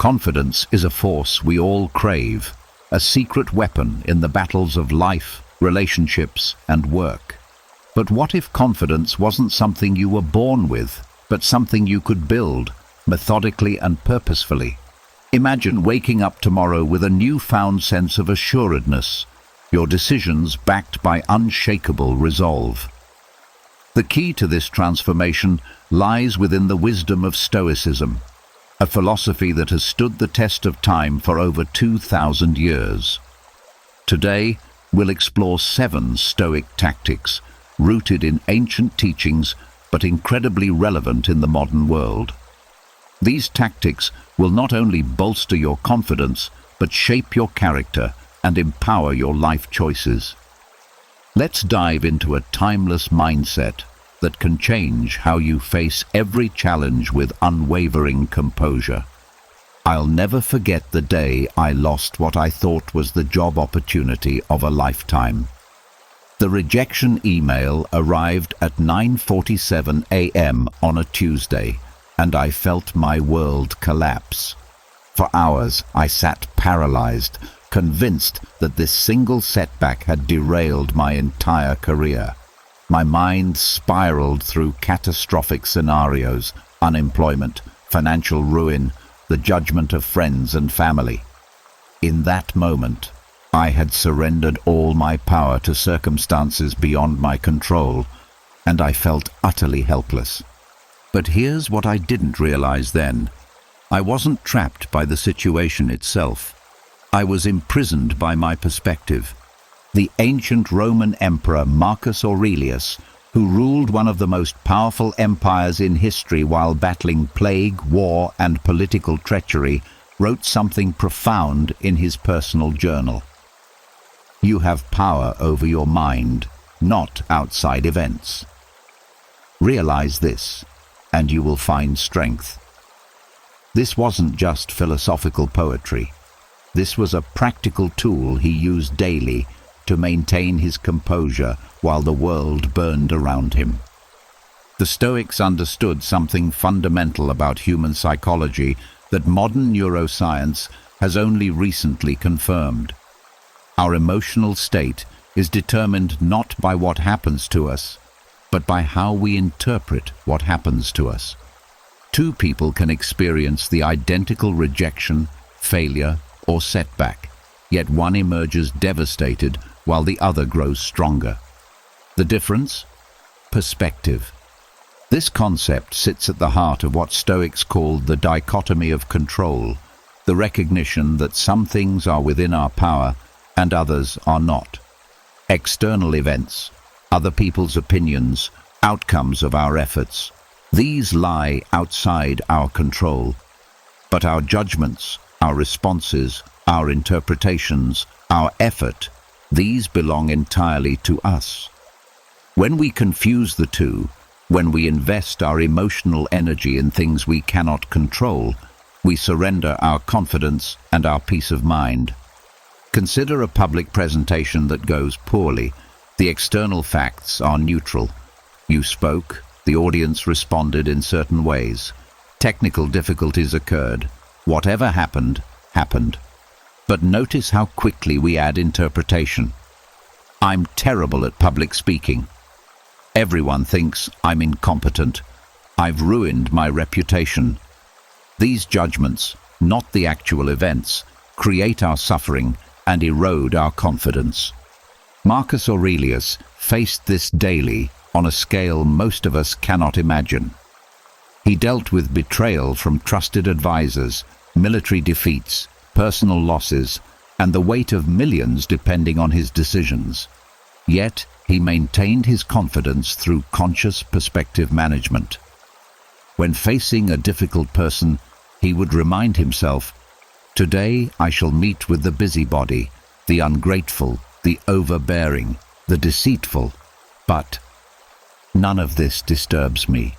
Confidence is a force we all crave, a secret weapon in the battles of life, relationships, and work. But what if confidence wasn't something you were born with, but something you could build, methodically and purposefully? Imagine waking up tomorrow with a newfound sense of assuredness, your decisions backed by unshakable resolve. The key to this transformation lies within the wisdom of Stoicism, a philosophy that has stood the test of time for over 2,000 years. Today, we'll explore 7 Stoic tactics, rooted in ancient teachings but incredibly relevant in the modern world. These tactics will not only bolster your confidence, but shape your character and empower your life choices. Let's dive into a timeless mindset that can change how you face every challenge with unwavering composure. I'll never forget the day I lost what I thought was the job opportunity of a lifetime. The rejection email arrived at 9:47 a.m. on a Tuesday, and I felt my world collapse. For hours, I sat paralyzed, convinced that this single setback had derailed my entire career. My mind spiraled through catastrophic scenarios: unemployment, financial ruin, the judgment of friends and family. In that moment, I had surrendered all my power to circumstances beyond my control, and I felt utterly helpless. But here's what I didn't realize then. I wasn't trapped by the situation itself. I was imprisoned by my perspective. The ancient Roman emperor Marcus Aurelius, who ruled one of the most powerful empires in history while battling plague, war, and political treachery, wrote something profound in his personal journal. You have power over your mind, not outside events. Realize this, and you will find strength. This wasn't just philosophical poetry. This was a practical tool he used daily to maintain his composure while the world burned around him. The Stoics understood something fundamental about human psychology that modern neuroscience has only recently confirmed. Our emotional state is determined not by what happens to us, but by how we interpret what happens to us. 2 people can experience the identical rejection, failure, or setback, yet one emerges devastated while the other grows stronger. The difference? Perspective. This concept sits at the heart of what Stoics called the dichotomy of control, the recognition that some things are within our power and others are not. External events, other people's opinions, outcomes of our efforts, these lie outside our control. But our judgments, our responses, our interpretations, our effort, these belong entirely to us. When we confuse the two, when we invest our emotional energy in things we cannot control, we surrender our confidence and our peace of mind. Consider a public presentation that goes poorly. The external facts are neutral. You spoke, the audience responded in certain ways. Technical difficulties occurred. Whatever happened, happened. But notice how quickly we add interpretation. I'm terrible at public speaking. Everyone thinks I'm incompetent. I've ruined my reputation. These judgments, not the actual events, create our suffering and erode our confidence. Marcus Aurelius faced this daily on a scale most of us cannot imagine. He dealt with betrayal from trusted advisors, military defeats, personal losses, and the weight of millions depending on his decisions. Yet, he maintained his confidence through conscious perspective management. When facing a difficult person, he would remind himself, "Today I shall meet with the busybody, the ungrateful, the overbearing, the deceitful, but none of this disturbs me,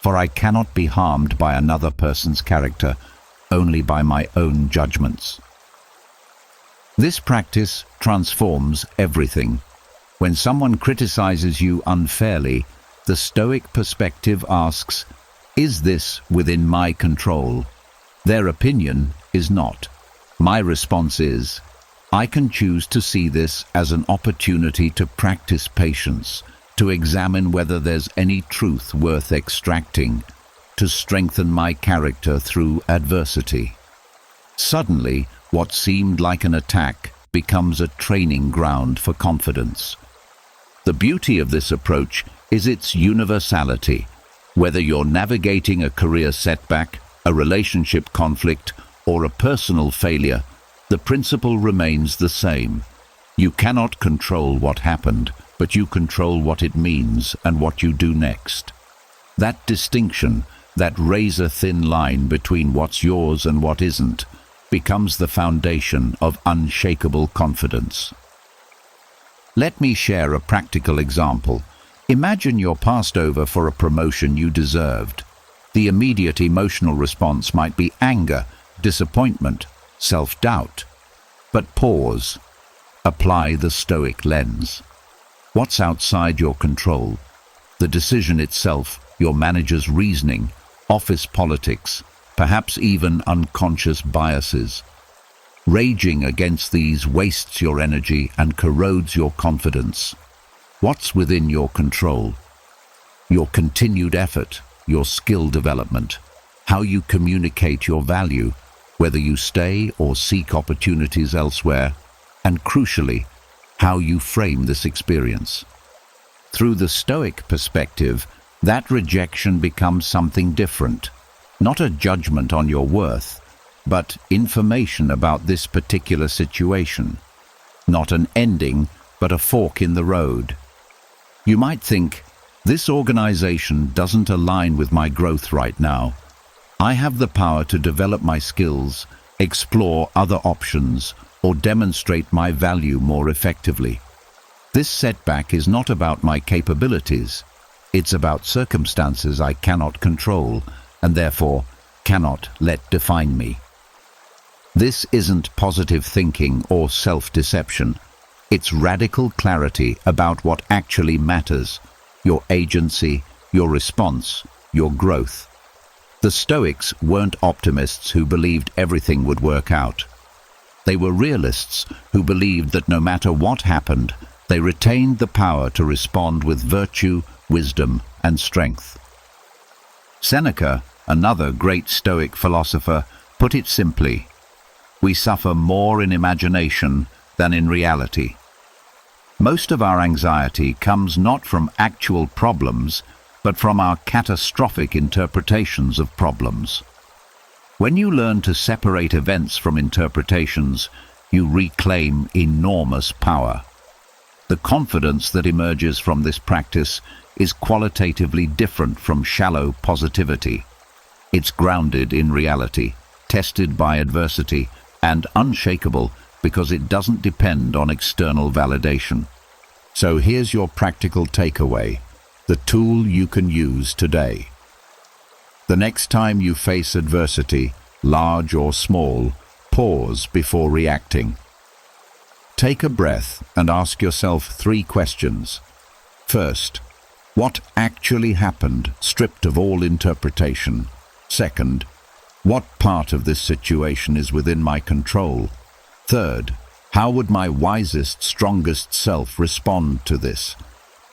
for I cannot be harmed by another person's character, only by my own judgments." This practice transforms everything. When someone criticizes you unfairly, the Stoic perspective asks, "Is this within my control?" Their opinion is not. My response is, I can choose to see this as an opportunity to practice patience, to examine whether there's any truth worth extracting, to strengthen my character through adversity. Suddenly, what seemed like an attack becomes a training ground for confidence. The beauty of this approach is its universality. Whether you're navigating a career setback, a relationship conflict, or a personal failure, the principle remains the same. You cannot control what happened, but you control what it means and what you do next. That distinction, that razor-thin line between what's yours and what isn't, becomes the foundation of unshakable confidence. Let me share a practical example. Imagine you're passed over for a promotion you deserved. The immediate emotional response might be anger, disappointment, self-doubt. But pause. Apply the Stoic lens. What's outside your control? The decision itself, your manager's reasoning, office politics, perhaps even unconscious biases. Raging against these wastes your energy and corrodes your confidence. What's within your control? Your continued effort, your skill development, how you communicate your value, whether you stay or seek opportunities elsewhere, and crucially, how you frame this experience. Through the Stoic perspective, that rejection becomes something different. Not a judgment on your worth, but information about this particular situation. Not an ending, but a fork in the road. You might think, this organization doesn't align with my growth right now. I have the power to develop my skills, explore other options, or demonstrate my value more effectively. This setback is not about my capabilities. It's about circumstances I cannot control, and therefore cannot let define me. This isn't positive thinking or self-deception. It's radical clarity about what actually matters, your agency, your response, your growth. The Stoics weren't optimists who believed everything would work out. They were realists who believed that no matter what happened, they retained the power to respond with virtue, wisdom, and strength. Seneca, another great Stoic philosopher, put it simply, we suffer more in imagination than in reality. Most of our anxiety comes not from actual problems, but from our catastrophic interpretations of problems. When you learn to separate events from interpretations, you reclaim enormous power. The confidence that emerges from this practice is qualitatively different from shallow positivity. It's grounded in reality, tested by adversity, and unshakable because it doesn't depend on external validation. So here's your practical takeaway, the tool you can use today. The next time you face adversity, large or small, pause before reacting. Take a breath and ask yourself 3 questions. First, what actually happened, stripped of all interpretation? Second, what part of this situation is within my control? Third, how would my wisest, strongest self respond to this?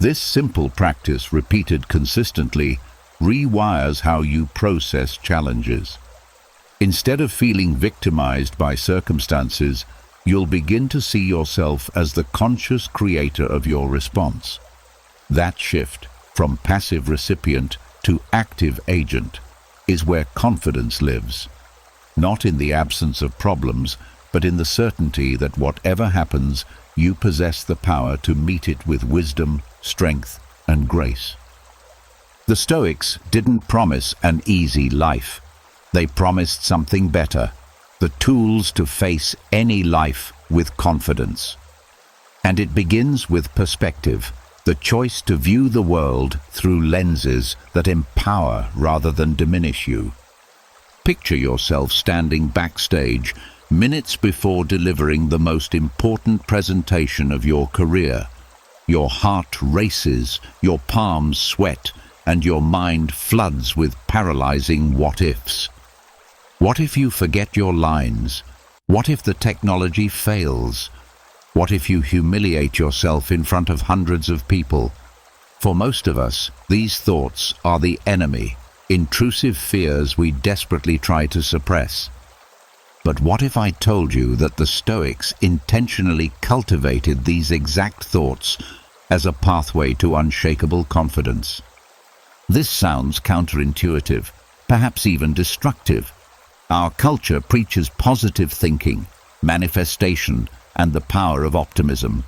This simple practice, repeated consistently, rewires how you process challenges. Instead of feeling victimized by circumstances, you'll begin to see yourself as the conscious creator of your response. That shift from passive recipient to active agent is where confidence lives, not in the absence of problems, but in the certainty that whatever happens, you possess the power to meet it with wisdom, strength, and grace. The Stoics didn't promise an easy life. They promised something better, the tools to face any life with confidence. And it begins with perspective, the choice to view the world through lenses that empower rather than diminish you. Picture yourself standing backstage, minutes before delivering the most important presentation of your career. Your heart races, your palms sweat, and your mind floods with paralyzing what-ifs. What if you forget your lines? What if the technology fails? What if you humiliate yourself in front of hundreds of people? For most of us, these thoughts are the enemy, intrusive fears we desperately try to suppress. But what if I told you that the Stoics intentionally cultivated these exact thoughts as a pathway to unshakable confidence? This sounds counterintuitive, perhaps even destructive. Our culture preaches positive thinking, manifestation, and the power of optimism.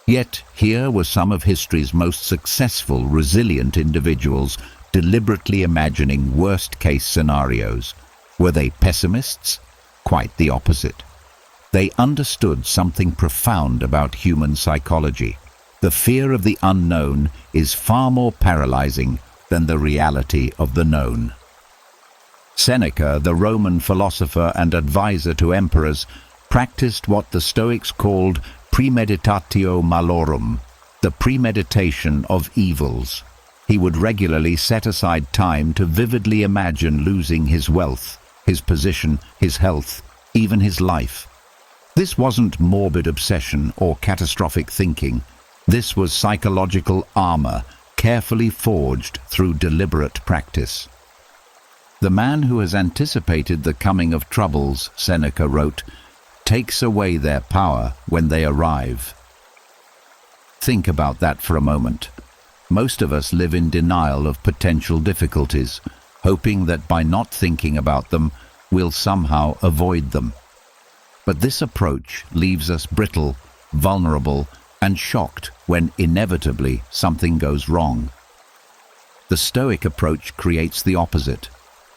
Yet here were some of history's most successful, resilient individuals deliberately imagining worst-case scenarios. Were they pessimists? Quite the opposite. They understood something profound about human psychology. The fear of the unknown is far more paralyzing than the reality of the known. Seneca, the Roman philosopher and advisor to emperors, practiced what the Stoics called premeditatio malorum, the premeditation of evils. He would regularly set aside time to vividly imagine losing his wealth, his position, his health, even his life. This wasn't morbid obsession or catastrophic thinking. This was psychological armor, carefully forged through deliberate practice. The man who has anticipated the coming of troubles, Seneca wrote, takes away their power when they arrive. Think about that for a moment. Most of us live in denial of potential difficulties, hoping that by not thinking about them, we'll somehow avoid them. But this approach leaves us brittle, vulnerable, and shocked when inevitably something goes wrong. The Stoic approach creates the opposite,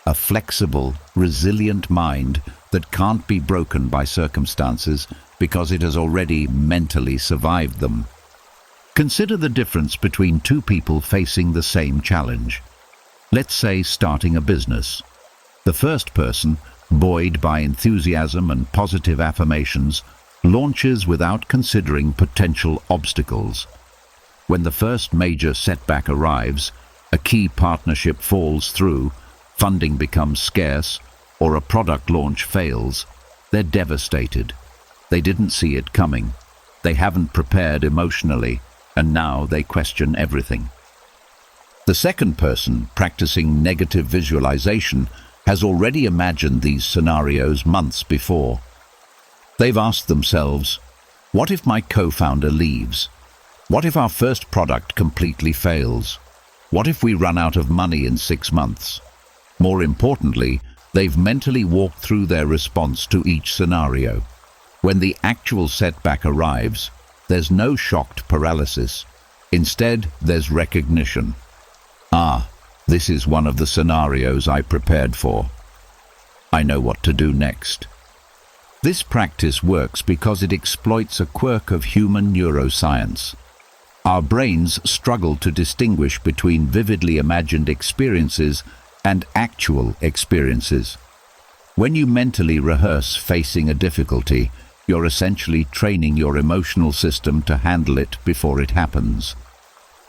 a flexible, resilient mind that can't be broken by circumstances because it has already mentally survived them. Consider the difference between two people facing the same challenge. Let's say starting a business. The first person, buoyed by enthusiasm and positive affirmations, launches without considering potential obstacles. When the first major setback arrives, a key partnership falls through, funding becomes scarce, or a product launch fails, they're devastated. They didn't see it coming. They haven't prepared emotionally, and now they question everything. The second person, practicing negative visualization, has already imagined these scenarios months before. They've asked themselves, what if my co-founder leaves? What if our first product completely fails? What if we run out of money in 6 months? More importantly, they've mentally walked through their response to each scenario. When the actual setback arrives, there's no shocked paralysis. Instead, there's recognition. Ah, this is one of the scenarios I prepared for. I know what to do next. This practice works because it exploits a quirk of human neuroscience. Our brains struggle to distinguish between vividly imagined experiences and actual experiences. When you mentally rehearse facing a difficulty, you're essentially training your emotional system to handle it before it happens.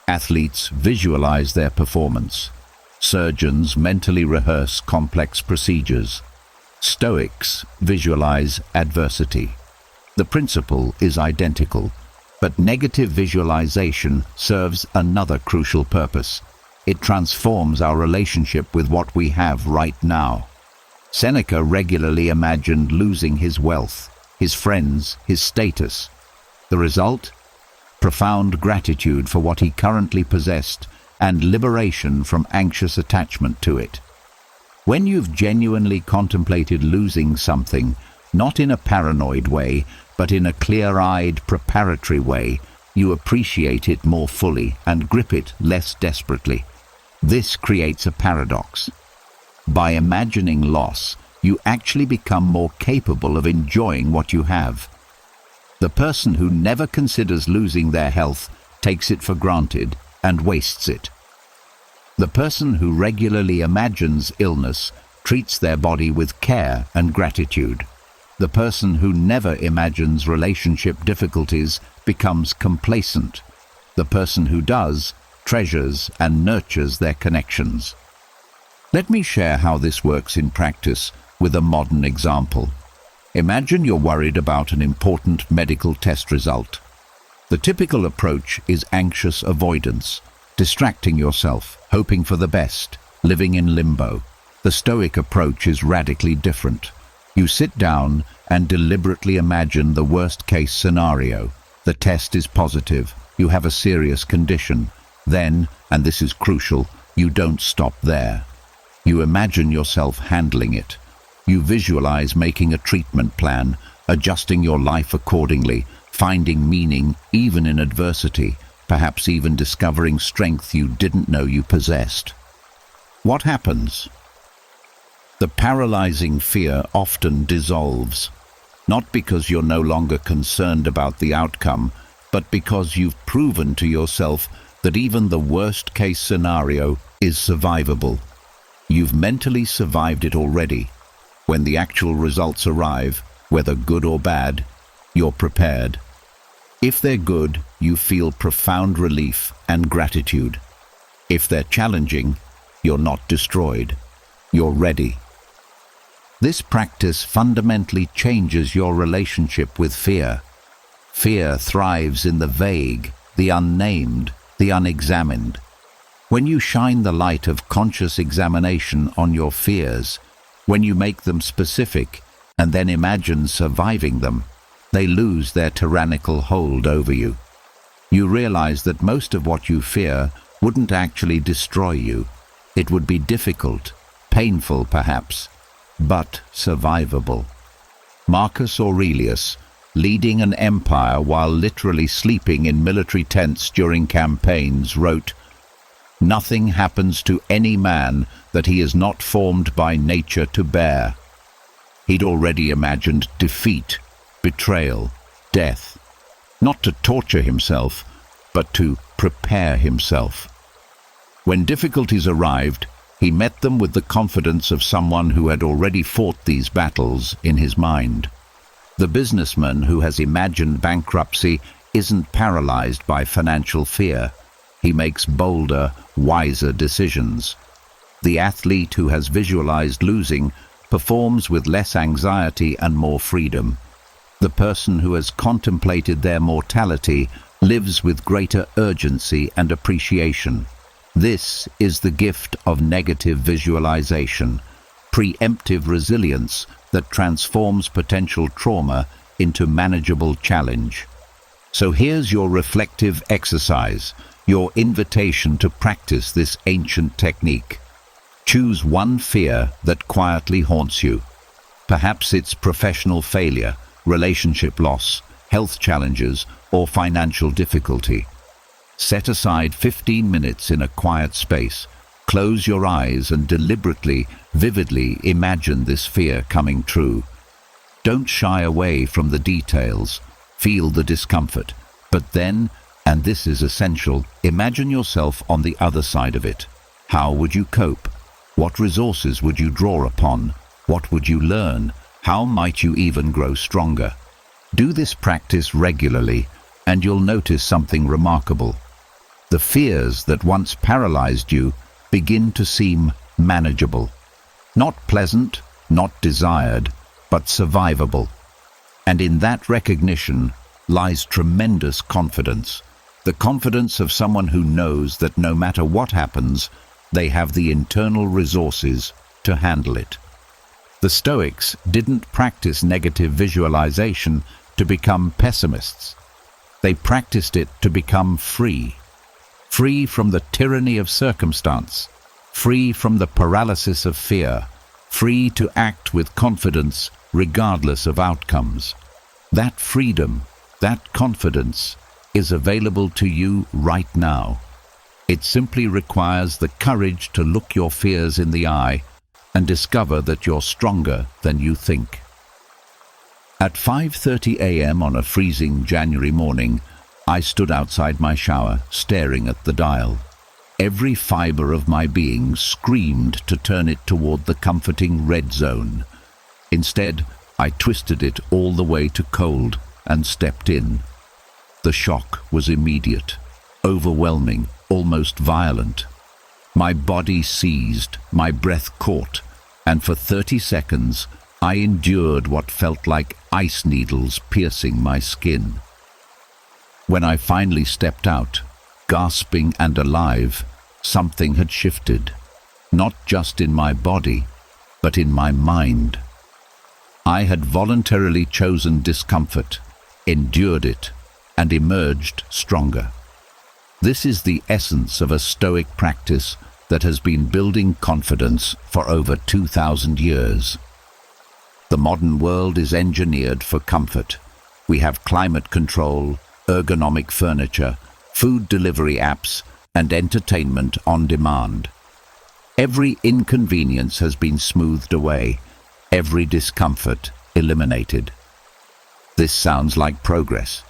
Athletes visualize their performance. Surgeons mentally rehearse complex procedures. Stoics visualize adversity. The principle is identical, but negative visualization serves another crucial purpose. It transforms our relationship with what we have right now. Seneca regularly imagined losing his wealth, his friends, his status. The result? Profound gratitude for what he currently possessed and liberation from anxious attachment to it. When you've genuinely contemplated losing something, not in a paranoid way, but in a clear-eyed, preparatory way, you appreciate it more fully and grip it less desperately. This creates a paradox. By imagining loss, you actually become more capable of enjoying what you have. The person who never considers losing their health takes it for granted and wastes it. The person who regularly imagines illness treats their body with care and gratitude. The person who never imagines relationship difficulties becomes complacent. The person who does treasures and nurtures their connections. Let me share how this works in practice with a modern example. Imagine you're worried about an important medical test result. The typical approach is anxious avoidance, distracting yourself, hoping for the best, living in limbo. The Stoic approach is radically different. You sit down and deliberately imagine the worst-case scenario. The test is positive. You have a serious condition. Then, and this is crucial, you don't stop there. You imagine yourself handling it. You visualize making a treatment plan, adjusting your life accordingly, finding meaning even in adversity, perhaps even discovering strength you didn't know you possessed. What happens? The paralyzing fear often dissolves, not because you're no longer concerned about the outcome, but because you've proven to yourself that even the worst-case scenario is survivable. You've mentally survived it already. When the actual results arrive, whether good or bad, you're prepared. If they're good, you feel profound relief and gratitude. If they're challenging, you're not destroyed. You're ready. This practice fundamentally changes your relationship with fear. Fear thrives in the vague, the unnamed, the unexamined. When you shine the light of conscious examination on your fears, when you make them specific and then imagine surviving them, they lose their tyrannical hold over you. You realize that most of what you fear wouldn't actually destroy you. It would be difficult, painful perhaps, but survivable. Marcus Aurelius, leading an empire while literally sleeping in military tents during campaigns, wrote, "Nothing happens to any man that he is not formed by nature to bear." He'd already imagined defeat, betrayal, death, not to torture himself, but to prepare himself. When difficulties arrived, he met them with the confidence of someone who had already fought these battles in his mind. The businessman who has imagined bankruptcy isn't paralyzed by financial fear. He makes bolder, wiser decisions. The athlete who has visualized losing performs with less anxiety and more freedom. The person who has contemplated their mortality lives with greater urgency and appreciation. This is the gift of negative visualization, preemptive resilience that transforms potential trauma into manageable challenge. So here's your reflective exercise, your invitation to practice this ancient technique. Choose one fear that quietly haunts you. Perhaps it's professional failure, relationship loss, health challenges, or financial difficulty. Set aside 15 minutes in a quiet space. Close your eyes and deliberately, vividly imagine this fear coming true. Don't shy away from the details. Feel the discomfort. But then, and this is essential, imagine yourself on the other side of it. How would you cope? What resources would you draw upon? What would you learn? How might you even grow stronger? Do this practice regularly, and you'll notice something remarkable. The fears that once paralyzed you begin to seem manageable. Not pleasant, not desired, but survivable. And in that recognition lies tremendous confidence. The confidence of someone who knows that no matter what happens, they have the internal resources to handle it. The Stoics didn't practice negative visualization to become pessimists. They practiced it to become free. Free from the tyranny of circumstance, free from the paralysis of fear, free to act with confidence regardless of outcomes. That freedom, that confidence, is available to you right now. It simply requires the courage to look your fears in the eye and discover that you're stronger than you think. At 5:30 a.m. on a freezing January morning, I stood outside my shower, staring at the dial. Every fiber of my being screamed to turn it toward the comforting red zone. Instead, I twisted it all the way to cold and stepped in. The shock was immediate, overwhelming, almost violent. My body seized, my breath caught, and for 30 seconds I endured what felt like ice needles piercing my skin. When I finally stepped out, gasping and alive, something had shifted, not just in my body, but in my mind. I had voluntarily chosen discomfort, endured it, and emerged stronger. This is the essence of a Stoic practice that has been building confidence for over 2,000 years. The modern world is engineered for comfort. We have climate control, ergonomic furniture, food delivery apps, and entertainment on demand. Every inconvenience has been smoothed away, every discomfort eliminated. This sounds like progress,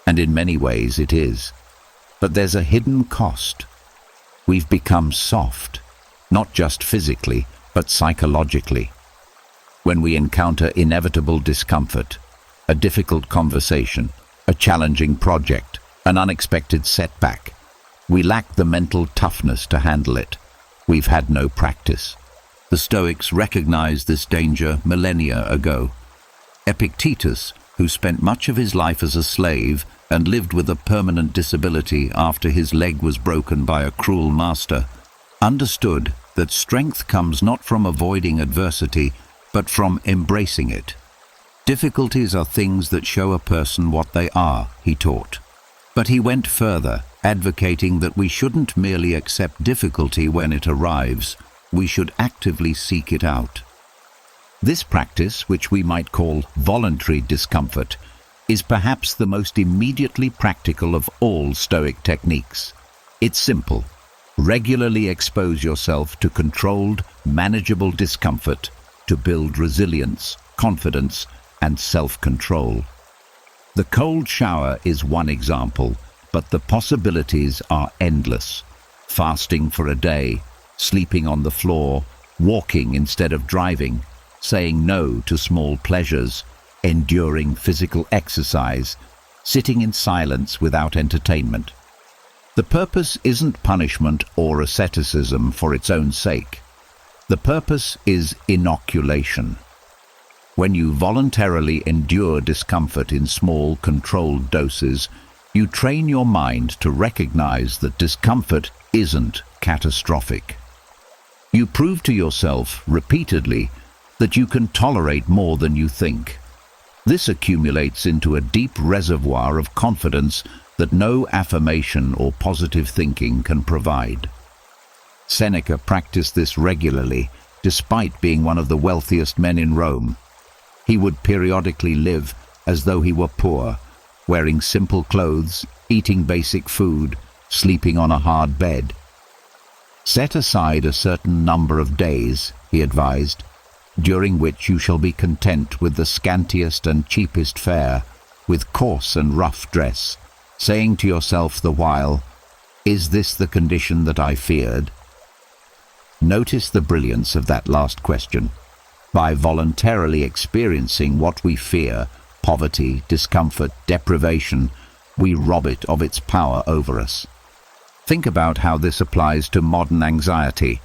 and in many ways it is. But there's a hidden cost. We've become soft, not just physically, but psychologically. When we encounter inevitable discomfort, a difficult conversation, a challenging project, an unexpected setback, we lack the mental toughness to handle it. We've had no practice. The Stoics recognized this danger millennia ago. Epictetus, who spent much of his life as a slave and lived with a permanent disability after his leg was broken by a cruel master, understood that strength comes not from avoiding adversity, but from embracing it. Difficulties are things that show a person what they are, he taught. But he went further, advocating that we shouldn't merely accept difficulty when it arrives, we should actively seek it out. This practice, which we might call voluntary discomfort, is perhaps the most immediately practical of all Stoic techniques. It's simple. Regularly expose yourself to controlled, manageable discomfort to build resilience, confidence, and self-control. The cold shower is one example, but the possibilities are endless. Fasting for a day, sleeping on the floor, walking instead of driving, saying no to small pleasures, enduring physical exercise, sitting in silence without entertainment. The purpose isn't punishment or asceticism for its own sake. The purpose is inoculation. When you voluntarily endure discomfort in small, controlled doses, you train your mind to recognize that discomfort isn't catastrophic. You prove to yourself repeatedly that you can tolerate more than you think. This accumulates into a deep reservoir of confidence that no affirmation or positive thinking can provide. Seneca practiced this regularly, despite being one of the wealthiest men in Rome. He would periodically live as though he were poor, wearing simple clothes, eating basic food, sleeping on a hard bed. Set aside a certain number of days, he advised, during which you shall be content with the scantiest and cheapest fare, with coarse and rough dress, saying to yourself the while, "Is this the condition that I feared?" Notice the brilliance of that last question. By voluntarily experiencing what we fear, poverty, discomfort, deprivation, we rob it of its power over us. Think about how this applies to modern anxiety.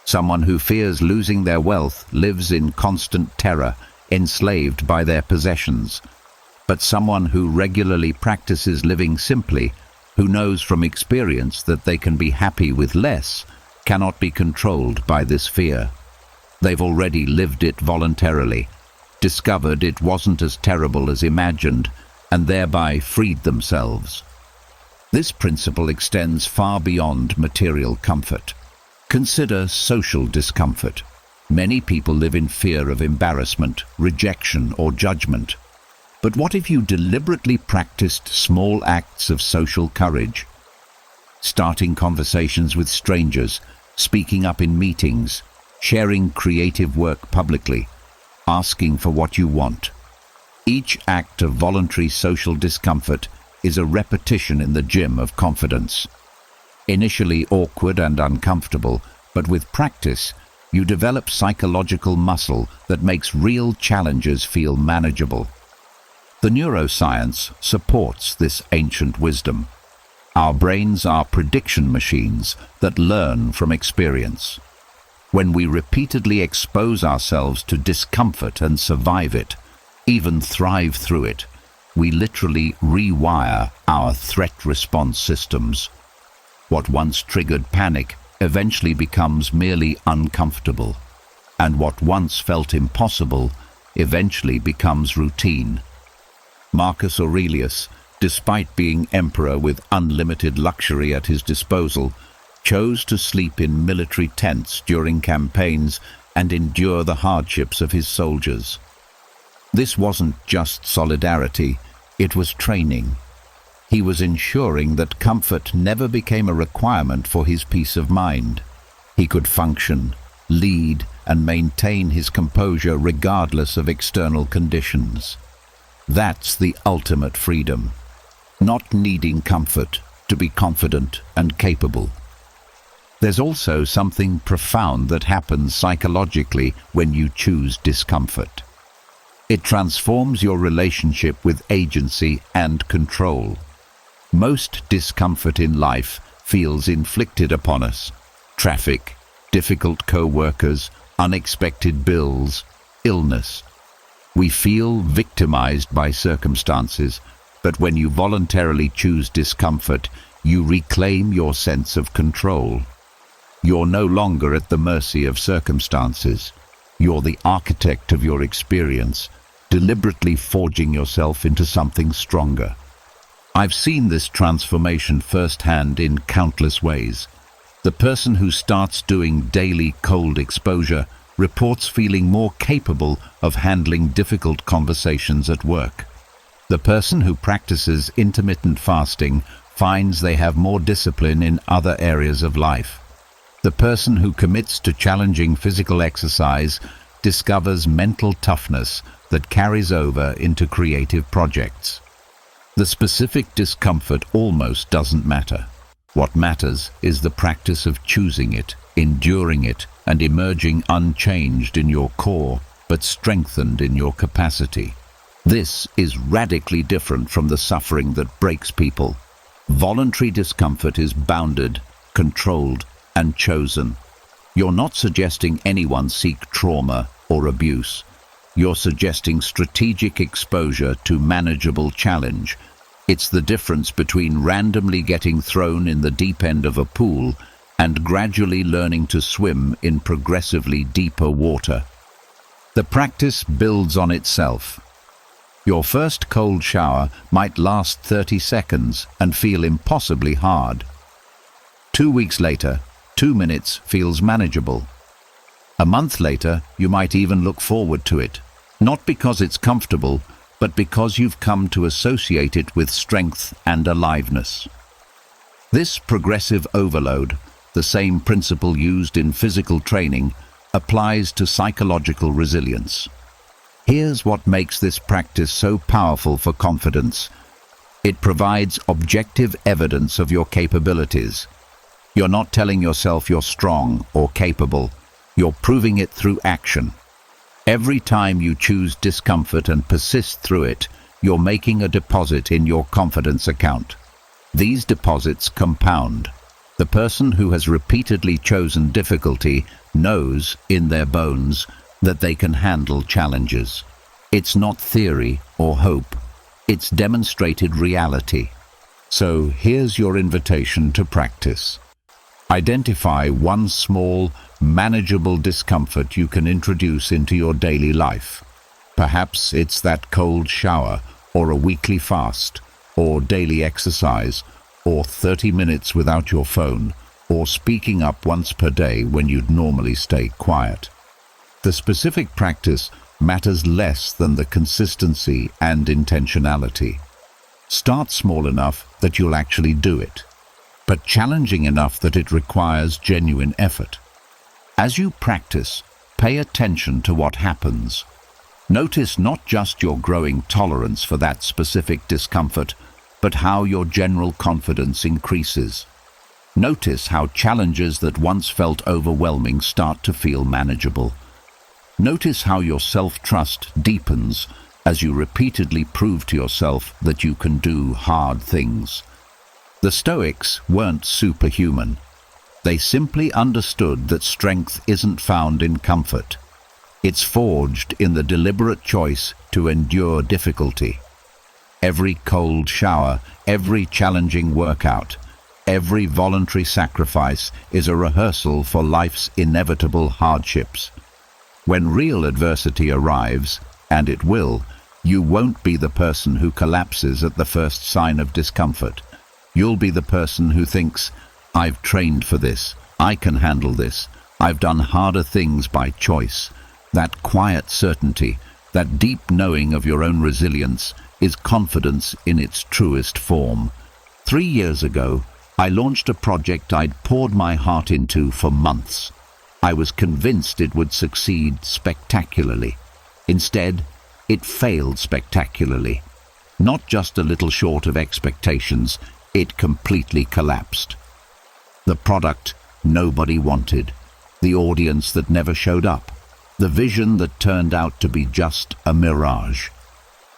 Someone who fears losing their wealth lives in constant terror, enslaved by their possessions. But someone who regularly practices living simply, who knows from experience that they can be happy with less, cannot be controlled by this fear. They've already lived it voluntarily, discovered it wasn't as terrible as imagined, and thereby freed themselves. This principle extends far beyond material comfort. Consider social discomfort. Many people live in fear of embarrassment, rejection, or judgment. But what if you deliberately practiced small acts of social courage? Starting conversations with strangers, speaking up in meetings, sharing creative work publicly, asking for what you want. Each act of voluntary social discomfort is a repetition in the gym of confidence. Initially awkward and uncomfortable, but with practice, you develop psychological muscle that makes real challenges feel manageable. The neuroscience supports this ancient wisdom. Our brains are prediction machines that learn from experience. When we repeatedly expose ourselves to discomfort and survive it, even thrive through it, we literally rewire our threat response systems. What once triggered panic eventually becomes merely uncomfortable, and what once felt impossible eventually becomes routine. Marcus Aurelius, despite being emperor with unlimited luxury at his disposal, chose to sleep in military tents during campaigns and endure the hardships of his soldiers. This wasn't just solidarity, it was training. He was ensuring that comfort never became a requirement for his peace of mind. He could function, lead, and maintain his composure regardless of external conditions. That's the ultimate freedom. Not needing comfort to be confident and capable. There's also something profound that happens psychologically when you choose discomfort. It transforms your relationship with agency and control. Most discomfort in life feels inflicted upon us. Traffic, difficult co-workers, unexpected bills, illness. We feel victimized by circumstances, but when you voluntarily choose discomfort, you reclaim your sense of control. You're no longer at the mercy of circumstances. You're the architect of your experience, deliberately forging yourself into something stronger. I've seen this transformation firsthand in countless ways. The person who starts doing daily cold exposure reports feeling more capable of handling difficult conversations at work. The person who practices intermittent fasting finds they have more discipline in other areas of life. The person who commits to challenging physical exercise discovers mental toughness that carries over into creative projects. The specific discomfort almost doesn't matter. What matters is the practice of choosing it, enduring it, and emerging unchanged in your core, but strengthened in your capacity. This is radically different from the suffering that breaks people. Voluntary discomfort is bounded, controlled, and chosen. You're not suggesting anyone seek trauma or abuse. You're suggesting strategic exposure to manageable challenge. It's the difference between randomly getting thrown in the deep end of a pool and gradually learning to swim in progressively deeper water. The practice builds on itself. Your first cold shower might last 30 seconds and feel impossibly hard. 2 weeks later, 2 minutes feels manageable. A month later, you might even look forward to it, not because it's comfortable, but because you've come to associate it with strength and aliveness. This progressive overload, the same principle used in physical training, applies to psychological resilience. Here's what makes this practice so powerful for confidence. It provides objective evidence of your capabilities. You're not telling yourself you're strong or capable. You're proving it through action. Every time you choose discomfort and persist through it, you're making a deposit in your confidence account. These deposits compound. The person who has repeatedly chosen difficulty knows, in their bones, that they can handle challenges. It's not theory or hope. It's demonstrated reality. So here's your invitation to practice. Identify one small, manageable discomfort you can introduce into your daily life. Perhaps it's that cold shower, or a weekly fast, or daily exercise, or 30 minutes without your phone, or speaking up once per day when you'd normally stay quiet. The specific practice matters less than the consistency and intentionality. Start small enough that you'll actually do it, but challenging enough that it requires genuine effort. As you practice, pay attention to what happens. Notice not just your growing tolerance for that specific discomfort, but how your general confidence increases. Notice how challenges that once felt overwhelming start to feel manageable. Notice how your self-trust deepens as you repeatedly prove to yourself that you can do hard things. The Stoics weren't superhuman. They simply understood that strength isn't found in comfort. It's forged in the deliberate choice to endure difficulty. Every cold shower, every challenging workout, every voluntary sacrifice is a rehearsal for life's inevitable hardships. When real adversity arrives, and it will, you won't be the person who collapses at the first sign of discomfort. You'll be the person who thinks, "I've trained for this, I can handle this, I've done harder things by choice." That quiet certainty, that deep knowing of your own resilience, is confidence in its truest form. 3 years ago, I launched a project I'd poured my heart into for months. I was convinced it would succeed spectacularly. Instead, it failed spectacularly. Not just a little short of expectations, it completely collapsed. The product nobody wanted, the audience that never showed up, the vision that turned out to be just a mirage.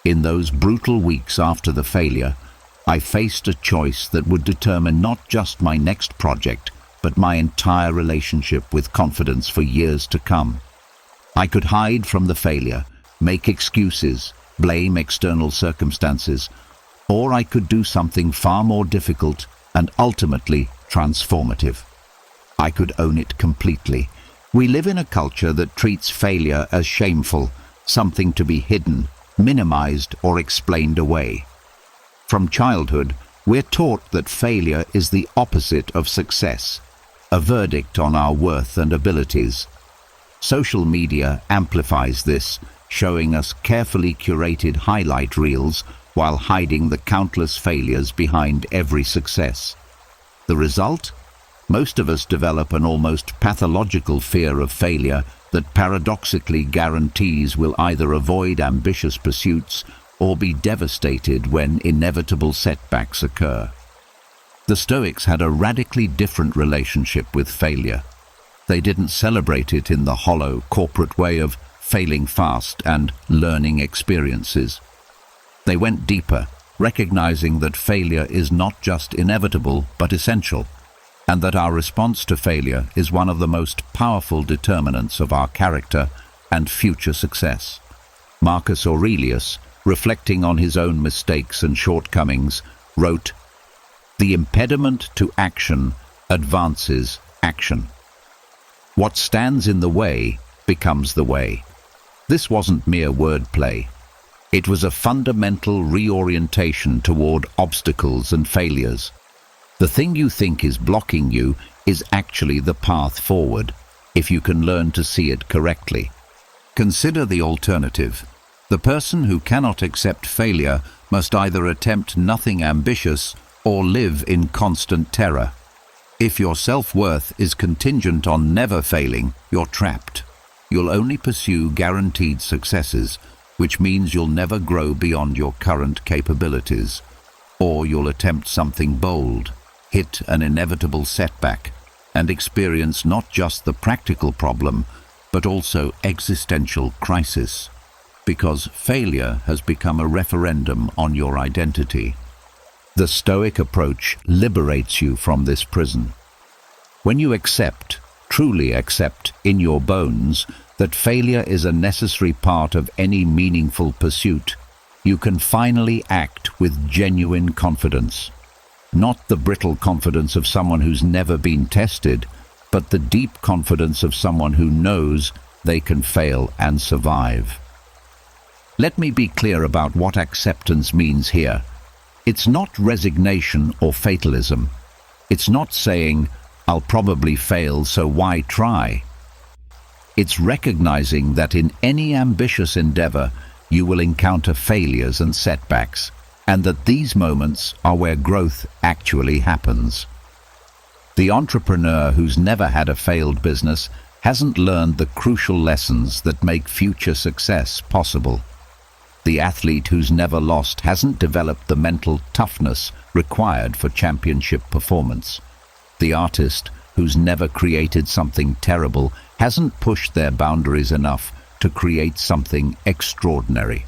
In those brutal weeks after the failure, I faced a choice that would determine not just my next project, but my entire relationship with confidence for years to come. I could hide from the failure, make excuses, blame external circumstances, or I could do something far more difficult and ultimately transformative. I could own it completely. We live in a culture that treats failure as shameful, something to be hidden, minimized, or explained away. From childhood, we're taught that failure is the opposite of success, a verdict on our worth and abilities. Social media amplifies this, showing us carefully curated highlight reels while hiding the countless failures behind every success. The result? Most of us develop an almost pathological fear of failure that paradoxically guarantees we'll either avoid ambitious pursuits or be devastated when inevitable setbacks occur. The Stoics had a radically different relationship with failure. They didn't celebrate it in the hollow, corporate way of failing fast and learning experiences. They went deeper, recognizing that failure is not just inevitable but essential, and that our response to failure is one of the most powerful determinants of our character and future success. Marcus Aurelius, reflecting on his own mistakes and shortcomings, wrote, "The impediment to action advances action. What stands in the way becomes the way." This wasn't mere wordplay. It was a fundamental reorientation toward obstacles and failures. The thing you think is blocking you is actually the path forward, if you can learn to see it correctly. Consider the alternative. The person who cannot accept failure must either attempt nothing ambitious or live in constant terror. If your self-worth is contingent on never failing, you're trapped. You'll only pursue guaranteed successes, which means you'll never grow beyond your current capabilities. Or you'll attempt something bold, hit an inevitable setback, and experience not just the practical problem, but also existential crisis. Because failure has become a referendum on your identity. The Stoic approach liberates you from this prison. When you accept, truly accept, in your bones that failure is a necessary part of any meaningful pursuit, you can finally act with genuine confidence. Not the brittle confidence of someone who's never been tested, but the deep confidence of someone who knows they can fail and survive. Let me be clear about what acceptance means here. It's not resignation or fatalism. It's not saying, "I'll probably fail, so why try?" It's recognizing that in any ambitious endeavor, you will encounter failures and setbacks, and that these moments are where growth actually happens. The entrepreneur who's never had a failed business hasn't learned the crucial lessons that make future success possible. The athlete who's never lost hasn't developed the mental toughness required for championship performance. The artist who's never created something terrible hasn't pushed their boundaries enough to create something extraordinary.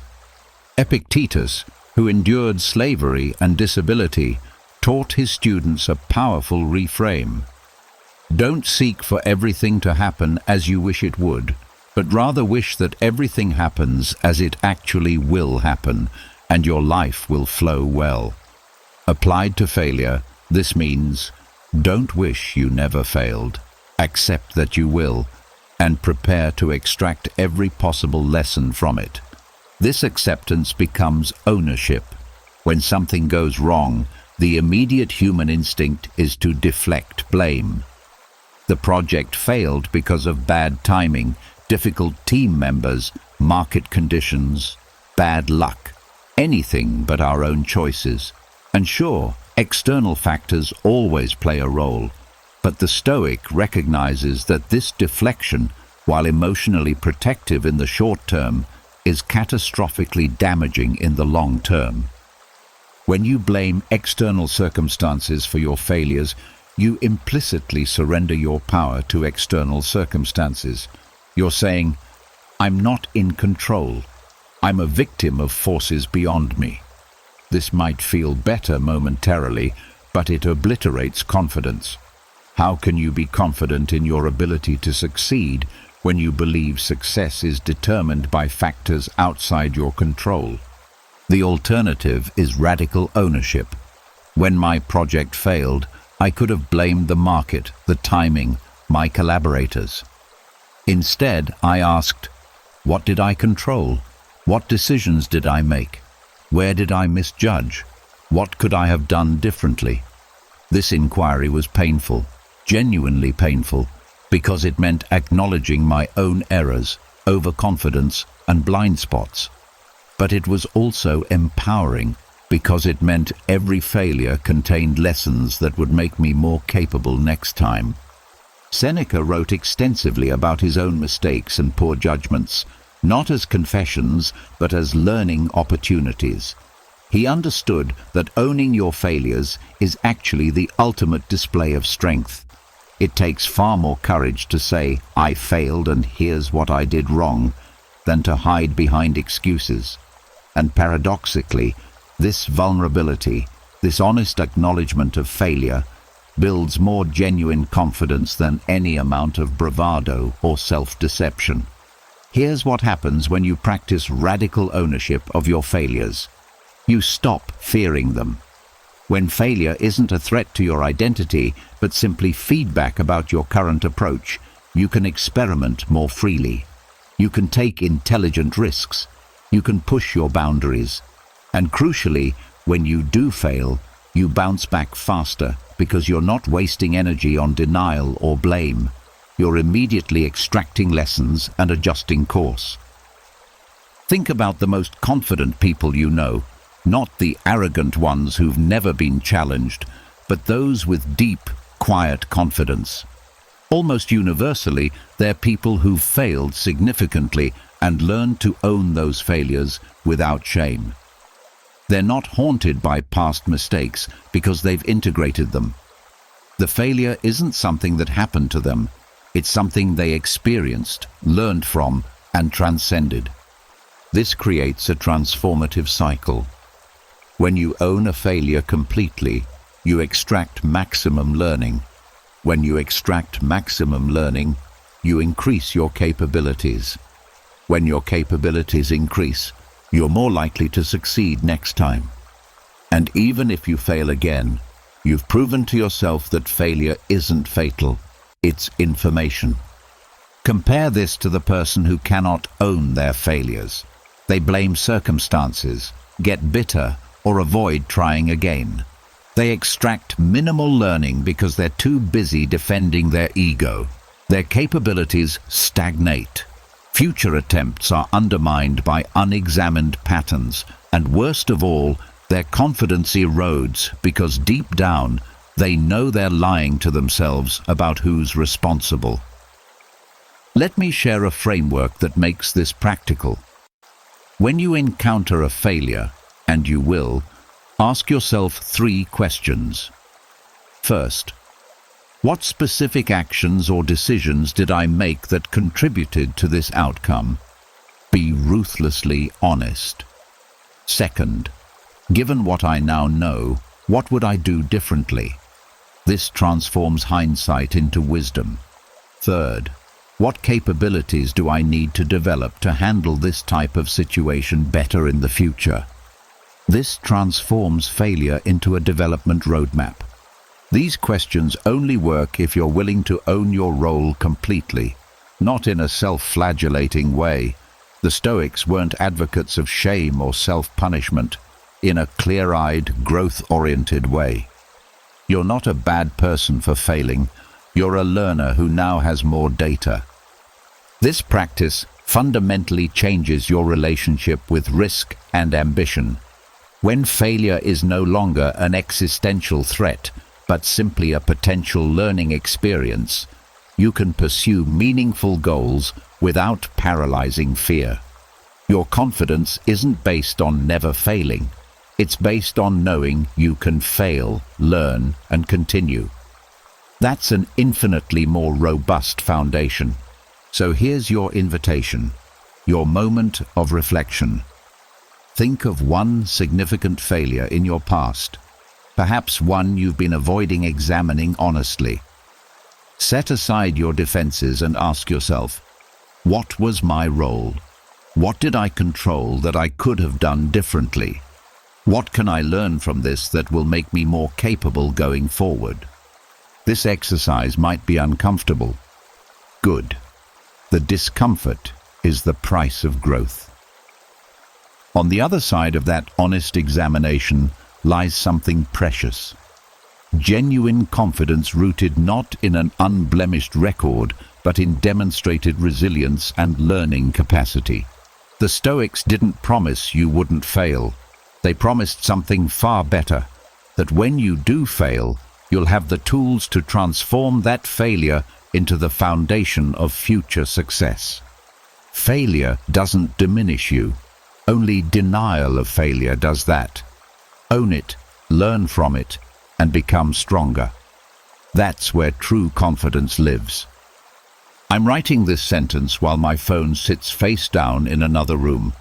Epictetus, who endured slavery and disability, taught his students a powerful reframe. Don't seek for everything to happen as you wish it would, but rather wish that everything happens as it actually will happen, and your life will flow well. Applied to failure, this means don't wish you never failed. Accept that you will, and prepare to extract every possible lesson from it. This acceptance becomes ownership. When something goes wrong, the immediate human instinct is to deflect blame. The project failed because of bad timing, difficult team members, market conditions, bad luck, anything but our own choices. And sure, external factors always play a role, but the Stoic recognizes that this deflection, while emotionally protective in the short term, is catastrophically damaging in the long term. When you blame external circumstances for your failures, you implicitly surrender your power to external circumstances. You're saying, "I'm not in control. I'm a victim of forces beyond me." This might feel better momentarily, but it obliterates confidence. How can you be confident in your ability to succeed when you believe success is determined by factors outside your control? The alternative is radical ownership. When my project failed, I could have blamed the market, the timing, my collaborators. Instead, I asked, what did I control? What decisions did I make? Where did I misjudge? What could I have done differently? This inquiry was painful, genuinely painful, because it meant acknowledging my own errors, overconfidence, and blind spots. But it was also empowering, because it meant every failure contained lessons that would make me more capable next time. Seneca wrote extensively about his own mistakes and poor judgments, not as confessions, but as learning opportunities. He understood that owning your failures is actually the ultimate display of strength. It takes far more courage to say, "I failed and here's what I did wrong," than to hide behind excuses. And paradoxically, this vulnerability, this honest acknowledgement of failure, builds more genuine confidence than any amount of bravado or self-deception. Here's what happens when you practice radical ownership of your failures. You stop fearing them. When failure isn't a threat to your identity, but simply feedback about your current approach, you can experiment more freely. You can take intelligent risks. You can push your boundaries. And crucially, when you do fail, you bounce back faster because you're not wasting energy on denial or blame. You're immediately extracting lessons and adjusting course. Think about the most confident people you know, not the arrogant ones who've never been challenged, but those with deep, quiet confidence. Almost universally, they're people who've failed significantly and learned to own those failures without shame. They're not haunted by past mistakes because they've integrated them. The failure isn't something that happened to them. It's something they experienced, learned from, and transcended. This creates a transformative cycle. When you own a failure completely, you extract maximum learning. When you extract maximum learning, you increase your capabilities. When your capabilities increase, you're more likely to succeed next time. And even if you fail again, you've proven to yourself that failure isn't fatal. It's information. Compare this to the person who cannot own their failures. They blame circumstances, get bitter, or avoid trying again. They extract minimal learning because they're too busy defending their ego. Their capabilities stagnate. Future attempts are undermined by unexamined patterns, and worst of all, their confidence erodes because deep down, they know they're lying to themselves about who's responsible. Let me share a framework that makes this practical. When you encounter a failure, and you will, ask yourself 3 questions. First, what specific actions or decisions did I make that contributed to this outcome? Be ruthlessly honest. Second, given what I now know, what would I do differently? This transforms hindsight into wisdom. Third, what capabilities do I need to develop to handle this type of situation better in the future? This transforms failure into a development roadmap. These questions only work if you're willing to own your role completely, not in a self-flagellating way. The Stoics weren't advocates of shame or self-punishment, in a clear-eyed, growth-oriented way. You're not a bad person for failing. You're a learner who now has more data. This practice fundamentally changes your relationship with risk and ambition. When failure is no longer an existential threat, but simply a potential learning experience, you can pursue meaningful goals without paralyzing fear. Your confidence isn't based on never failing. It's based on knowing you can fail, learn, and continue. That's an infinitely more robust foundation. So here's your invitation, your moment of reflection. Think of one significant failure in your past, perhaps one you've been avoiding examining honestly. Set aside your defenses and ask yourself, what was my role? What did I control that I could have done differently? What can I learn from this that will make me more capable going forward? This exercise might be uncomfortable. Good. The discomfort is the price of growth. On the other side of that honest examination lies something precious. Genuine confidence rooted not in an unblemished record, but in demonstrated resilience and learning capacity. The Stoics didn't promise you wouldn't fail. They promised something far better, that when you do fail, you'll have the tools to transform that failure into the foundation of future success. Failure doesn't diminish you. Only denial of failure does that. Own it, learn from it, and become stronger. That's where true confidence lives. I'm writing this sentence while my phone sits face down in another room,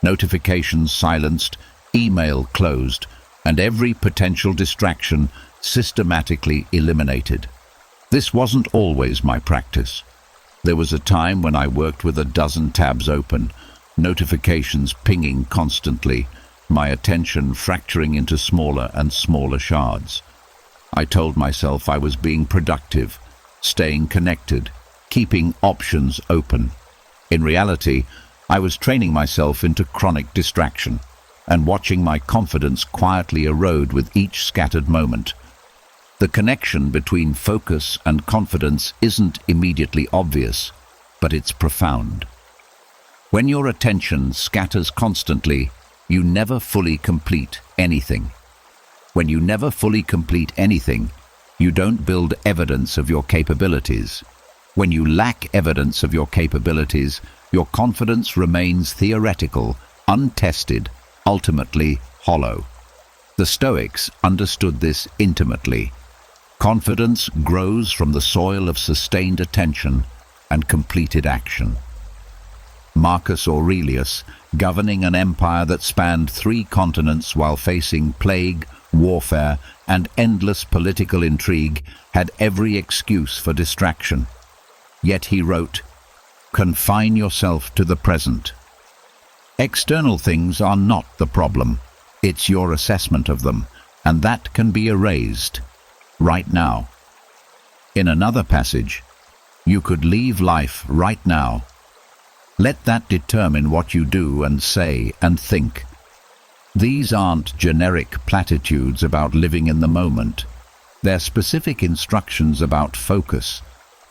notifications silenced, email closed, and every potential distraction systematically eliminated. This wasn't always my practice. There was a time when I worked with a dozen tabs open, notifications pinging constantly, my attention fracturing into smaller and smaller shards. I told myself I was being productive, staying connected, keeping options open. In reality, I was training myself into chronic distraction and watching my confidence quietly erode with each scattered moment. The connection between focus and confidence isn't immediately obvious, but it's profound. When your attention scatters constantly, you never fully complete anything. When you never fully complete anything, you don't build evidence of your capabilities. When you lack evidence of your capabilities, your confidence remains theoretical, untested, ultimately hollow. The Stoics understood this intimately. Confidence grows from the soil of sustained attention and completed action. Marcus Aurelius, governing an empire that spanned 3 continents while facing plague, warfare, and endless political intrigue, had every excuse for distraction. Yet he wrote, "Confine yourself to the present." External things are not the problem. It's your assessment of them, and that can be erased right now. In another passage, you could leave life right now. Let that determine what you do and say and think. These aren't generic platitudes about living in the moment. They're specific instructions about focus.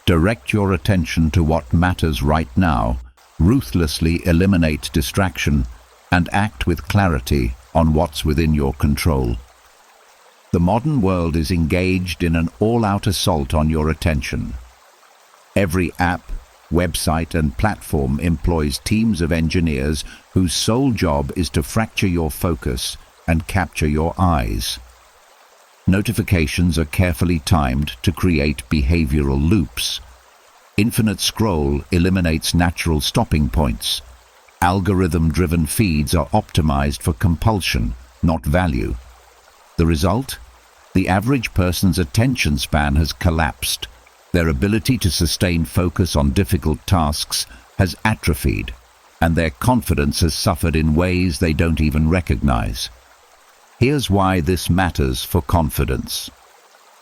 Direct your attention to what matters right now, ruthlessly eliminate distraction, and act with clarity on what's within your control. The modern world is engaged in an all-out assault on your attention. Every app, website, and platform employs teams of engineers whose sole job is to fracture your focus and capture your eyes. Notifications are carefully timed to create behavioral loops. Infinite scroll eliminates natural stopping points. Algorithm-driven feeds are optimized for compulsion, not value. The result? The average person's attention span has collapsed. Their ability to sustain focus on difficult tasks has atrophied, and their confidence has suffered in ways they don't even recognize. Here's why this matters for confidence.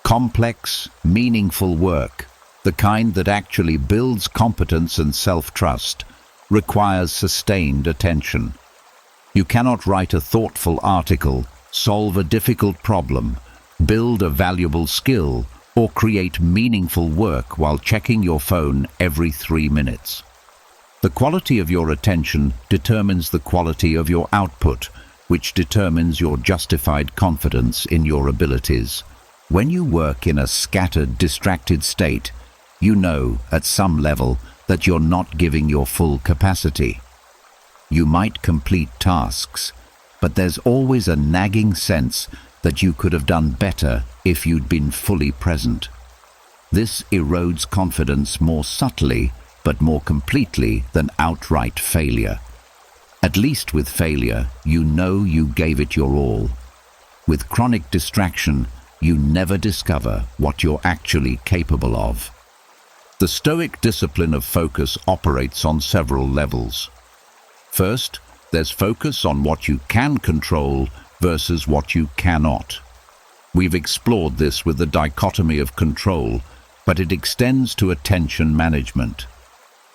Complex, meaningful work, the kind that actually builds competence and self-trust, requires sustained attention. You cannot write a thoughtful article, solve a difficult problem, build a valuable skill, or create meaningful work while checking your phone every 3 minutes. The quality of your attention determines the quality of your output, which determines your justified confidence in your abilities. When you work in a scattered, distracted state, you know, at some level, that you're not giving your full capacity. You might complete tasks, but there's always a nagging sense that you could have done better if you'd been fully present. This erodes confidence more subtly, but more completely than outright failure. At least with failure, you know you gave it your all. With chronic distraction, you never discover what you're actually capable of. The Stoic discipline of focus operates on several levels. First, there's focus on what you can control versus what you cannot. We've explored this with the dichotomy of control, but it extends to attention management.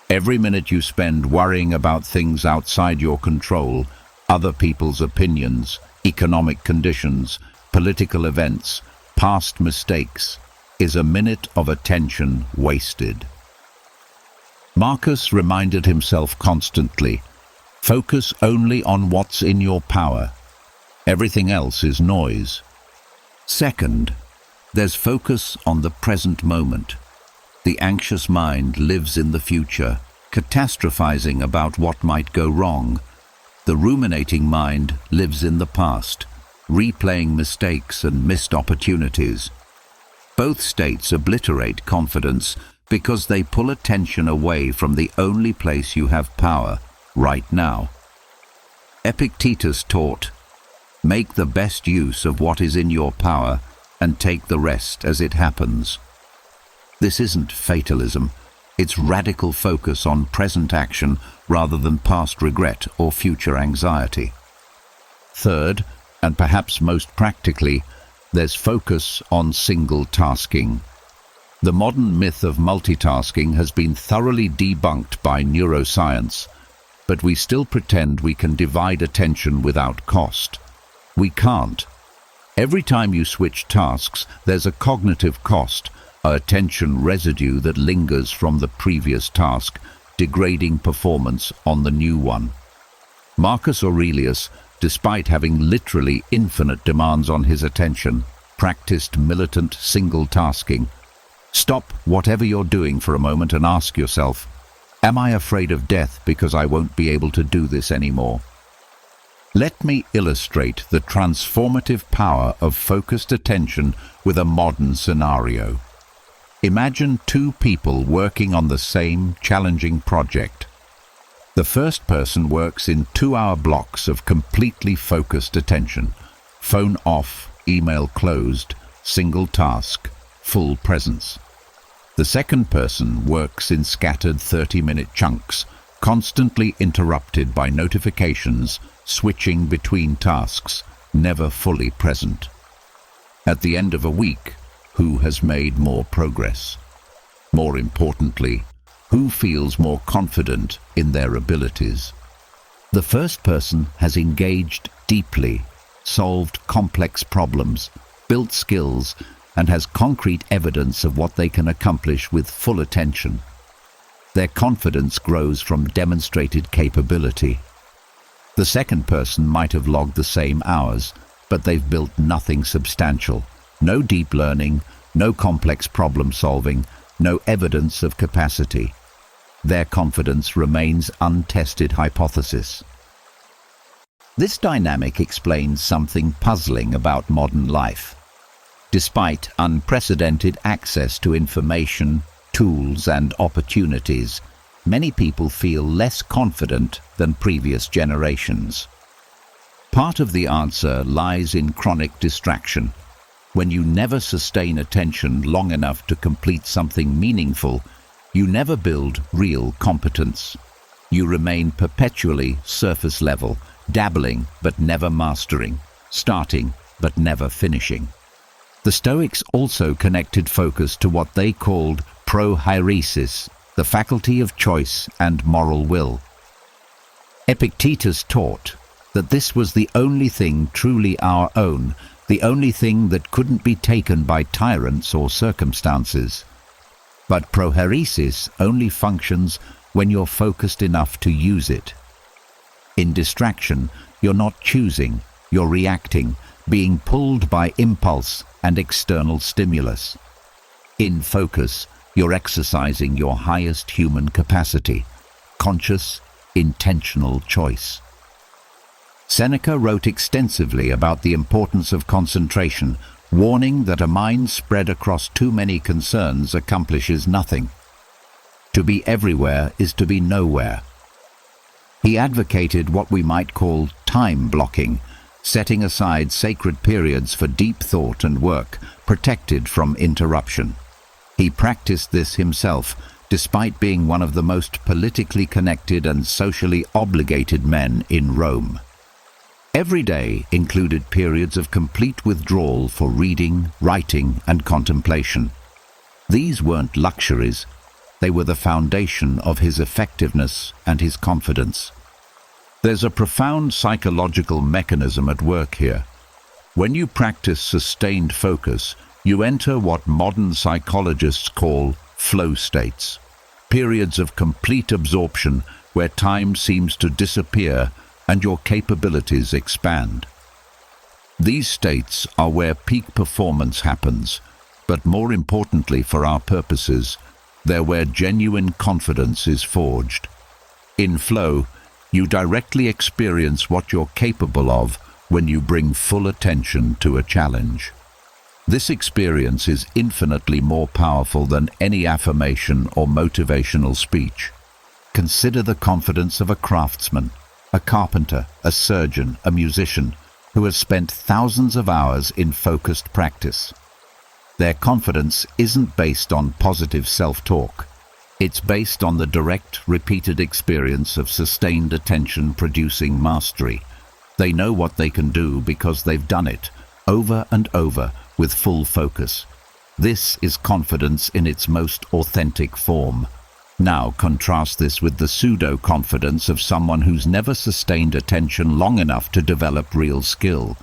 Every minute you spend worrying about things outside your control, other people's opinions, economic conditions, political events, past mistakes, is a minute of attention wasted. Marcus reminded himself constantly, focus only on what's in your power. Everything else is noise. Second, there's focus on the present moment. The anxious mind lives in the future, catastrophizing about what might go wrong. The ruminating mind lives in the past, replaying mistakes and missed opportunities. Both states obliterate confidence because they pull attention away from the only place you have power, right now. Epictetus taught, make the best use of what is in your power and take the rest as it happens. This isn't fatalism, it's radical focus on present action rather than past regret or future anxiety. Third, and perhaps most practically, there's focus on single tasking. The modern myth of multitasking has been thoroughly debunked by neuroscience, but we still pretend we can divide attention without cost. We can't. Every time you switch tasks, there's a cognitive cost, a attention residue that lingers from the previous task, degrading performance on the new one. Marcus Aurelius, despite having literally infinite demands on his attention, practiced militant single-tasking. Stop whatever you're doing for a moment and ask yourself, am I afraid of death because I won't be able to do this anymore? Let me illustrate the transformative power of focused attention with a modern scenario. Imagine two people working on the same challenging project. The first person works in 2-hour blocks of completely focused attention. Phone off, email closed, single task, full presence. The second person works in scattered 30-minute chunks, constantly interrupted by notifications, switching between tasks, never fully present. At the end of a week, who has made more progress? More importantly, who feels more confident in their abilities? The first person has engaged deeply, solved complex problems, built skills, and has concrete evidence of what they can accomplish with full attention. Their confidence grows from demonstrated capability. The second person might have logged the same hours, but they've built nothing substantial. No deep learning, no complex problem solving, no evidence of capacity. Their confidence remains untested hypothesis. This dynamic explains something puzzling about modern life. Despite unprecedented access to information, tools, and opportunities, many people feel less confident than previous generations. Part of the answer lies in chronic distraction. When you never sustain attention long enough to complete something meaningful, you never build real competence. You remain perpetually surface level, dabbling but never mastering, starting but never finishing. The Stoics also connected focus to what they called prohairesis, the faculty of choice and moral will. Epictetus taught that this was the only thing truly our own, the only thing that couldn't be taken by tyrants or circumstances. But prohairesis only functions when you're focused enough to use it. In distraction, you're not choosing, you're reacting, being pulled by impulse and external stimulus. In focus, you're exercising your highest human capacity, conscious, intentional choice. Seneca wrote extensively about the importance of concentration, warning that a mind spread across too many concerns accomplishes nothing. To be everywhere is to be nowhere. He advocated what we might call time blocking, setting aside sacred periods for deep thought and work, protected from interruption. He practiced this himself, despite being one of the most politically connected and socially obligated men in Rome. Every day included periods of complete withdrawal for reading, writing, and contemplation. These weren't luxuries, they were the foundation of his effectiveness and his confidence. There's a profound psychological mechanism at work here. When you practice sustained focus, you enter what modern psychologists call flow states, periods of complete absorption where time seems to disappear and your capabilities expand. These states are where peak performance happens, but more importantly for our purposes, they're where genuine confidence is forged. In flow, you directly experience what you're capable of when you bring full attention to a challenge. This experience is infinitely more powerful than any affirmation or motivational speech. Consider the confidence of a craftsman, a carpenter, a surgeon, a musician, who has spent thousands of hours in focused practice. Their confidence isn't based on positive self-talk. It's based on the direct, repeated experience of sustained attention producing mastery. They know what they can do because they've done it, over and over, with full focus. This is confidence in its most authentic form. Now contrast this with the pseudo-confidence of someone who's never sustained attention long enough to develop real skill.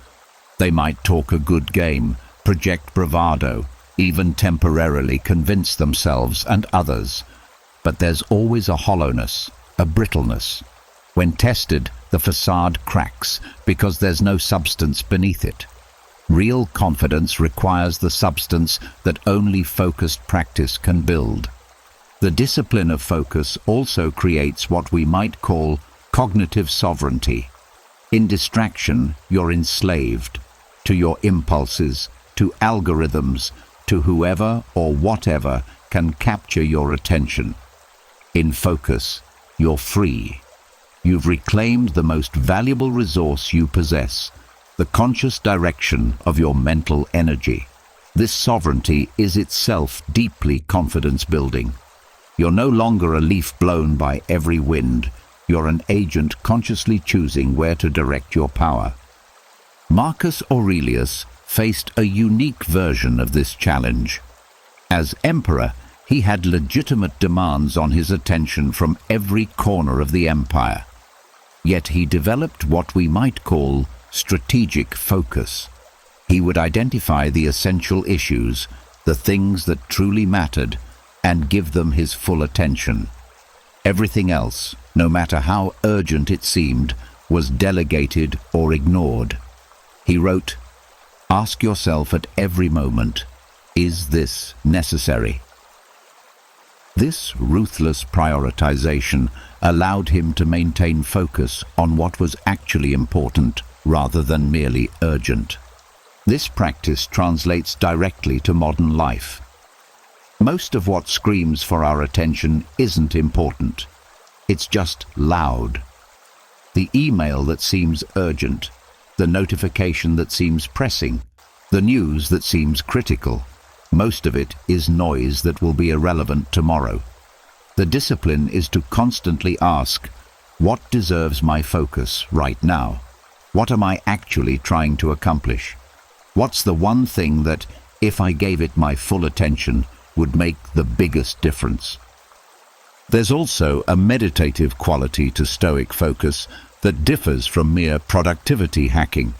They might talk a good game, project bravado, even temporarily convince themselves and others. But there's always a hollowness, a brittleness. When tested, the facade cracks because there's no substance beneath it. Real confidence requires the substance that only focused practice can build. The discipline of focus also creates what we might call cognitive sovereignty. In distraction, you're enslaved to your impulses, to algorithms, to whoever or whatever can capture your attention. In focus, you're free. You've reclaimed the most valuable resource you possess, the conscious direction of your mental energy. This sovereignty is itself deeply confidence-building. You're no longer a leaf blown by every wind. You're an agent consciously choosing where to direct your power. Marcus Aurelius faced a unique version of this challenge. As emperor, he had legitimate demands on his attention from every corner of the empire. Yet he developed what we might call strategic focus. He would identify the essential issues, the things that truly mattered, and give them his full attention. Everything else, no matter how urgent it seemed, was delegated or ignored. He wrote, "Ask yourself at every moment, is this necessary?" This ruthless prioritization allowed him to maintain focus on what was actually important rather than merely urgent. This practice translates directly to modern life. Most of what screams for our attention isn't important. It's just loud. The email that seems urgent, the notification that seems pressing, The news that seems critical, most of it is noise that will be irrelevant tomorrow. The discipline is to constantly ask, what deserves my focus right now? What am I actually trying to accomplish? What's the one thing that, if I gave it my full attention, would make the biggest difference? There's also a meditative quality to Stoic focus that differs from mere productivity hacking.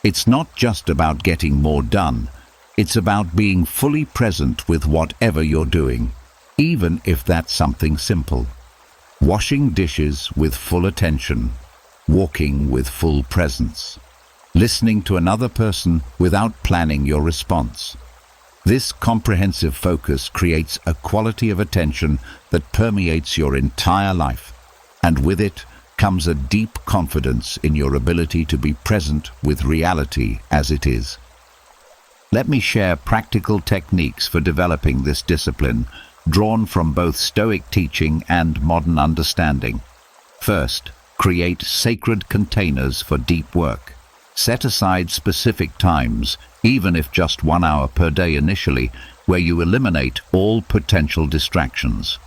It's not just about getting more done, it's about being fully present with whatever you're doing, even if that's something simple. Washing dishes with full attention, walking with full presence, listening to another person without planning your response. This comprehensive focus creates a quality of attention that permeates your entire life, and with it comes a deep confidence in your ability to be present with reality as it is. Let me share practical techniques for developing this discipline, drawn from both Stoic teaching and modern understanding. First, create sacred containers for deep work. Set aside specific times, even if just 1 hour per day initially, where you eliminate all potential distractions.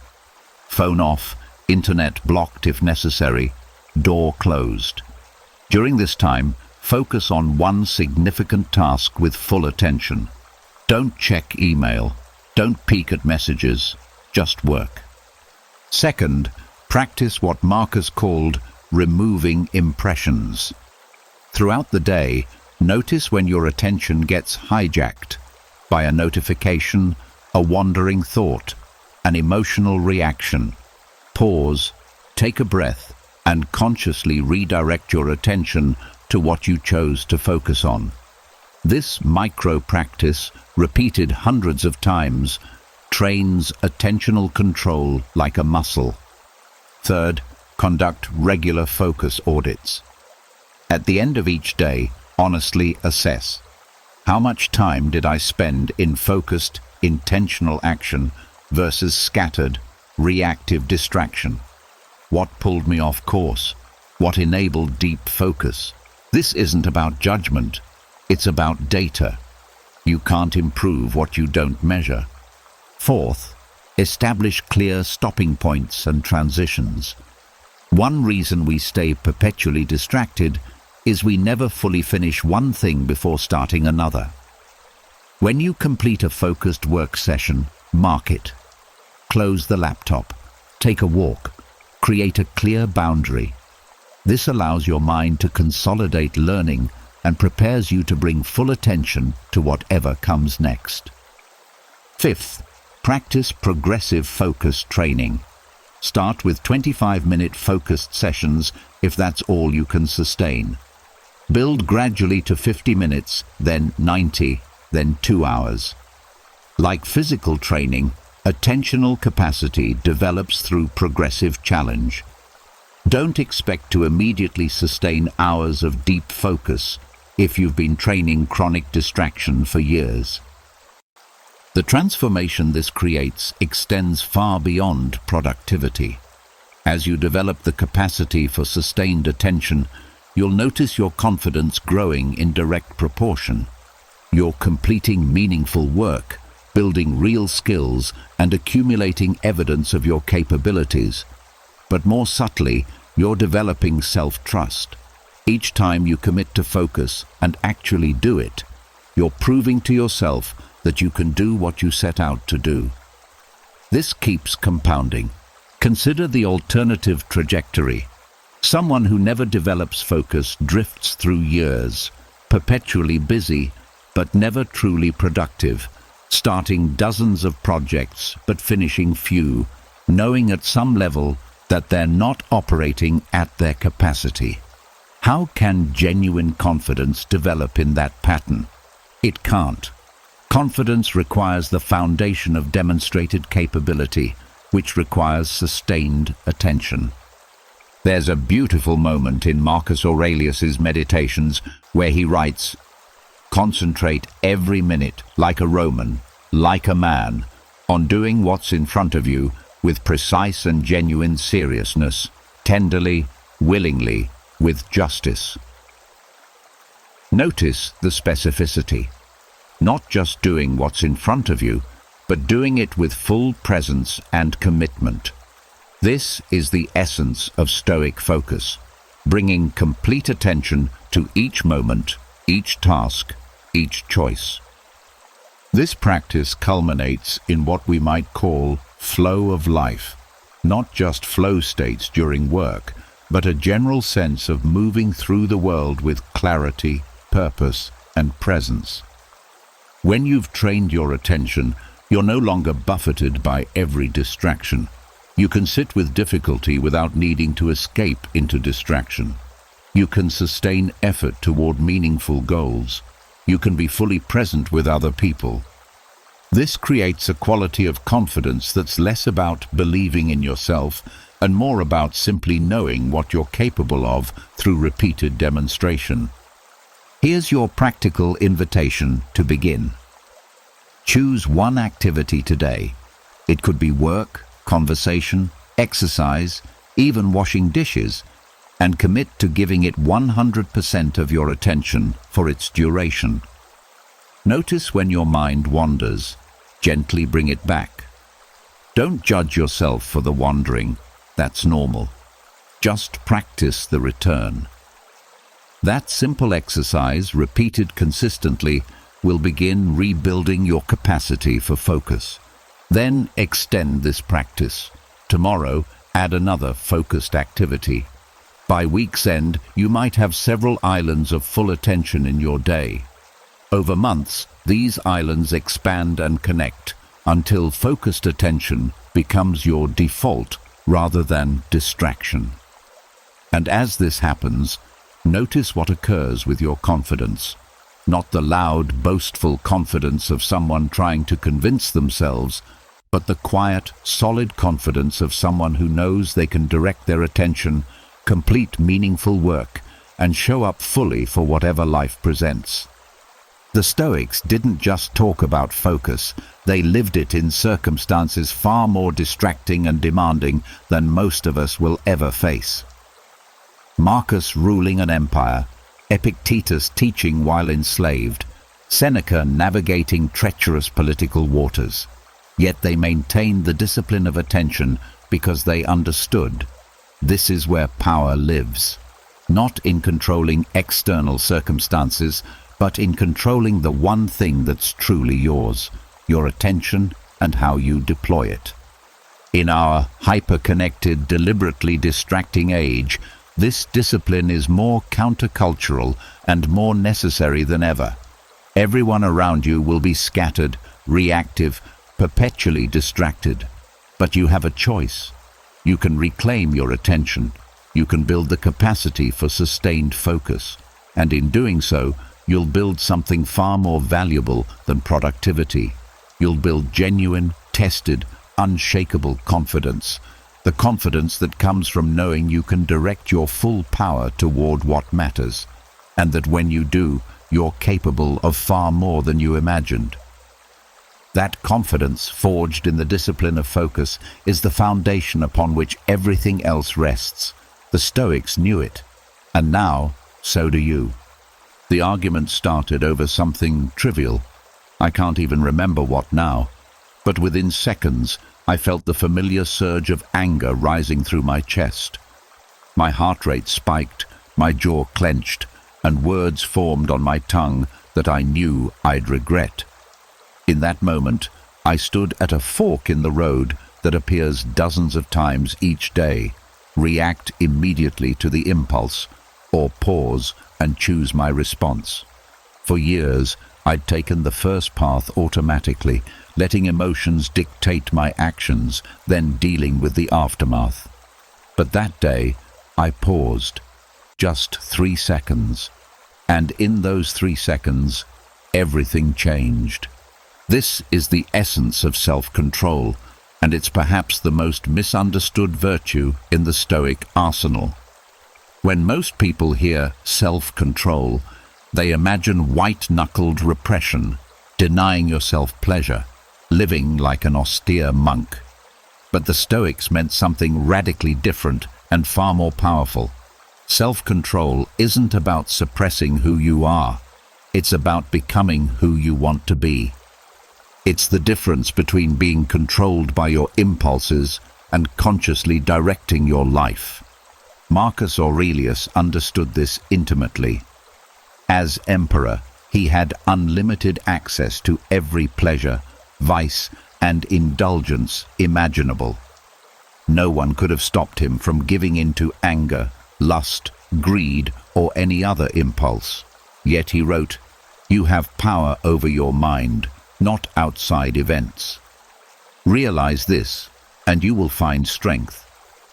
Phone off, internet blocked if necessary, door closed. During this time, focus on one significant task with full attention. Don't check email, don't peek at messages, just work. Second, practice what Marcus called removing impressions. Throughout the day, notice when your attention gets hijacked by a notification, a wandering thought, an emotional reaction. Pause, take a breath, and consciously redirect your attention to what you chose to focus on. This micro-practice, repeated hundreds of times, trains attentional control like a muscle. Third, conduct regular focus audits. At the end of each day, honestly assess. How much time did I spend in focused, intentional action versus scattered, reactive distraction? What pulled me off course? What enabled deep focus? This isn't about judgment, it's about data. You can't improve what you don't measure. Fourth, establish clear stopping points and transitions. One reason we stay perpetually distracted is we never fully finish one thing before starting another. When you complete a focused work session, mark it. Close the laptop, take a walk, create a clear boundary. This allows your mind to consolidate learning and prepares you to bring full attention to whatever comes next. Fifth, practice progressive focus training. Start with 25-minute focused sessions if that's all you can sustain. Build gradually to 50 minutes, then 90, then 2 hours. Like physical training, attentional capacity develops through progressive challenge. Don't expect to immediately sustain hours of deep focus if you've been training chronic distraction for years. The transformation this creates extends far beyond productivity. As you develop the capacity for sustained attention, you'll notice your confidence growing in direct proportion. You're completing meaningful work, building real skills, and accumulating evidence of your capabilities. But more subtly, you're developing self-trust. Each time you commit to focus and actually do it, you're proving to yourself that you can do what you set out to do. This keeps compounding. Consider the alternative trajectory. Someone who never develops focus drifts through years, perpetually busy, but never truly productive, starting dozens of projects but finishing few, knowing at some level that they're not operating at their capacity. How can genuine confidence develop in that pattern? It can't. Confidence requires the foundation of demonstrated capability, which requires sustained attention. There's a beautiful moment in Marcus Aurelius's Meditations where he writes, "Concentrate every minute like a Roman, like a man, on doing what's in front of you with precise and genuine seriousness, tenderly, willingly, with justice." Notice the specificity. not just doing what's in front of you, but doing it with full presence and commitment. This is the essence of Stoic focus, bringing complete attention to each moment, each task, each choice. This practice culminates in what we might call flow of life, not just flow states during work, but a general sense of moving through the world with clarity, purpose, and presence. When you've trained your attention, you're no longer buffeted by every distraction. You can sit with difficulty without needing to escape into distraction. You can sustain effort toward meaningful goals. You can be fully present with other people. This creates a quality of confidence that's less about believing in yourself and more about simply knowing what you're capable of through repeated demonstration. Here's your practical invitation to begin. Choose one activity today. It could be work, conversation, exercise, even washing dishes, and commit to giving it 100% of your attention for its duration. Notice when your mind wanders. Gently bring it back. Don't judge yourself for the wandering. That's normal. Just practice the return. That simple exercise, repeated consistently, will begin rebuilding your capacity for focus. Then extend this practice. Tomorrow, add another focused activity. By week's end, you might have several islands of full attention in your day. Over months, these islands expand and connect until focused attention becomes your default rather than distraction. And as this happens, notice what occurs with your confidence. Not the loud, boastful confidence of someone trying to convince themselves, but the quiet, solid confidence of someone who knows they can direct their attention, complete meaningful work, and show up fully for whatever life presents. The Stoics didn't just talk about focus, they lived it in circumstances far more distracting and demanding than most of us will ever face. Marcus ruling an empire, Epictetus teaching while enslaved, Seneca navigating treacherous political waters. Yet they maintained the discipline of attention because they understood this is where power lives, not in controlling external circumstances, but in controlling the one thing that's truly yours, your attention and how you deploy it. In our hyper-connected, deliberately distracting age, this discipline is more countercultural and more necessary than ever. Everyone around you will be scattered, reactive, perpetually distracted. But you have a choice. You can reclaim your attention. You can build the capacity for sustained focus. And in doing so, you'll build something far more valuable than productivity. You'll build genuine, tested, unshakable confidence. The confidence that comes from knowing you can direct your full power toward what matters, and that when you do, you're capable of far more than you imagined. That confidence, forged in the discipline of focus, is the foundation upon which everything else rests. The Stoics knew it, and now, so do you. The argument started over something trivial. I can't even remember what now, but within seconds, I felt the familiar surge of anger rising through my chest. My heart rate spiked, my jaw clenched, and words formed on my tongue that I knew I'd regret. In that moment, I stood at a fork in the road that appears dozens of times each day. React immediately to the impulse, or pause and choose my response. For years, I'd taken the first path automatically, letting emotions dictate my actions, then dealing with the aftermath. But that day, I paused. Just 3 seconds. And in those 3 seconds, everything changed. This is the essence of self-control, and it's perhaps the most misunderstood virtue in the Stoic arsenal. When most people hear self-control, they imagine white-knuckled repression, denying yourself pleasure, living like an austere monk. But the Stoics meant something radically different and far more powerful. Self-control isn't about suppressing who you are. It's about becoming who you want to be. It's the difference between being controlled by your impulses and consciously directing your life. Marcus Aurelius understood this intimately. As emperor, he had unlimited access to every pleasure, vice, and indulgence imaginable. No one could have stopped him from giving in to anger, lust, greed, or any other impulse. Yet he wrote, "You have power over your mind, not outside events." Realize this, and you will find strength.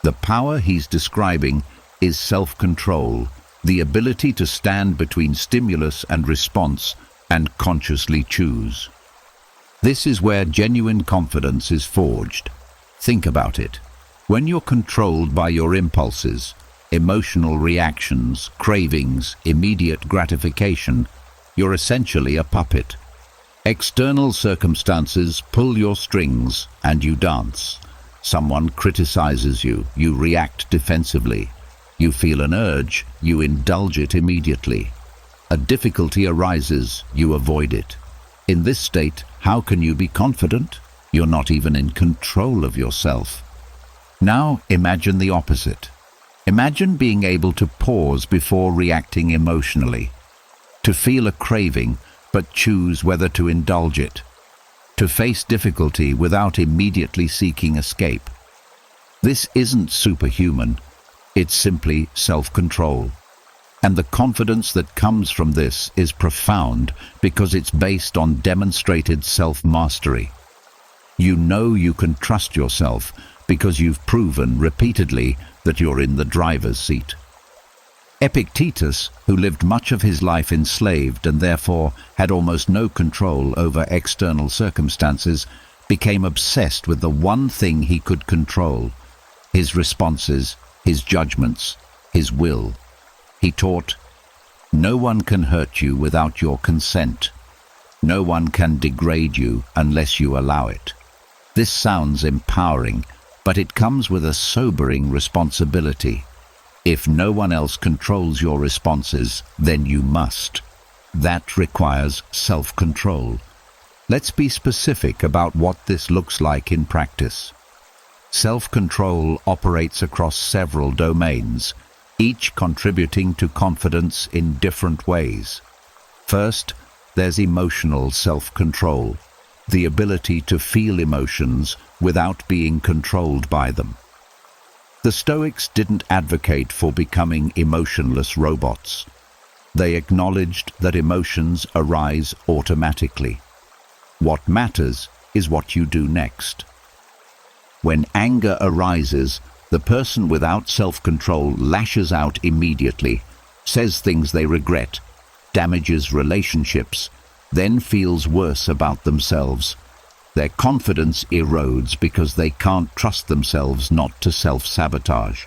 The power he's describing is self-control, the ability to stand between stimulus and response and consciously choose. This is where genuine confidence is forged. Think about it. When you're controlled by your impulses, emotional reactions, cravings, immediate gratification, you're essentially a puppet. External circumstances pull your strings and you dance. Someone criticizes you, you react defensively. You feel an urge, you indulge it immediately. A difficulty arises, you avoid it. In this state, how can you be confident? You're not even in control of yourself. Now imagine the opposite. Imagine being able to pause before reacting emotionally, to feel a craving but choose whether to indulge it, to face difficulty without immediately seeking escape. This isn't superhuman, it's simply self-control. And the confidence that comes from this is profound because it's based on demonstrated self-mastery. You know you can trust yourself because you've proven repeatedly that you're in the driver's seat. Epictetus, who lived much of his life enslaved and therefore had almost no control over external circumstances, became obsessed with the one thing he could control: his responses, his judgments, his will. He taught, "No one can hurt you without your consent. No one can degrade you unless you allow it." This sounds empowering, but it comes with a sobering responsibility. If no one else controls your responses, then you must. That requires self-control. Let's be specific about what this looks like in practice. Self-control operates across several domains, each contributing to confidence in different ways. First, there's emotional self-control, the ability to feel emotions without being controlled by them. The Stoics didn't advocate for becoming emotionless robots. They acknowledged that emotions arise automatically. What matters is what you do next. When anger arises, the person without self-control lashes out immediately, says things they regret, damages relationships, then feels worse about themselves. Their confidence erodes because they can't trust themselves not to self-sabotage.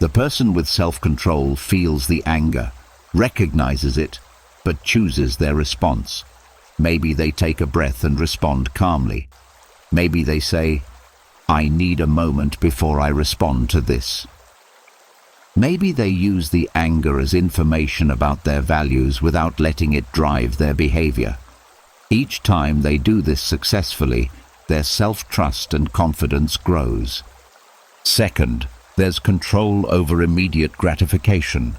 The person with self-control feels the anger, recognizes it, but chooses their response. Maybe they take a breath and respond calmly. Maybe they say, "I need a moment before I respond to this." Maybe they use the anger as information about their values without letting it drive their behavior. Each time they do this successfully, their self-trust and confidence grows. Second, there's control over immediate gratification.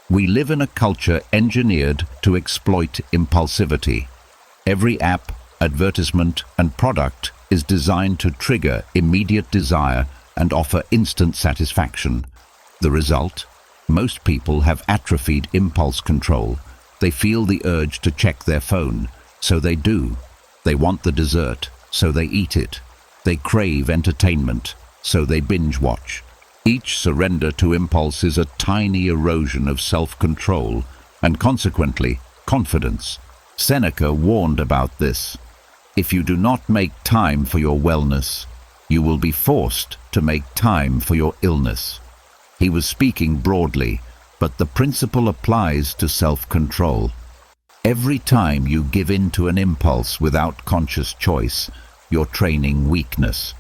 We live in a culture engineered to exploit impulsivity. Every app, advertisement, and product is designed to trigger immediate desire and offer instant satisfaction. The result? Most people have atrophied impulse control. They feel the urge to check their phone, so they do. They want the dessert, so they eat it. They crave entertainment, so they binge watch. Each surrender to impulse is a tiny erosion of self-control and consequently confidence. Seneca warned about this. If you do not make time for your wellness, you will be forced to make time for your illness. He was speaking broadly, but the principle applies to self-control. Every time you give in to an impulse without conscious choice, you're training weakness.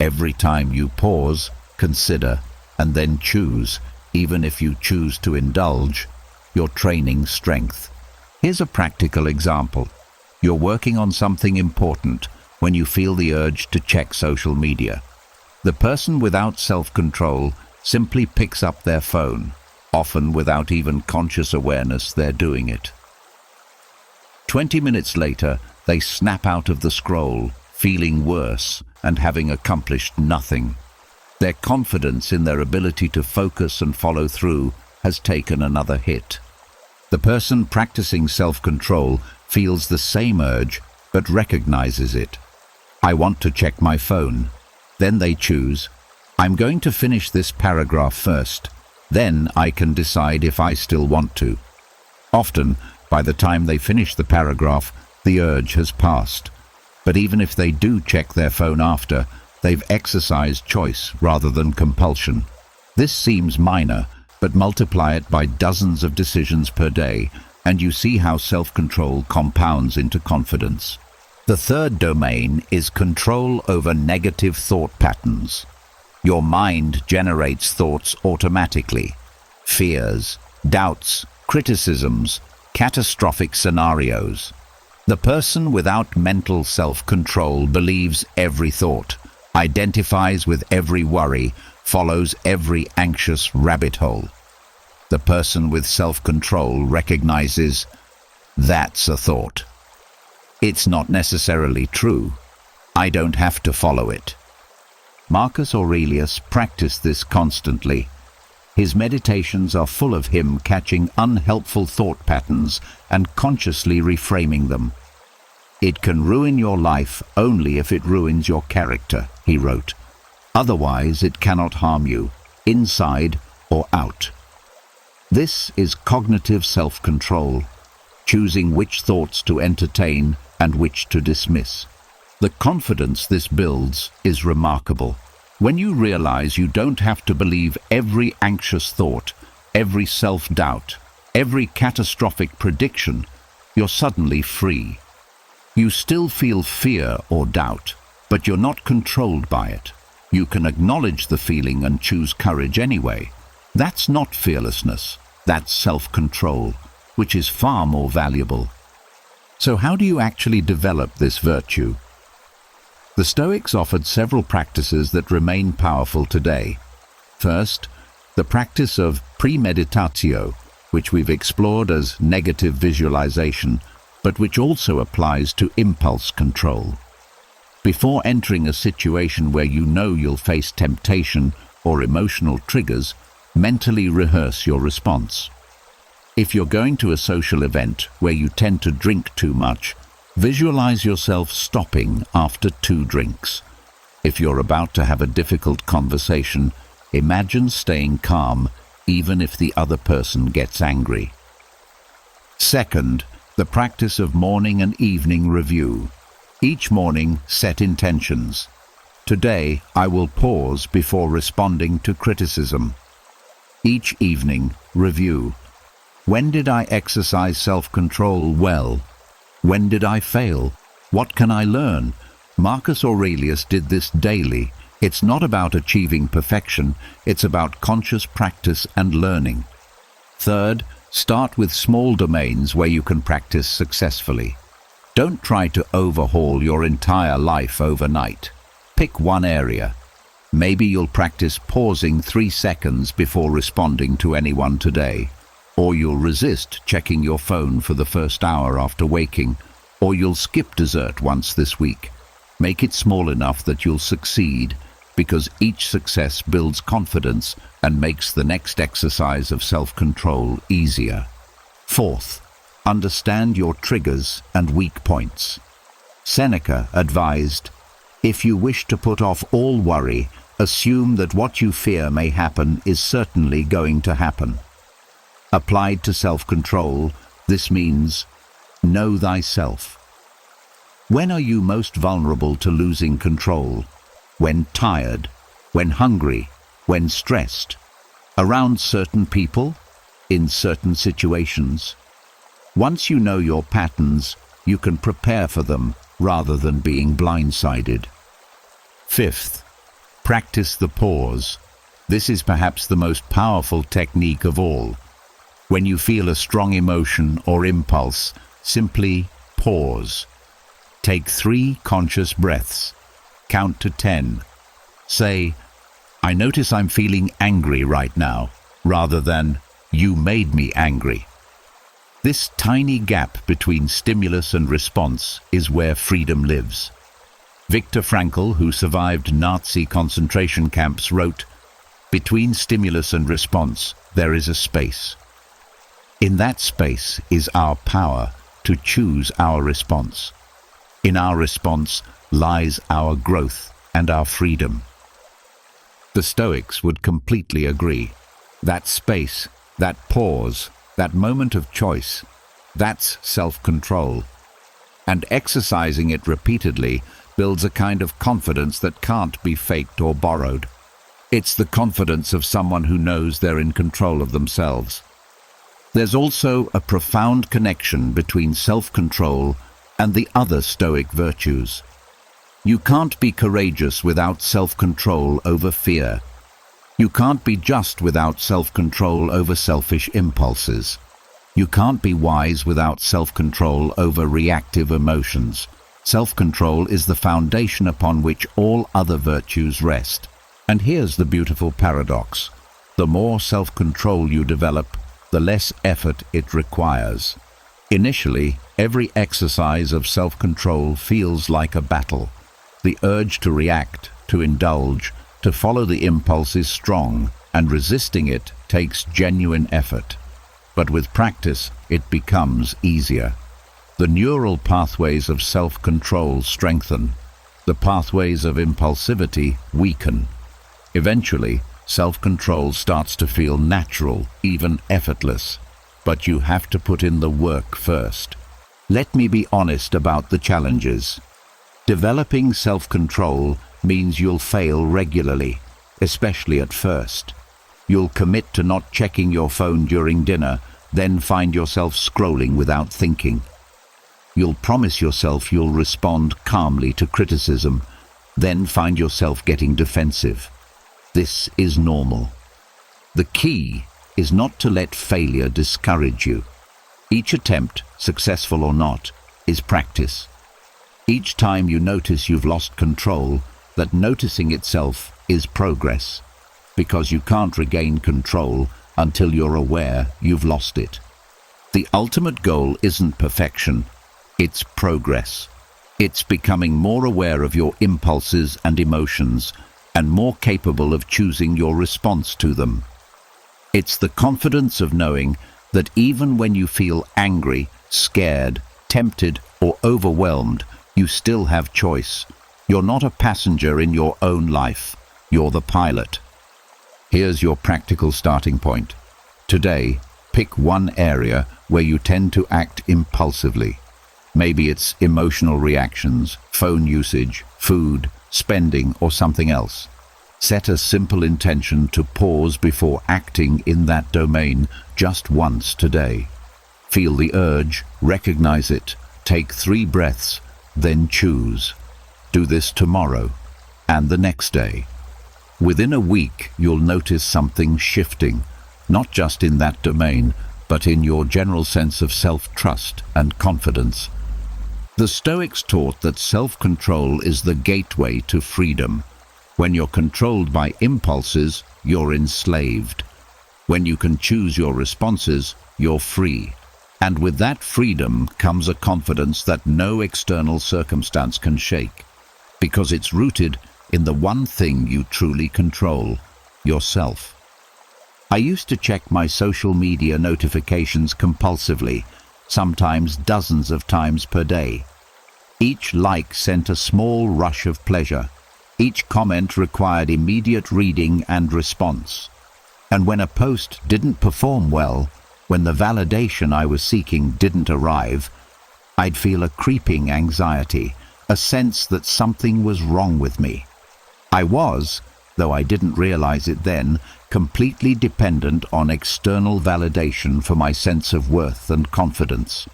Every time you pause, consider, and then choose, even if you choose to indulge, you're training strength. Here's a practical example. You're working on something important when you feel the urge to check social media. The person without self-control simply picks up their phone, often without even conscious awareness they're doing it. 20 minutes later, they snap out of the scroll, feeling worse and having accomplished nothing. Their confidence in their ability to focus and follow through has taken another hit. The person practicing self-control feels the same urge, but recognizes it. I want to check my phone. Then they choose, I'm going to finish this paragraph first. Then I can decide if I still want to. Often, by the time they finish the paragraph, the urge has passed. But even if they do check their phone after, they've exercised choice rather than compulsion. This seems minor, but multiply it by dozens of decisions per day, and you see how self-control compounds into confidence. The third domain is control over negative thought patterns. Your mind generates thoughts automatically. Fears, doubts, criticisms, catastrophic scenarios. The person without mental self-control believes every thought, identifies with every worry, follows every anxious rabbit hole. The person with self-control recognizes, that's a thought. It's not necessarily true. I don't have to follow it. Marcus Aurelius practiced this constantly. His meditations are full of him catching unhelpful thought patterns and consciously reframing them. It can ruin your life only if it ruins your character, he wrote. Otherwise, it cannot harm you, inside or out. This is cognitive self-control, choosing which thoughts to entertain and which to dismiss. The confidence this builds is remarkable. When you realize you don't have to believe every anxious thought, every self-doubt, every catastrophic prediction, you're suddenly free. You still feel fear or doubt, but you're not controlled by it. You can acknowledge the feeling and choose courage anyway. That's not fearlessness, that's self-control, which is far more valuable. So how do you actually develop this virtue? The Stoics offered several practices that remain powerful today. First, the practice of premeditatio, which we've explored as negative visualization, but which also applies to impulse control. Before entering a situation where you know you'll face temptation or emotional triggers, mentally rehearse your response. If you're going to a social event where you tend to drink too much, visualize yourself stopping after 2 drinks. If you're about to have a difficult conversation, imagine staying calm even if the other person gets angry. Second, the practice of morning and evening review. Each morning, set intentions. Today, I will pause before responding to criticism. Each evening, review. When did I exercise self-control well? When did I fail? What can I learn? Marcus Aurelius did this daily. It's not about achieving perfection, it's about conscious practice and learning. Third, start with small domains where you can practice successfully. Don't try to overhaul your entire life overnight. Pick one area. Maybe you'll practice pausing 3 seconds before responding to anyone today. Or you'll resist checking your phone for the first hour after waking. Or you'll skip dessert once this week. Make it small enough that you'll succeed, because each success builds confidence and makes the next exercise of self-control easier. Fourth, understand your triggers and weak points. Seneca advised, if you wish to put off all worry, assume that what you fear may happen is certainly going to happen. Applied to self-control, this means, know thyself. When are you most vulnerable to losing control? When tired, when hungry, when stressed, around certain people, in certain situations. Once you know your patterns, you can prepare for them rather than being blindsided. Fifth, practice the pause. This is perhaps the most powerful technique of all. When you feel a strong emotion or impulse, simply pause. Take 3 conscious breaths. Count to 10. Say, "I notice I'm feeling angry right now," rather than, "You made me angry." This tiny gap between stimulus and response is where freedom lives. Viktor Frankl, who survived Nazi concentration camps, wrote, "Between stimulus and response, there is a space. In that space is our power to choose our response. In our response lies our growth and our freedom." The Stoics would completely agree. That space, that pause, that moment of choice, that's self-control. And exercising it repeatedly builds a kind of confidence that can't be faked or borrowed. It's the confidence of someone who knows they're in control of themselves. There's also a profound connection between self-control and the other Stoic virtues. You can't be courageous without self-control over fear. You can't be just without self-control over selfish impulses. You can't be wise without self-control over reactive emotions. Self-control is the foundation upon which all other virtues rest. And here's the beautiful paradox. The more self-control you develop, the less effort it requires. Initially, every exercise of self-control feels like a battle. The urge to react, to indulge, to follow the impulse is strong, and resisting it takes genuine effort. But with practice, it becomes easier. The neural pathways of self-control strengthen. The pathways of impulsivity weaken. Eventually, self-control starts to feel natural, even effortless. But you have to put in the work first. Let me be honest about the challenges. Developing self-control means you'll fail regularly, especially at first. You'll commit to not checking your phone during dinner, then find yourself scrolling without thinking. You'll promise yourself you'll respond calmly to criticism, then find yourself getting defensive. This is normal. The key is not to let failure discourage you. Each attempt, successful or not, is practice. Each time you notice you've lost control, that noticing itself is progress, because you can't regain control until you're aware you've lost it. The ultimate goal isn't perfection, it's progress. It's becoming more aware of your impulses and emotions, and more capable of choosing your response to them. It's the confidence of knowing that even when you feel angry, scared, tempted, or overwhelmed, you still have choice. You're not a passenger in your own life. You're the pilot. Here's your practical starting point. Today, pick one area where you tend to act impulsively. Maybe it's emotional reactions, phone usage, food, spending, or something else. Set a simple intention to pause before acting in that domain just once today. Feel the urge, recognize it, take 3 breaths, then choose. Do this tomorrow and the next day. Within a week, you'll notice something shifting, not just in that domain, but in your general sense of self-trust and confidence. The Stoics taught that self-control is the gateway to freedom. When you're controlled by impulses, you're enslaved. When you can choose your responses, you're free. And with that freedom comes a confidence that no external circumstance can shake, because it's rooted in the one thing you truly control, yourself. I used to check my social media notifications compulsively, sometimes dozens of times per day. Each like sent a small rush of pleasure. Each comment required immediate reading and response. And when a post didn't perform well, when the validation I was seeking didn't arrive, I'd feel a creeping anxiety, a sense that something was wrong with me. I was, though I didn't realize it then, completely dependent on external validation for my sense of worth and confidence.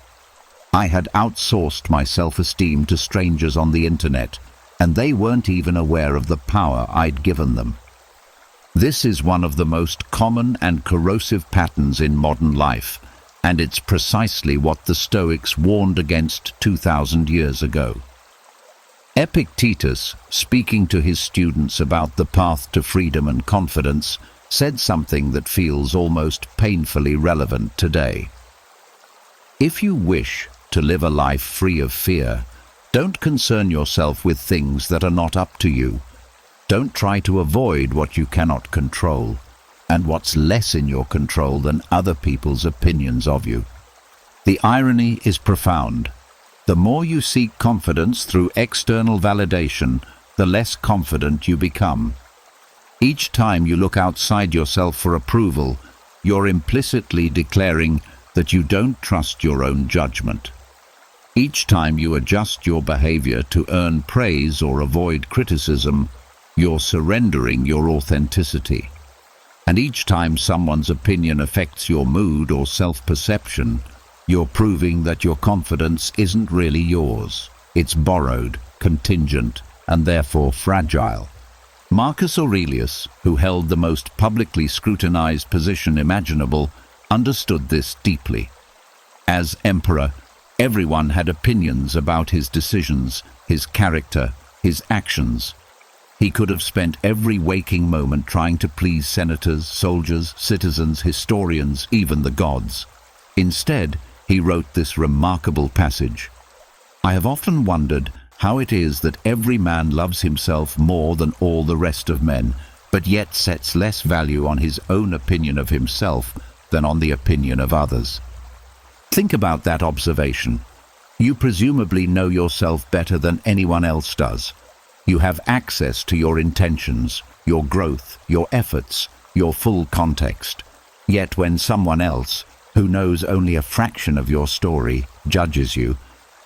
I had outsourced my self-esteem to strangers on the internet, and they weren't even aware of the power I'd given them. This is one of the most common and corrosive patterns in modern life, and it's precisely what the Stoics warned against 2,000 years ago. Epictetus, speaking to his students about the path to freedom and confidence, said something that feels almost painfully relevant today. If you wish to live a life free of fear, don't concern yourself with things that are not up to you. Don't try to avoid what you cannot control, and what's less in your control than other people's opinions of you. The irony is profound. The more you seek confidence through external validation, the less confident you become. Each time you look outside yourself for approval, you're implicitly declaring that you don't trust your own judgment. Each time you adjust your behavior to earn praise or avoid criticism, you're surrendering your authenticity. And each time someone's opinion affects your mood or self-perception, you're proving that your confidence isn't really yours. It's borrowed, contingent, and therefore fragile. Marcus Aurelius, who held the most publicly scrutinized position imaginable, understood this deeply. As emperor, everyone had opinions about his decisions, his character, his actions. He could have spent every waking moment trying to please senators, soldiers, citizens, historians, even the gods. Instead, he wrote this remarkable passage. I have often wondered how it is that every man loves himself more than all the rest of men, but yet sets less value on his own opinion of himself than on the opinion of others. Think about that observation. You presumably know yourself better than anyone else does. You have access to your intentions, your growth, your efforts, your full context. Yet when someone else, who knows only a fraction of your story, judges you,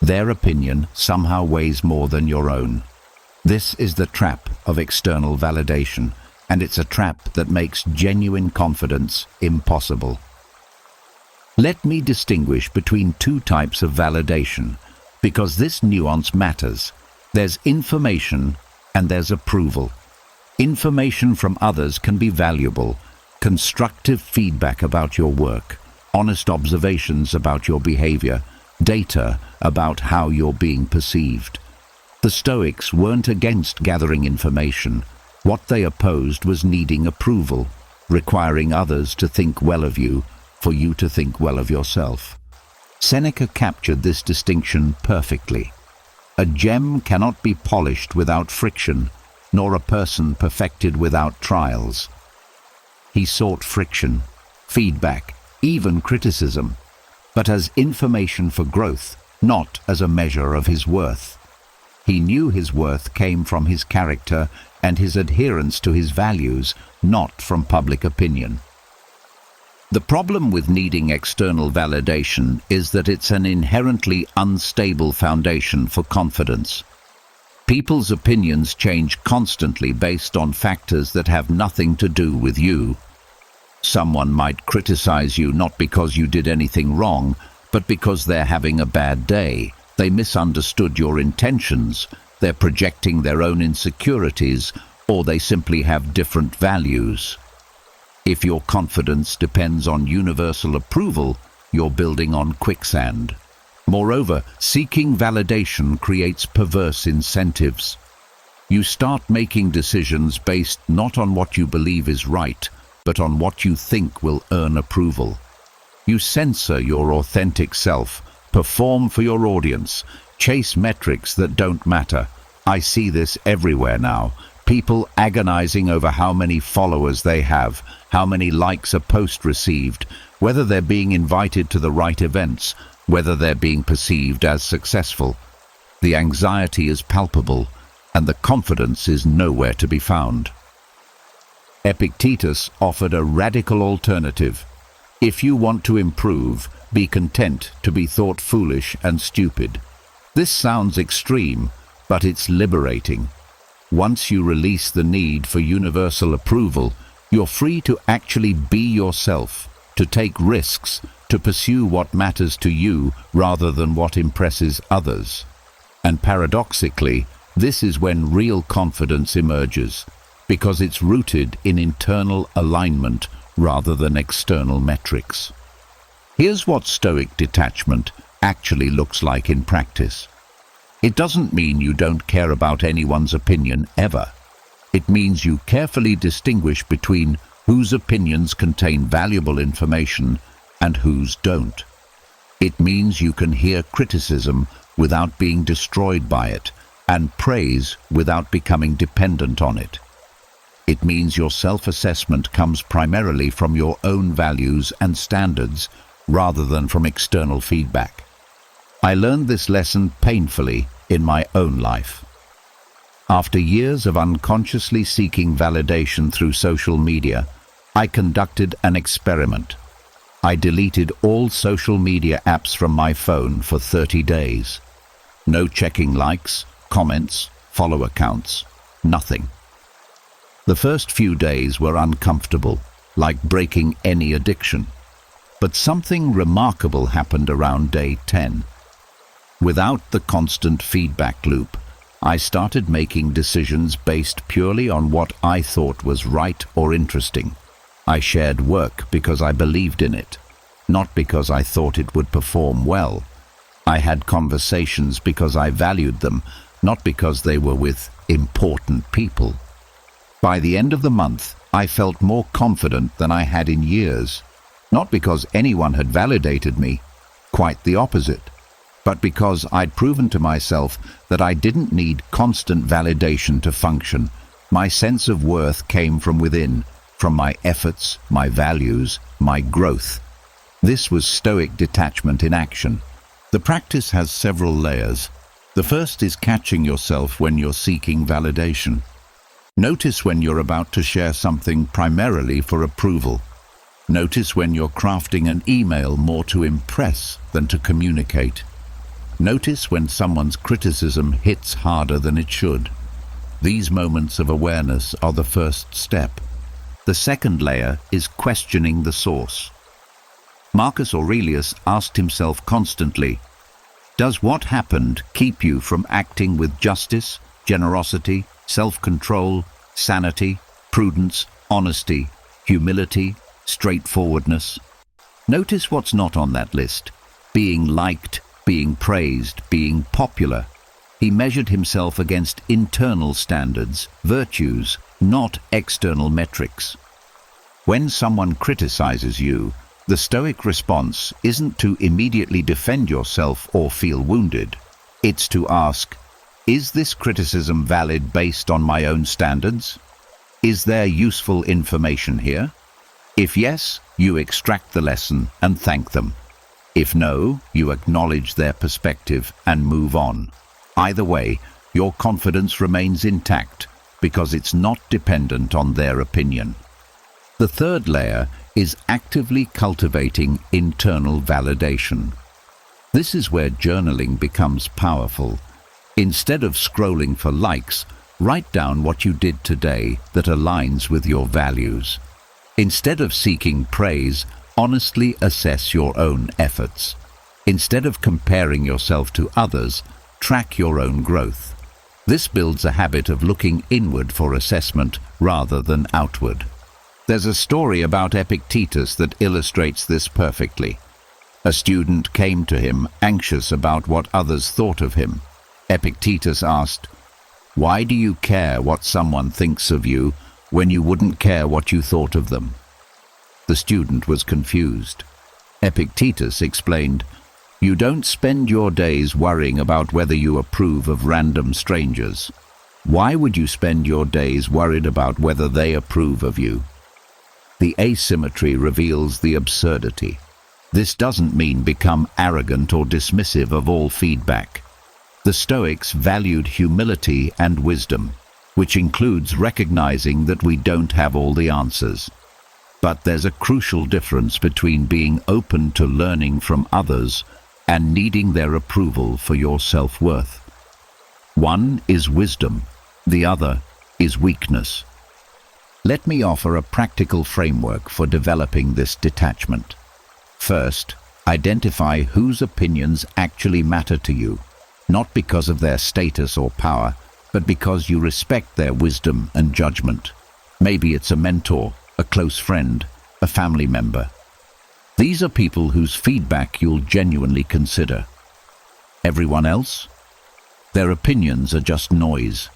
their opinion somehow weighs more than your own. This is the trap of external validation, and it's a trap that makes genuine confidence impossible. Let me distinguish between two types of validation, because this nuance matters. There's information and there's approval. Information from others can be valuable, constructive feedback about your work, honest observations about your behavior, data about how you're being perceived. The Stoics weren't against gathering information. What they opposed was needing approval, requiring others to think well of you for you to think well of yourself. Seneca captured this distinction perfectly. A gem cannot be polished without friction, nor a person perfected without trials. He sought friction, feedback, even criticism, but as information for growth, not as a measure of his worth. He knew his worth came from his character and his adherence to his values, not from public opinion. The problem with needing external validation is that it's an inherently unstable foundation for confidence. People's opinions change constantly based on factors that have nothing to do with you. Someone might criticize you not because you did anything wrong, but because they're having a bad day. They misunderstood your intentions, they're projecting their own insecurities, or they simply have different values. If your confidence depends on universal approval, you're building on quicksand. Moreover, seeking validation creates perverse incentives. You start making decisions based not on what you believe is right, but on what you think will earn approval. You censor your authentic self, perform for your audience, chase metrics that don't matter. I see this everywhere now. People agonizing over how many followers they have, how many likes a post received, whether they're being invited to the right events, whether they're being perceived as successful. The anxiety is palpable, and the confidence is nowhere to be found. Epictetus offered a radical alternative. If you want to improve, be content to be thought foolish and stupid. This sounds extreme, but it's liberating. Once you release the need for universal approval, you're free to actually be yourself, to take risks, to pursue what matters to you rather than what impresses others. And paradoxically, this is when real confidence emerges. because it's rooted in internal alignment rather than external metrics. Here's what Stoic detachment actually looks like in practice. It doesn't mean you don't care about anyone's opinion ever. It means you carefully distinguish between whose opinions contain valuable information and whose don't. It means you can hear criticism without being destroyed by it, and praise without becoming dependent on it. It means your self-assessment comes primarily from your own values and standards rather than from external feedback. I learned this lesson painfully in my own life. After years of unconsciously seeking validation through social media, I conducted an experiment. I deleted all social media apps from my phone for 30 days. No checking likes, comments, follower counts, nothing. The first few days were uncomfortable, like breaking any addiction. But something remarkable happened around day 10. Without the constant feedback loop, I started making decisions based purely on what I thought was right or interesting. I shared work because I believed in it, not because I thought it would perform well. I had conversations because I valued them, not because they were with important people. By the end of the month, I felt more confident than I had in years, not because anyone had validated me, quite the opposite, but because I'd proven to myself that I didn't need constant validation to function. My sense of worth came from within, from my efforts, my values, my growth. This was Stoic detachment in action. The practice has several layers. The first is catching yourself when you're seeking validation. Notice when you're about to share something primarily for approval. Notice when you're crafting an email more to impress than to communicate. Notice when someone's criticism hits harder than it should. These moments of awareness are the first step. The second layer is questioning the source. Marcus Aurelius asked himself constantly, does what happened keep you from acting with justice, generosity, self-control, sanity, prudence, honesty, humility, straightforwardness? Notice what's not on that list. Being liked, being praised, being popular. He measured himself against internal standards, virtues, not external metrics. When someone criticizes you, the Stoic response isn't to immediately defend yourself or feel wounded. It's to ask, is this criticism valid based on my own standards? Is there useful information here? If yes, you extract the lesson and thank them. If no, you acknowledge their perspective and move on. Either way, your confidence remains intact because it's not dependent on their opinion. The third layer is actively cultivating internal validation. This is where journaling becomes powerful. Instead of scrolling for likes, write down what you did today that aligns with your values. Instead of seeking praise, honestly assess your own efforts. Instead of comparing yourself to others, track your own growth. This builds a habit of looking inward for assessment rather than outward. There's a story about Epictetus that illustrates this perfectly. A student came to him anxious about what others thought of him. Epictetus asked, "Why do you care what someone thinks of you when you wouldn't care what you thought of them?" The student was confused. Epictetus explained, "You don't spend your days worrying about whether you approve of random strangers. Why would you spend your days worried about whether they approve of you?" The asymmetry reveals the absurdity. This doesn't mean become arrogant or dismissive of all feedback. The Stoics valued humility and wisdom, which includes recognizing that we don't have all the answers. But there's a crucial difference between being open to learning from others and needing their approval for your self-worth. One is wisdom, the other is weakness. Let me offer a practical framework for developing this detachment. First, identify whose opinions actually matter to you, not because of their status or power, but because you respect their wisdom and judgment. Maybe it's a mentor, a close friend, a family member. These are people whose feedback you'll genuinely consider. Everyone else? Their opinions are just noise,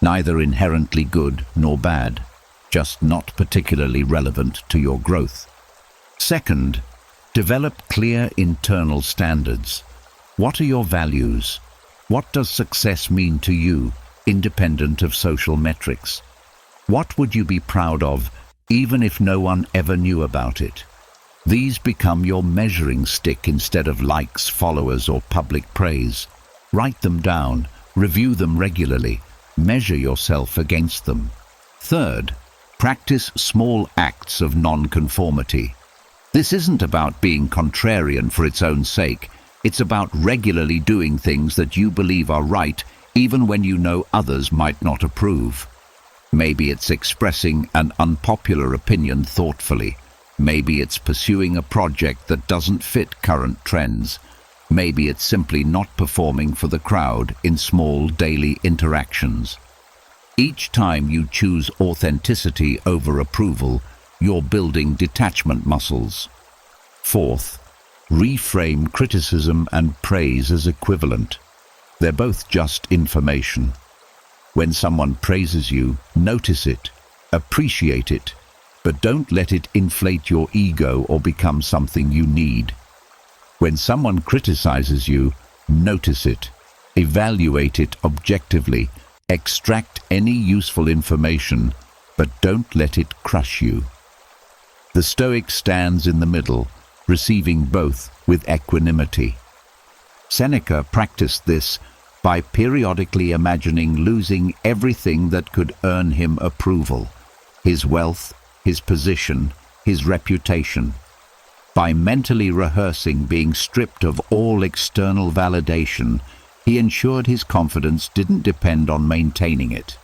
neither inherently good nor bad, just not particularly relevant to your growth. Second, develop clear internal standards. What are your values? What does success mean to you, independent of social metrics? What would you be proud of, even if no one ever knew about it? These become your measuring stick instead of likes, followers, or public praise. Write them down, review them regularly, measure yourself against them. Third, practice small acts of non-conformity. This isn't about being contrarian for its own sake. It's about regularly doing things that you believe are right, even when you know others might not approve. Maybe it's expressing an unpopular opinion thoughtfully. Maybe it's pursuing a project that doesn't fit current trends. Maybe it's simply not performing for the crowd in small daily interactions. Each time you choose authenticity over approval, you're building detachment muscles. Fourth, reframe criticism and praise as equivalent. They're both just information. When someone praises you, notice it, appreciate it, but don't let it inflate your ego or become something you need. When someone criticizes you, notice it, evaluate it objectively, extract any useful information, but don't let it crush you. The Stoic stands in the middle, receiving both with equanimity. Seneca practiced this by periodically imagining losing everything that could earn him approval: his wealth, his position, his reputation. By mentally rehearsing being stripped of all external validation, he ensured his confidence didn't depend on maintaining it.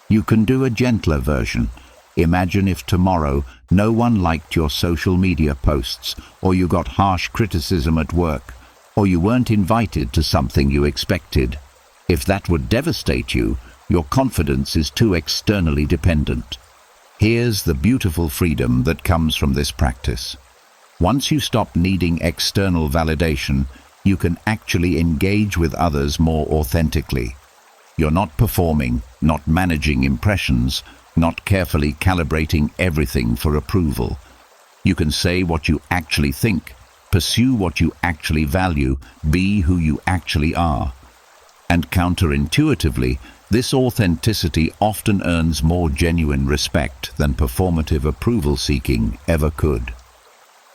You can do a gentler version. Imagine if tomorrow no one liked your social media posts, or you got harsh criticism at work, or you weren't invited to something you expected. If that would devastate you, your confidence is too externally dependent. Here's the beautiful freedom that comes from this practice. Once you stop needing external validation, you can actually engage with others more authentically. You're not performing, not managing impressions, not carefully calibrating everything for approval. You can say what you actually think, pursue what you actually value, be who you actually are. And counterintuitively, this authenticity often earns more genuine respect than performative approval seeking ever could.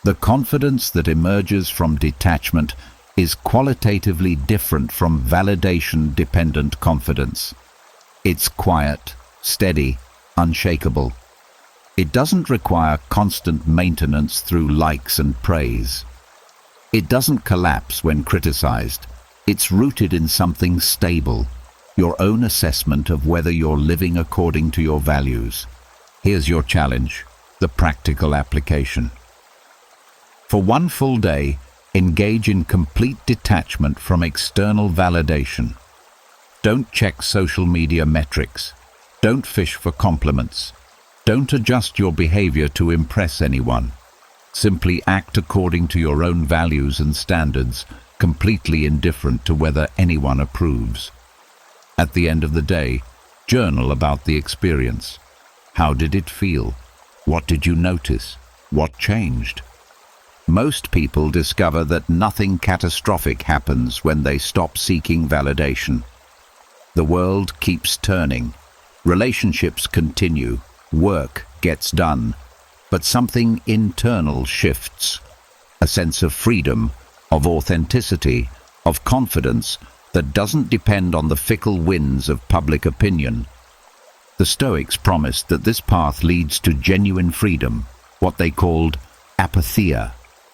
The confidence that emerges from detachment is qualitatively different from validation-dependent confidence. It's quiet, steady, unshakable. It doesn't require constant maintenance through likes and praise. It doesn't collapse when criticized. It's rooted in something stable, your own assessment of whether you're living according to your values. Here's your challenge, the practical application. For one full day, engage in complete detachment from external validation. Don't check social media metrics. Don't fish for compliments. Don't adjust your behavior to impress anyone. Simply act according to your own values and standards, completely indifferent to whether anyone approves. At the end of the day, journal about the experience. How did it feel? What did you notice? What changed? Most people discover that nothing catastrophic happens when they stop seeking validation. The world keeps turning. Relationships continue. Work gets done. But something internal shifts. A sense of freedom, of authenticity, of confidence that doesn't depend on the fickle winds of public opinion. The Stoics promised that this path leads to genuine freedom, what they called apatheia,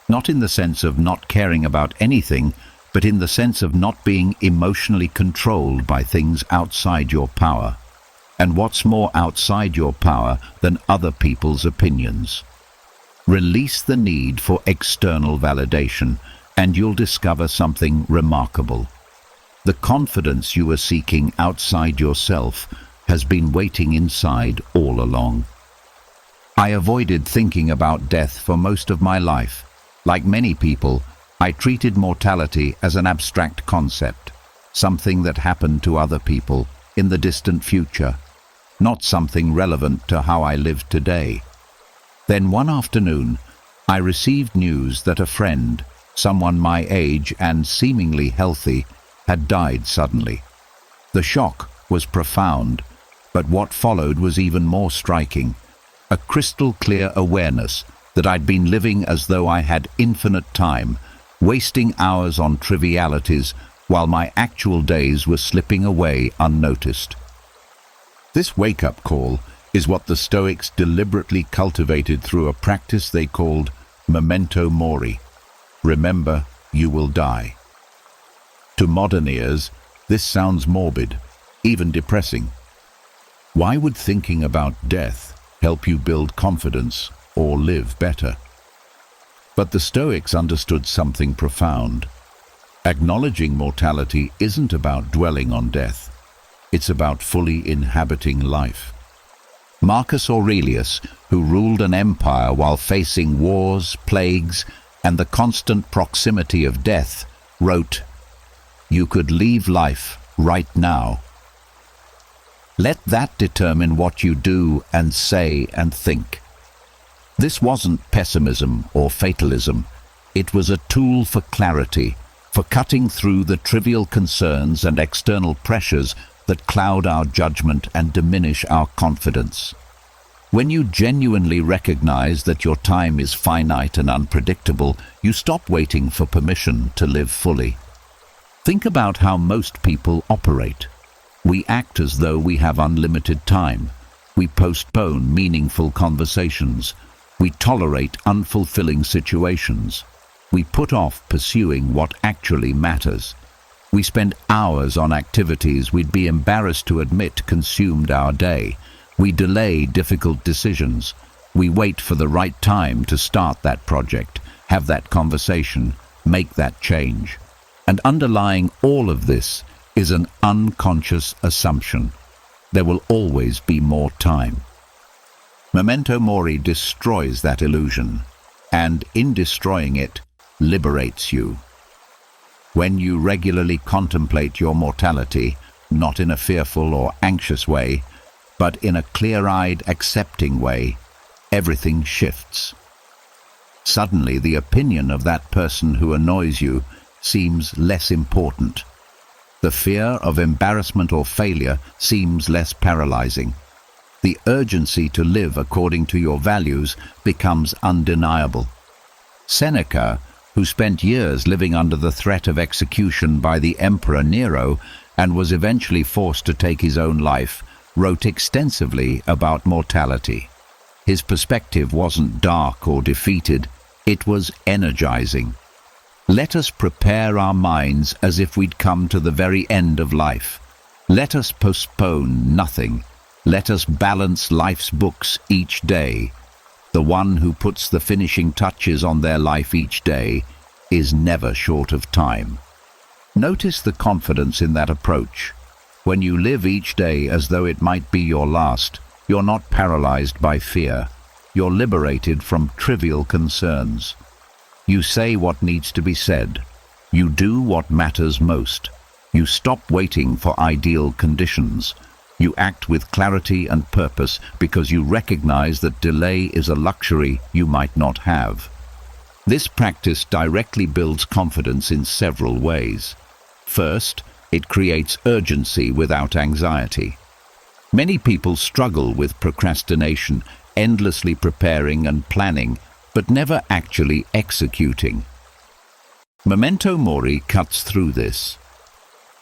not in the sense of not caring about anything, but in the sense of not being emotionally controlled by things outside your power. And what's more outside your power than other people's opinions? Release the need for external validation, and you'll discover something remarkable. The confidence you are seeking outside yourself has been waiting inside all along. I avoided thinking about death for most of my life. Like many people, I treated mortality as an abstract concept, something that happened to other people in the distant future, not something relevant to how I live today. Then one afternoon, I received news that a friend, someone my age and seemingly healthy, had died suddenly. The shock was profound, but what followed was even more striking. A crystal-clear awareness that I'd been living as though I had infinite time, wasting hours on trivialities while my actual days were slipping away unnoticed. This wake-up call is what the Stoics deliberately cultivated through a practice they called Momento mori. Remember, you will die. To modern ears, this sounds morbid, even depressing. Why would thinking about death help you build confidence or live better? But the Stoics understood something profound. Acknowledging mortality isn't about dwelling on death. It's about fully inhabiting life. Marcus Aurelius, who ruled an empire while facing wars, plagues, and the constant proximity of death, wrote, "You could leave life right now. Let that determine what you do and say and think." This wasn't pessimism or fatalism. It was a tool for clarity, for cutting through the trivial concerns and external pressures that cloud our judgment and diminish our confidence. When you genuinely recognize that your time is finite and unpredictable, you stop waiting for permission to live fully. Think about how most people operate. We act as though we have unlimited time. We postpone meaningful conversations. We tolerate unfulfilling situations. We put off pursuing what actually matters. We spend hours on activities we'd be embarrassed to admit consumed our day. We delay difficult decisions. We wait for the right time to start that project, have that conversation, make that change. And underlying all of this is an unconscious assumption. There will always be more time. Memento mori destroys that illusion, and in destroying it, liberates you. When you regularly contemplate your mortality, not in a fearful or anxious way, but in a clear-eyed, accepting way, everything shifts. Suddenly, the opinion of that person who annoys you seems less important. The fear of embarrassment or failure seems less paralyzing. The urgency to live according to your values becomes undeniable. Seneca, who spent years living under the threat of execution by the Emperor Nero and was eventually forced to take his own life, wrote extensively about mortality. His perspective wasn't dark or defeated, it was energizing. Let us prepare our minds as if we'd come to the very end of life. Let us postpone nothing. Let us balance life's books each day. The one who puts the finishing touches on their life each day is never short of time. Notice the confidence in that approach. When you live each day as though it might be your last, you're not paralyzed by fear. You're liberated from trivial concerns. You say what needs to be said. You do what matters most. You stop waiting for ideal conditions. You act with clarity and purpose because you recognize that delay is a luxury you might not have. This practice directly builds confidence in several ways. First, it creates urgency without anxiety. Many people struggle with procrastination, endlessly preparing and planning, but never actually executing. Memento mori cuts through this.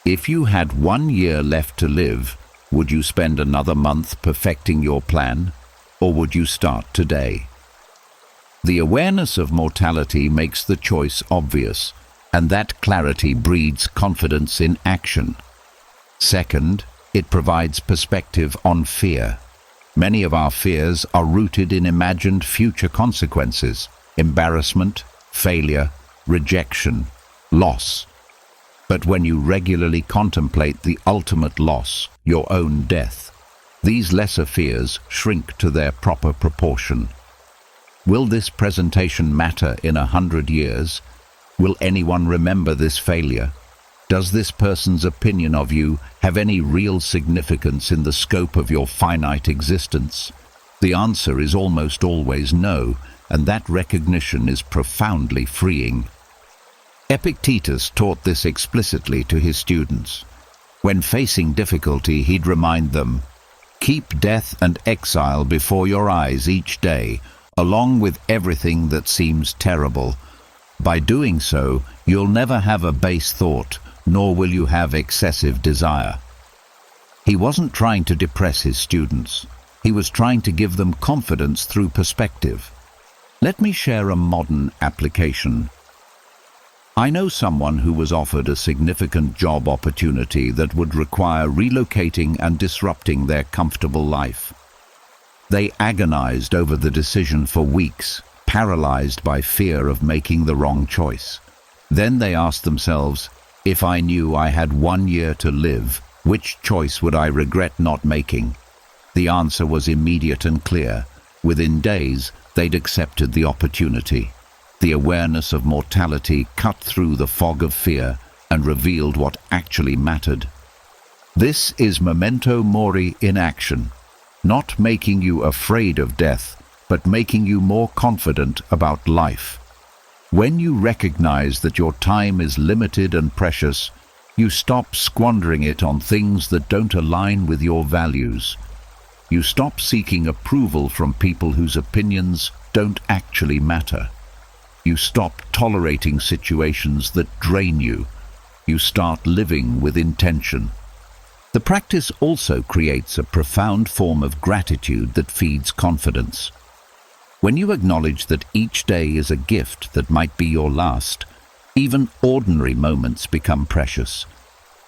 If you had 1 year left to live, would you spend another month perfecting your plan, or would you start today? The awareness of mortality makes the choice obvious, and that clarity breeds confidence in action. Second, it provides perspective on fear. Many of our fears are rooted in imagined future consequences: embarrassment, failure, rejection, loss. But when you regularly contemplate the ultimate loss, your own death, These lesser fears shrink to their proper proportion. Will this presentation matter in 100 years? Will anyone remember this failure? Does this person's opinion of you have any real significance in the scope of your finite existence? The answer is almost always no, and that recognition is profoundly freeing. Epictetus taught this explicitly to his students. When facing difficulty, he'd remind them, "Keep death and exile before your eyes each day, along with everything that seems terrible. By doing so, you'll never have a base thought, nor will you have excessive desire." He wasn't trying to depress his students. He was trying to give them confidence through perspective. Let me share a modern application. I know someone who was offered a significant job opportunity that would require relocating and disrupting their comfortable life. They agonized over the decision for weeks, paralyzed by fear of making the wrong choice. Then they asked themselves, if I knew I had 1 year to live, which choice would I regret not making? The answer was immediate and clear. Within days, they'd accepted the opportunity. The awareness of mortality cut through the fog of fear and revealed what actually mattered. This is Memento Mori in action, not making you afraid of death, but making you more confident about life. When you recognize that your time is limited and precious, you stop squandering it on things that don't align with your values. You stop seeking approval from people whose opinions don't actually matter. You stop tolerating situations that drain you. You start living with intention. The practice also creates a profound form of gratitude that feeds confidence. When you acknowledge that each day is a gift that might be your last, even ordinary moments become precious.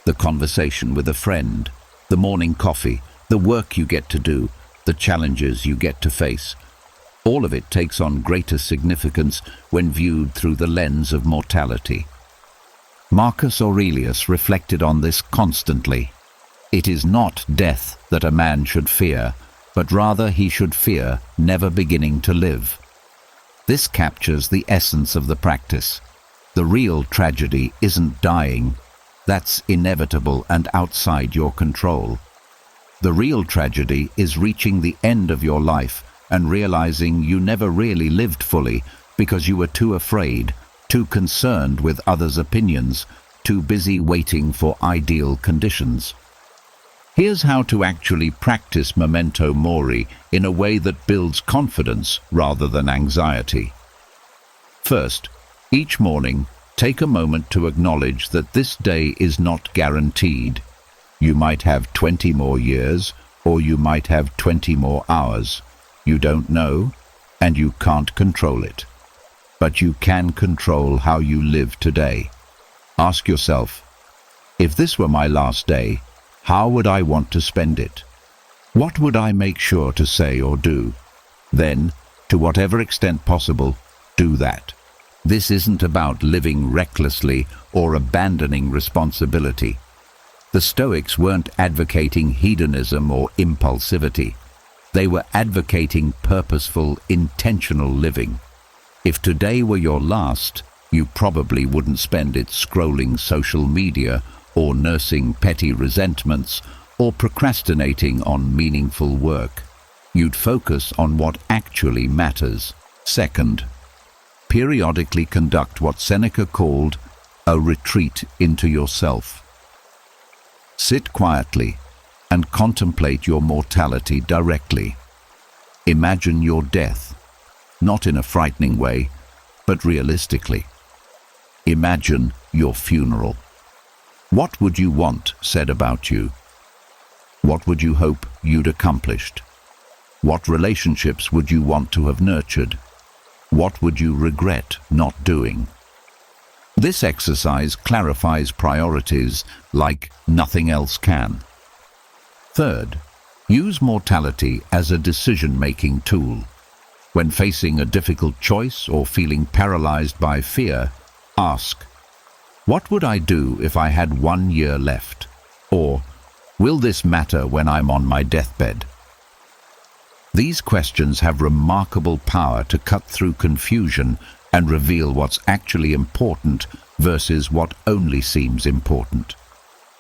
The conversation with a friend, the morning coffee, the work you get to do, the challenges you get to face. All of it takes on greater significance when viewed through the lens of mortality. Marcus Aurelius reflected on this constantly. It is not death that a man should fear, but rather he should fear never beginning to live. This captures the essence of the practice. The real tragedy isn't dying. That's inevitable and outside your control. The real tragedy is reaching the end of your life and realizing you never really lived fully because you were too afraid, too concerned with others' opinions, too busy waiting for ideal conditions. Here's how to actually practice Memento Mori in a way that builds confidence rather than anxiety. First, each morning, take a moment to acknowledge that this day is not guaranteed. You might have 20 more years, or you might have 20 more hours. You don't know, and you can't control it. But you can control how you live today. Ask yourself, if this were my last day, how would I want to spend it? What would I make sure to say or do? Then, to whatever extent possible, do that. This isn't about living recklessly or abandoning responsibility. The Stoics weren't advocating hedonism or impulsivity. They were advocating purposeful, intentional living. If today were your last, you probably wouldn't spend it scrolling social media or nursing petty resentments or procrastinating on meaningful work. You'd focus on what actually matters. Second, periodically conduct what Seneca called a retreat into yourself. Sit quietly and contemplate your mortality directly. Imagine your death, not in a frightening way, but realistically. Imagine your funeral. What would you want said about you? What would you hope you'd accomplished? What relationships would you want to have nurtured? What would you regret not doing? This exercise clarifies priorities like nothing else can. Third, use mortality as a decision-making tool. When facing a difficult choice or feeling paralyzed by fear, ask, what would I do if I had 1 year left? Or, Will this matter when I'm on my deathbed? These questions have remarkable power to cut through confusion and reveal what's actually important versus what only seems important.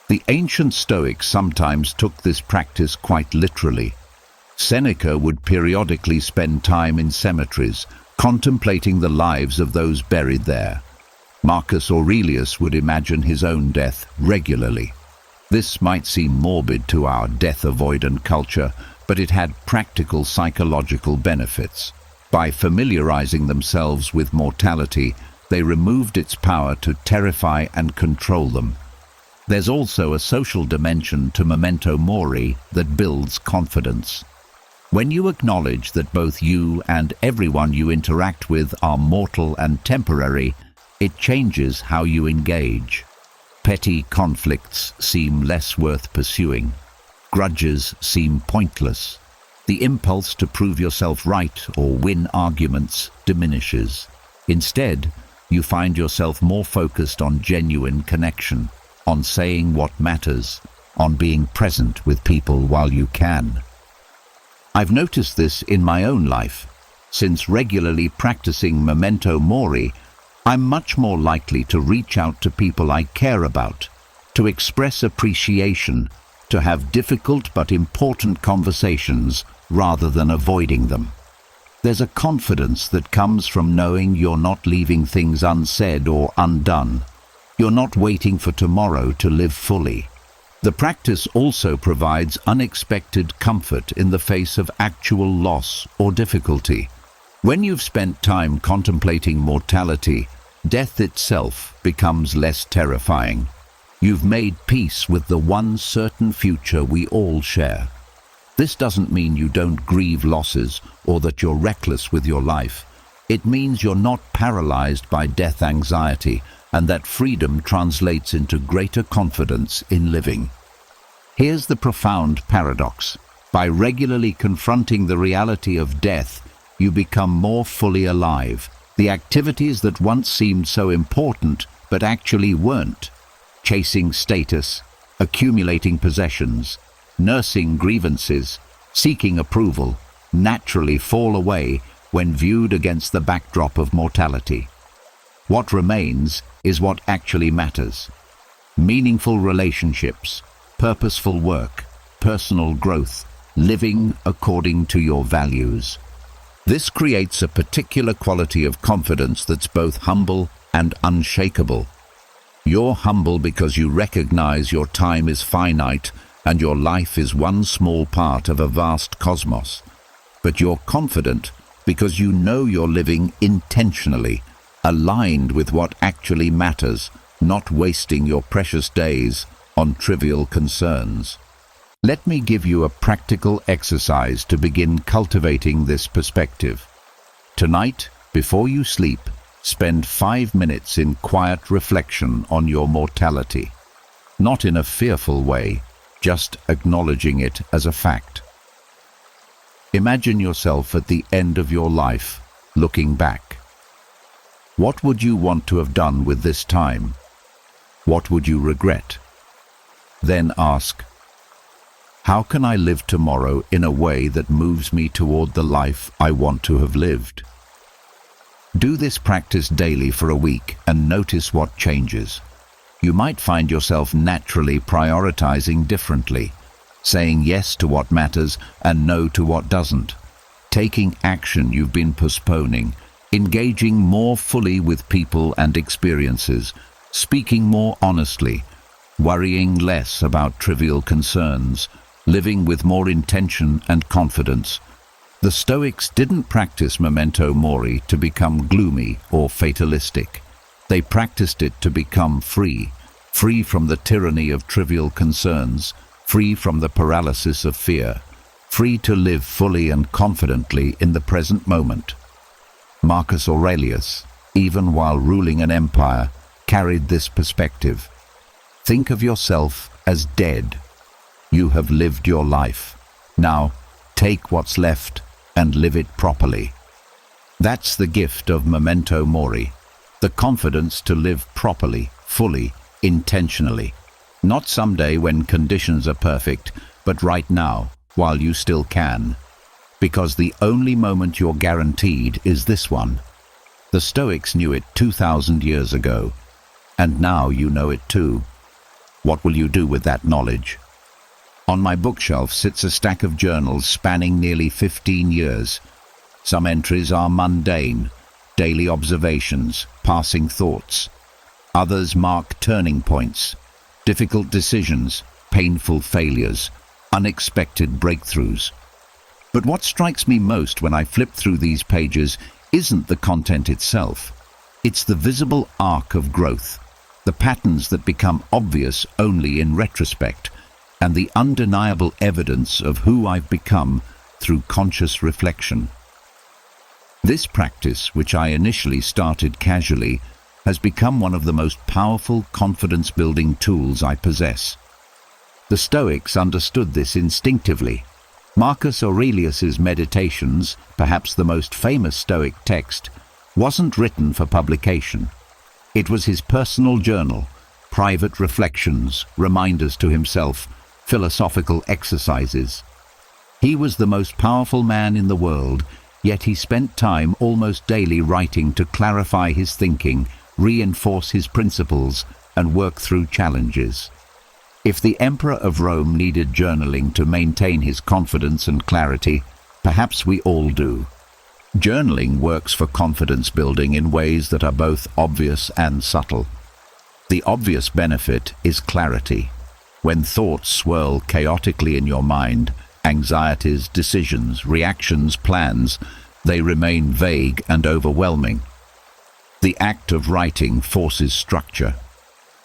The ancient Stoics sometimes took this practice quite literally. Seneca would periodically spend time in cemeteries, contemplating the lives of those buried there. Marcus Aurelius would imagine his own death regularly. This might seem morbid to our death-avoidant culture, but it had practical psychological benefits. By familiarizing themselves with mortality, they removed its power to terrify and control them. There's also a social dimension to Memento Mori that builds confidence. When you acknowledge that both you and everyone you interact with are mortal and temporary, it changes how you engage. Petty conflicts seem less worth pursuing. Grudges seem pointless. The impulse to prove yourself right or win arguments diminishes. Instead, you find yourself more focused on genuine connection, on saying what matters, on being present with people while you can. I've noticed this in my own life. Since regularly practicing Memento Mori, I'm much more likely to reach out to people I care about, to express appreciation, to have difficult but important conversations rather than avoiding them. There's a confidence that comes from knowing you're not leaving things unsaid or undone. You're not waiting for tomorrow to live fully. The practice also provides unexpected comfort in the face of actual loss or difficulty. When you've spent time contemplating mortality, death itself becomes less terrifying. You've made peace with the one certain future we all share. This doesn't mean you don't grieve losses or that you're reckless with your life. It means you're not paralyzed by death anxiety, and that freedom translates into greater confidence in living. Here's the profound paradox. By regularly confronting the reality of death, you become more fully alive. The activities that once seemed so important but actually weren't, chasing status, accumulating possessions, nursing grievances, seeking approval, naturally fall away when viewed against the backdrop of mortality. What remains is what actually matters. Meaningful relationships, purposeful work, personal growth, living according to your values. This creates a particular quality of confidence that's both humble and unshakable. You're humble because you recognize your time is finite and your life is one small part of a vast cosmos. But you're confident because you know you're living intentionally, aligned with what actually matters, not wasting your precious days on trivial concerns. Let me give you a practical exercise to begin cultivating this perspective. Tonight, before you sleep, spend 5 minutes in quiet reflection on your mortality. Not in a fearful way, just acknowledging it as a fact. Imagine yourself at the end of your life, looking back. What would you want to have done with this time? What would you regret? Then ask, how can I live tomorrow in a way that moves me toward the life I want to have lived? Do this practice daily for a week and notice what changes. You might find yourself naturally prioritizing differently, saying yes to what matters and no to what doesn't, taking action you've been postponing, engaging more fully with people and experiences, speaking more honestly, worrying less about trivial concerns, living with more intention and confidence. The Stoics didn't practice Memento Mori to become gloomy or fatalistic. They practiced it to become free, free from the tyranny of trivial concerns, free from the paralysis of fear, free to live fully and confidently in the present moment. Marcus Aurelius, even while ruling an empire, carried this perspective. Think of yourself as dead. You have lived your life. Now, take what's left and live it properly. That's the gift of Memento Mori, the confidence to live properly, fully, intentionally. Not someday when conditions are perfect, but right now, while you still can. Because the only moment you're guaranteed is this one. The Stoics knew it 2,000 years ago, and now you know it too. What will you do with that knowledge? On my bookshelf sits a stack of journals spanning nearly 15 years. Some entries are mundane, daily observations, passing thoughts. Others mark turning points, difficult decisions, painful failures, unexpected breakthroughs. But what strikes me most when I flip through these pages isn't the content itself. It's the visible arc of growth, the patterns that become obvious only in retrospect, and the undeniable evidence of who I've become through conscious reflection. This practice, which I initially started casually, has become one of the most powerful confidence-building tools I possess. The Stoics understood this instinctively. Marcus Aurelius's Meditations, perhaps the most famous Stoic text, wasn't written for publication. It was his personal journal, private reflections, reminders to himself, philosophical exercises. He was the most powerful man in the world, yet he spent time almost daily writing to clarify his thinking, reinforce his principles, and work through challenges. If the Emperor of Rome needed journaling to maintain his confidence and clarity, perhaps we all do. Journaling works for confidence building in ways that are both obvious and subtle. The obvious benefit is clarity. When thoughts swirl chaotically in your mind, anxieties, decisions, reactions, plans, they remain vague and overwhelming. The act of writing forces structure.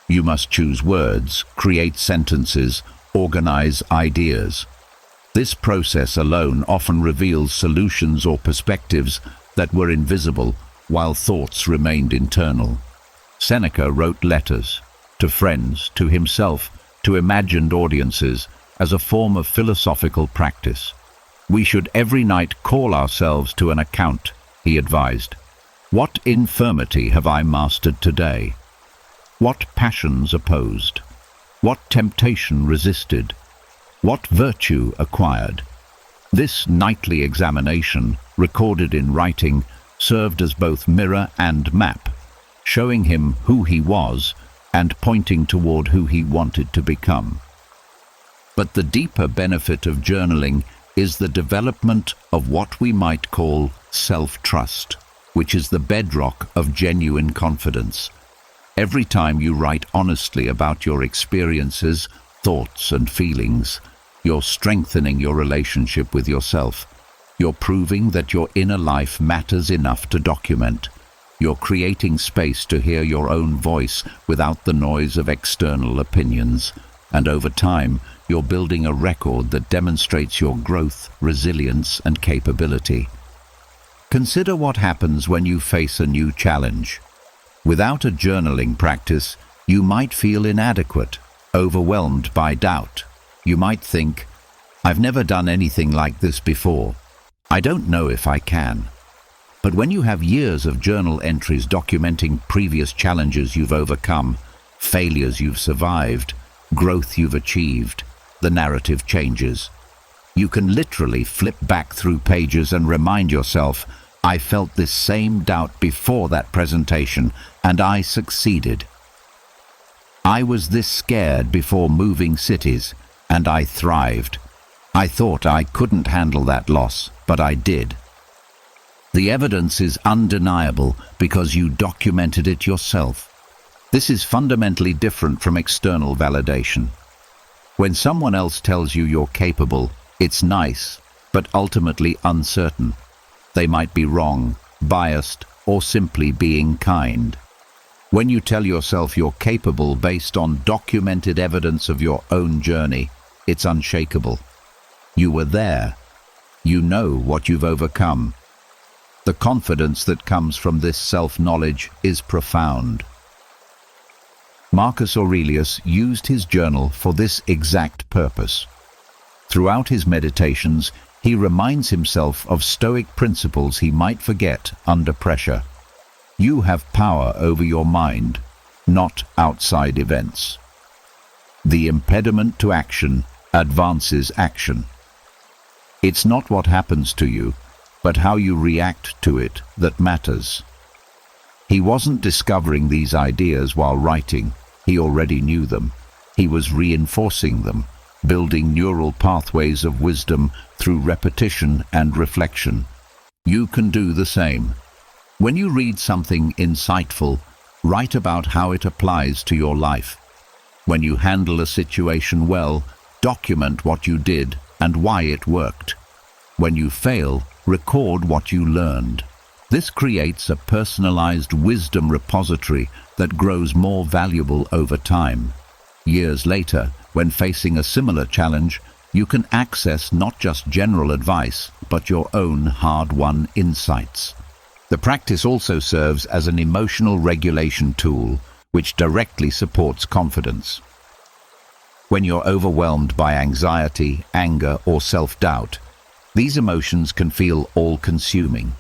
You must choose words, create sentences, organize ideas. This process alone often reveals solutions or perspectives that were invisible while thoughts remained internal. Seneca wrote letters to friends, to himself, to imagined audiences as a form of philosophical practice. We should every night call ourselves to an account, he advised. What infirmity have I mastered today? What passions opposed? What temptation resisted? What virtue acquired? This nightly examination, recorded in writing, served as both mirror and map, showing him who he was and pointing toward who he wanted to become. But the deeper benefit of journaling is the development of what we might call self-trust, which is the bedrock of genuine confidence. Every time you write honestly about your experiences, thoughts, and feelings, you're strengthening your relationship with yourself. You're proving that your inner life matters enough to document. You're creating space to hear your own voice without the noise of external opinions. And over time, you're building a record that demonstrates your growth, resilience, and capability. Consider what happens when you face a new challenge. Without a journaling practice, you might feel inadequate, overwhelmed by doubt. You might think, I've never done anything like this before. I don't know if I can. But when you have years of journal entries documenting previous challenges you've overcome, failures you've survived, growth you've achieved, the narrative changes. You can literally flip back through pages and remind yourself, I felt this same doubt before that presentation, and I succeeded. I was this scared before moving cities, and I thrived. I thought I couldn't handle that loss, but I did. The evidence is undeniable because you documented it yourself. This is fundamentally different from external validation. When someone else tells you you're capable, it's nice, but ultimately uncertain. They might be wrong, biased, or simply being kind. When you tell yourself you're capable based on documented evidence of your own journey, it's unshakable. You were there. You know what you've overcome. The confidence that comes from this self-knowledge is profound. Marcus Aurelius used his journal for this exact purpose. Throughout his meditations, he reminds himself of Stoic principles he might forget under pressure. You have power over your mind, not outside events. The impediment to action advances action. It's not what happens to you, but how you react to it that matters. He wasn't discovering these ideas while writing. He already knew them. He was reinforcing them, building neural pathways of wisdom through repetition and reflection. You can do the same. When you read something insightful, write about how it applies to your life. When you handle a situation well, document what you did and why it worked. When you fail, record what you learned. This creates a personalized wisdom repository that grows more valuable over time. Years later, when facing a similar challenge, you can access not just general advice, but your own hard-won insights. The practice also serves as an emotional regulation tool, which directly supports confidence. When you're overwhelmed by anxiety, anger, or self-doubt, these emotions can feel all-consuming.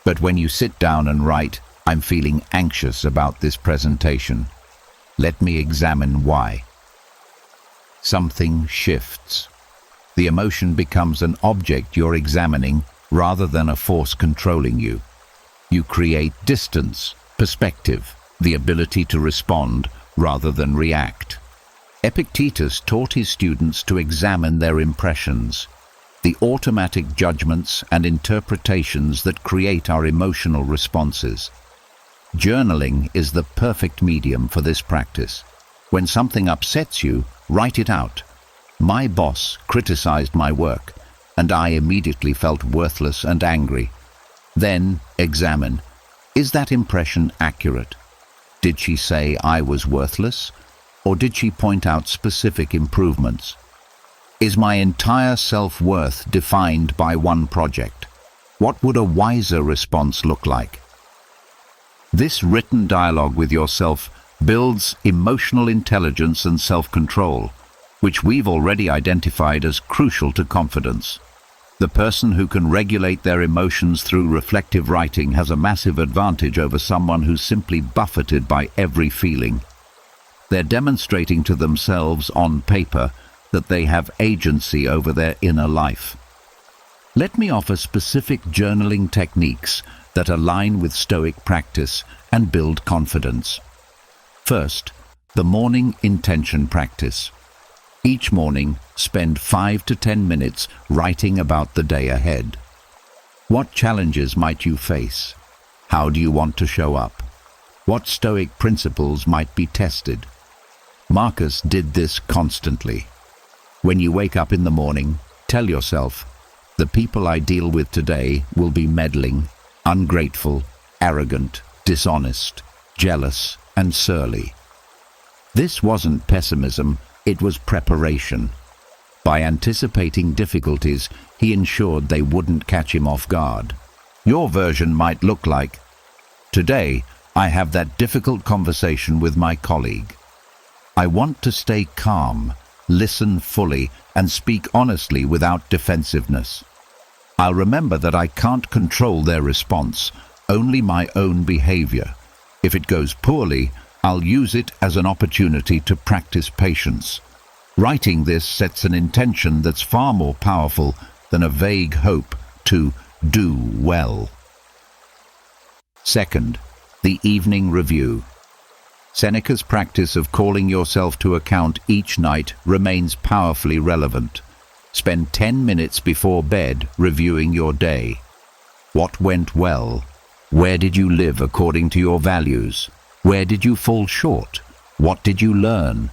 But when you sit down and write, "I'm feeling anxious about this presentation. Let me examine why." Something shifts. The emotion becomes an object you're examining rather than a force controlling you. You create distance, perspective, the ability to respond rather than react. Epictetus taught his students to examine their impressions, the automatic judgments and interpretations that create our emotional responses. Journaling is the perfect medium for this practice. When something upsets you, write it out. My boss criticized my work, and I immediately felt worthless and angry. Then examine, is that impression accurate? Did she say I was worthless? Or did she point out specific improvements? Is my entire self-worth defined by one project? What would a wiser response look like? This written dialogue with yourself builds emotional intelligence and self-control, which we've already identified as crucial to confidence. The person who can regulate their emotions through reflective writing has a massive advantage over someone who's simply buffeted by every feeling. They're demonstrating to themselves on paper that they have agency over their inner life. Let me offer specific journaling techniques that align with Stoic practice and build confidence. First, the morning intention practice. Each morning, spend 5 to 10 minutes writing about the day ahead. What challenges might you face? How do you want to show up? What Stoic principles might be tested? Marcus did this constantly. When you wake up in the morning, tell yourself, the people I deal with today will be meddling, ungrateful, arrogant, dishonest, jealous, and surly. This wasn't pessimism, it was preparation. By anticipating difficulties, he ensured they wouldn't catch him off guard. Your version might look like, today I have that difficult conversation with my colleague. I want to stay calm, listen fully, and speak honestly without defensiveness. I'll remember that I can't control their response, only my own behavior. If it goes poorly, I'll use it as an opportunity to practice patience. Writing this sets an intention that's far more powerful than a vague hope to do well. Second, the evening review. Seneca's practice of calling yourself to account each night remains powerfully relevant. Spend 10 minutes before bed reviewing your day. What went well? Where did you live according to your values? Where did you fall short? What did you learn?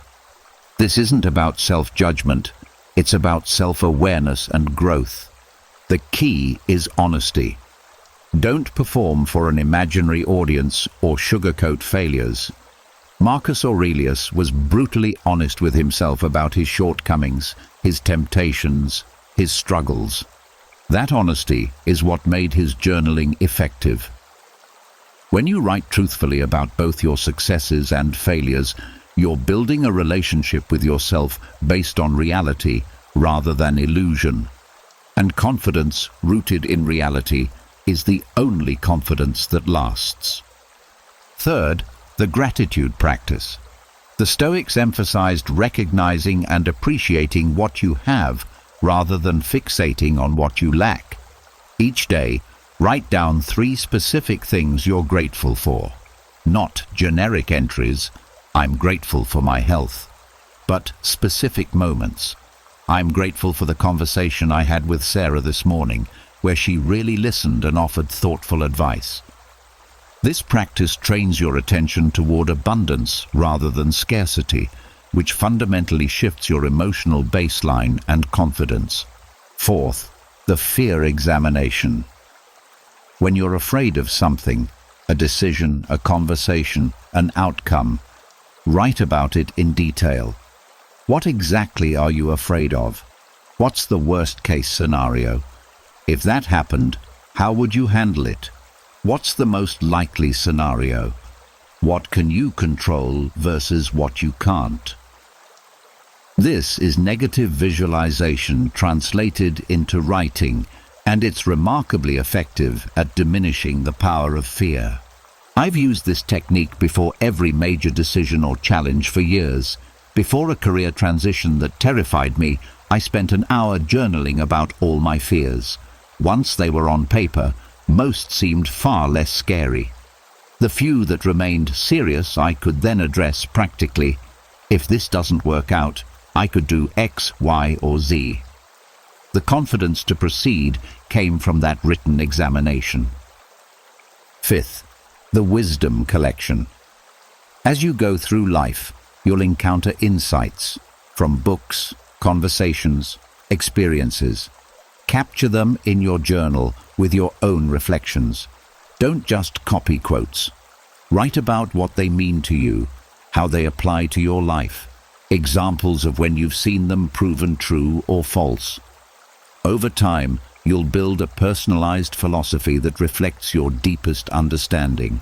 This isn't about self-judgment, it's about self-awareness and growth. The key is honesty. Don't perform for an imaginary audience or sugarcoat failures. Marcus Aurelius was brutally honest with himself about his shortcomings, his temptations, his struggles. That honesty is what made his journaling effective. When you write truthfully about both your successes and failures, you're building a relationship with yourself based on reality rather than illusion. And confidence rooted in reality is the only confidence that lasts. Third, the gratitude practice. The Stoics emphasized recognizing and appreciating what you have rather than fixating on what you lack. Each day, write down 3 specific things you're grateful for. Not generic entries, I'm grateful for my health, but specific moments. I'm grateful for the conversation I had with Sarah this morning, where she really listened and offered thoughtful advice. This practice trains your attention toward abundance rather than scarcity, which fundamentally shifts your emotional baseline and confidence. Fourth, the fear examination. When you're afraid of something, a decision, a conversation, an outcome, write about it in detail. What exactly are you afraid of? What's the worst-case scenario? If that happened, how would you handle it? What's the most likely scenario? What can you control versus what you can't? This is negative visualization translated into writing, and it's remarkably effective at diminishing the power of fear. I've used this technique before every major decision or challenge for years. Before a career transition that terrified me, I spent an hour journaling about all my fears. Once they were on paper, most seemed far less scary. The few that remained serious I could then address practically. If this doesn't work out, I could do X, Y, or Z. The confidence to proceed came from that written examination. Fifth, the wisdom collection. As you go through life, you'll encounter insights from books, conversations, experiences. Capture them in your journal with your own reflections. Don't just copy quotes. Write about what they mean to you, how they apply to your life, examples of when you've seen them proven true or false. Over time, you'll build a personalized philosophy that reflects your deepest understanding.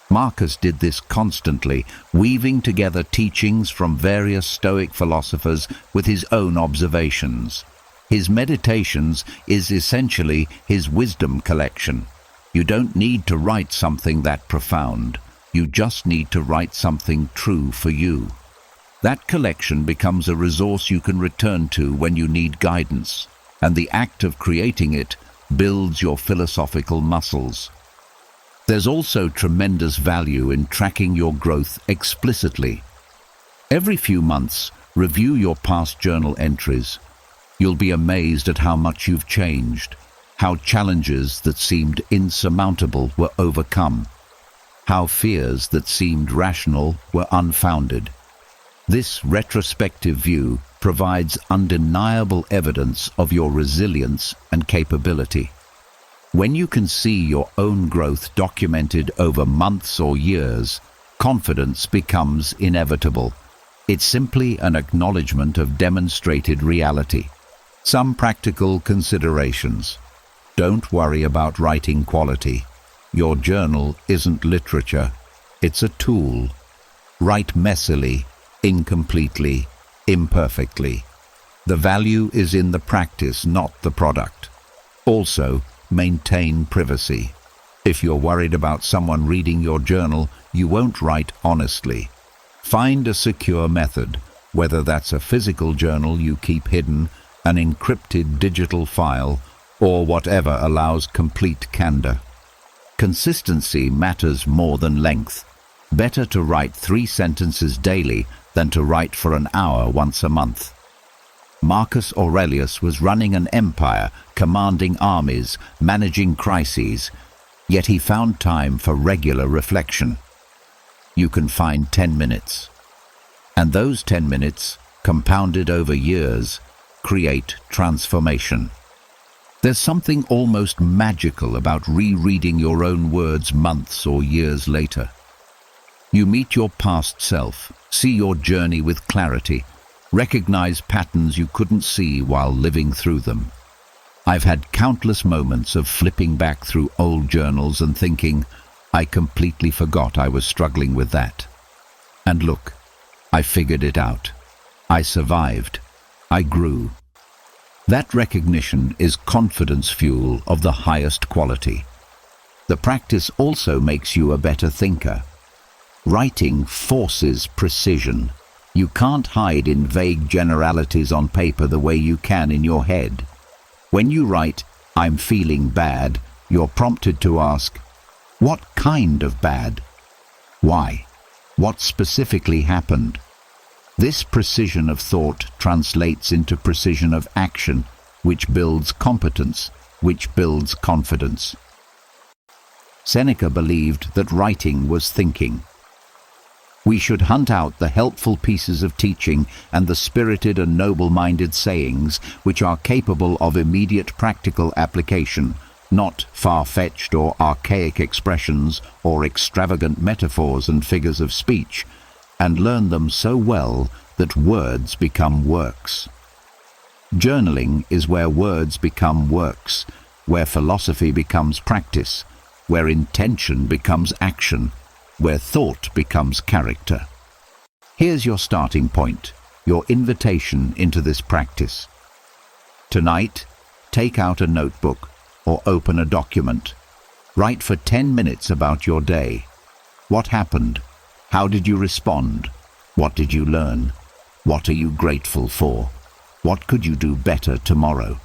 Marcus did this constantly, weaving together teachings from various Stoic philosophers with his own observations. His Meditations is essentially his wisdom collection. You don't need to write something that profound. You just need to write something true for you. That collection becomes a resource you can return to when you need guidance, and the act of creating it builds your philosophical muscles. There's also tremendous value in tracking your growth explicitly. Every few months, review your past journal entries. You'll be amazed at how much you've changed, how challenges that seemed insurmountable were overcome, how fears that seemed rational were unfounded. This retrospective view provides undeniable evidence of your resilience and capability. When you can see your own growth documented over months or years, confidence becomes inevitable. It's simply an acknowledgement of demonstrated reality. Some practical considerations. Don't worry about writing quality. Your journal isn't literature. It's a tool. Write messily, incompletely, imperfectly. The value is in the practice, not the product. Also, maintain privacy. If you're worried about someone reading your journal, you won't write honestly. Find a secure method, whether that's a physical journal you keep hidden, an encrypted digital file, or whatever allows complete candor. Consistency matters more than length. Better to write 3 sentences daily than to write for an hour once a month. Marcus Aurelius was running an empire, commanding armies, managing crises, yet he found time for regular reflection. You can find 10 minutes. And those 10 minutes, compounded over years, create transformation. There's something almost magical about rereading your own words months or years later. You meet your past self, see your journey with clarity, recognize patterns you couldn't see while living through them. I've had countless moments of flipping back through old journals and thinking, I completely forgot I was struggling with that. And look, I figured it out. I survived. I grew. That recognition is confidence fuel of the highest quality. The practice also makes you a better thinker. Writing forces precision. You can't hide in vague generalities on paper the way you can in your head. When you write, "I'm feeling bad," you're prompted to ask, what kind of bad? Why? What specifically happened? This precision of thought translates into precision of action, which builds competence, which builds confidence. Seneca believed that writing was thinking. We should hunt out the helpful pieces of teaching and the spirited and noble-minded sayings which are capable of immediate practical application, not far-fetched or archaic expressions or extravagant metaphors and figures of speech, and learn them so well that words become works. Journaling is where words become works, where philosophy becomes practice, where intention becomes action, where thought becomes character. Here's your starting point, your invitation into this practice. Tonight, take out a notebook or open a document. Write for 10 minutes about your day. What happened? How did you respond? What did you learn? What are you grateful for? What could you do better tomorrow?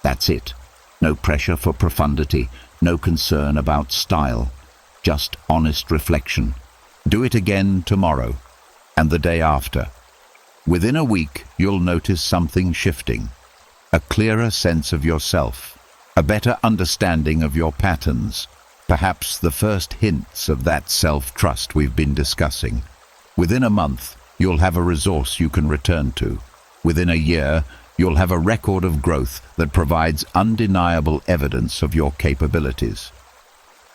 That's it. No pressure for profundity, no concern about style. Just honest reflection. Do it again tomorrow, and the day after. Within a week, you'll notice something shifting. A clearer sense of yourself, a better understanding of your patterns, perhaps the first hints of that self-trust we've been discussing. Within a month, you'll have a resource you can return to. Within a year, you'll have a record of growth that provides undeniable evidence of your capabilities.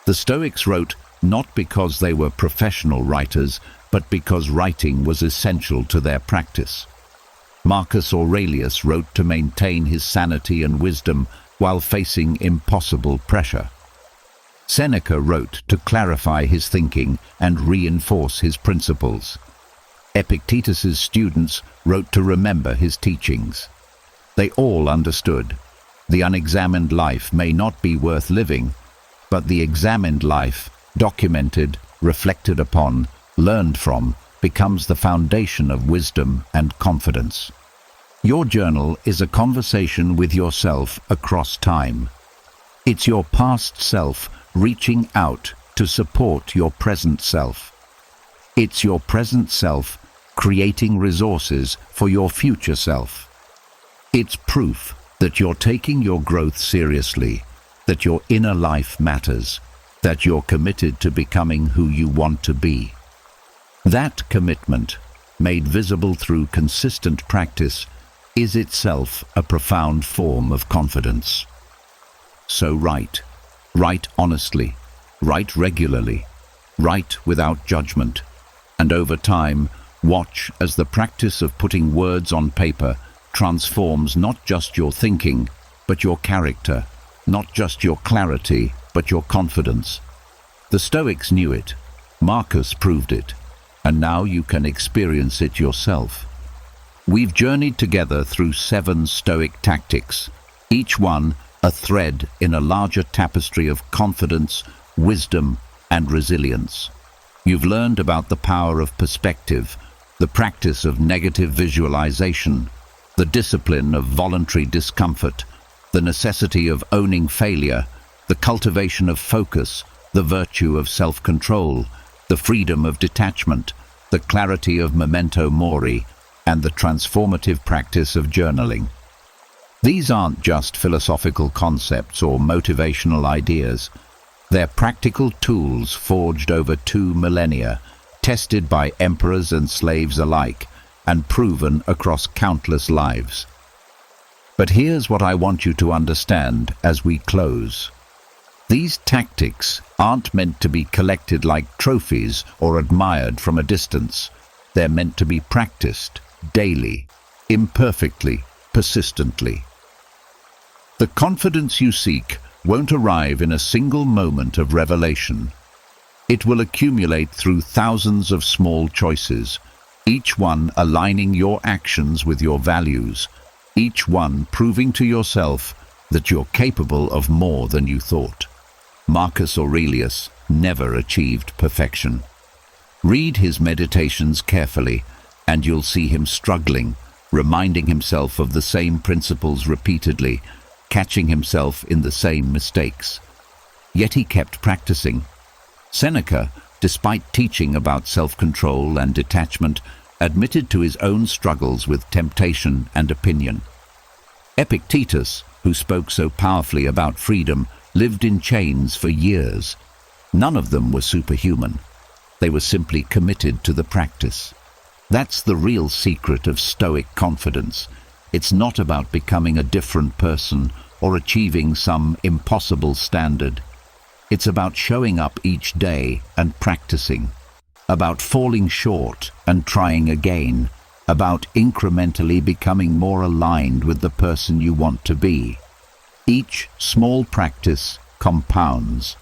The Stoics wrote not because they were professional writers, but because writing was essential to their practice. Marcus Aurelius wrote to maintain his sanity and wisdom while facing impossible pressure. Seneca wrote to clarify his thinking and reinforce his principles. Epictetus's students wrote to remember his teachings. They all understood. The unexamined life may not be worth living, but the examined life, documented, reflected upon, learned from, becomes the foundation of wisdom and confidence. Your journal is a conversation with yourself across time. It's your past self reaching out to support your present self. It's your present self creating resources for your future self. It's proof that you're taking your growth seriously, that your inner life matters, that you're committed to becoming who you want to be. That commitment, made visible through consistent practice, is itself a profound form of confidence. So write. Write honestly. Write regularly. Write without judgment. And over time, watch as the practice of putting words on paper transforms not just your thinking, but your character, not just your clarity, but your confidence. The Stoics knew it. Marcus proved it. And now you can experience it yourself. We've journeyed together through 7 Stoic tactics, each one a thread in a larger tapestry of confidence, wisdom, and resilience. You've learned about the power of perspective, the practice of negative visualization, the discipline of voluntary discomfort, the necessity of owning failure, the cultivation of focus, the virtue of self-control, the freedom of detachment, the clarity of Momento mori, and the transformative practice of journaling. These aren't just philosophical concepts or motivational ideas. They're practical tools forged over 2 millennia, tested by emperors and slaves alike, and proven across countless lives. But here's what I want you to understand as we close. These tactics aren't meant to be collected like trophies or admired from a distance. They're meant to be practiced daily, imperfectly, persistently. The confidence you seek won't arrive in a single moment of revelation. It will accumulate through thousands of small choices, each one aligning your actions with your values, each one proving to yourself that you're capable of more than you thought. Marcus Aurelius never achieved perfection. Read his meditations carefully, and you'll see him struggling, reminding himself of the same principles repeatedly, catching himself in the same mistakes. Yet he kept practicing. Seneca, despite teaching about self-control and detachment, admitted to his own struggles with temptation and opinion. Epictetus, who spoke so powerfully about freedom, lived in chains for years. None of them were superhuman. They were simply committed to the practice. That's the real secret of Stoic confidence. It's not about becoming a different person or achieving some impossible standard. It's about showing up each day and practicing, about falling short and trying again, about incrementally becoming more aligned with the person you want to be. Each small practice compounds.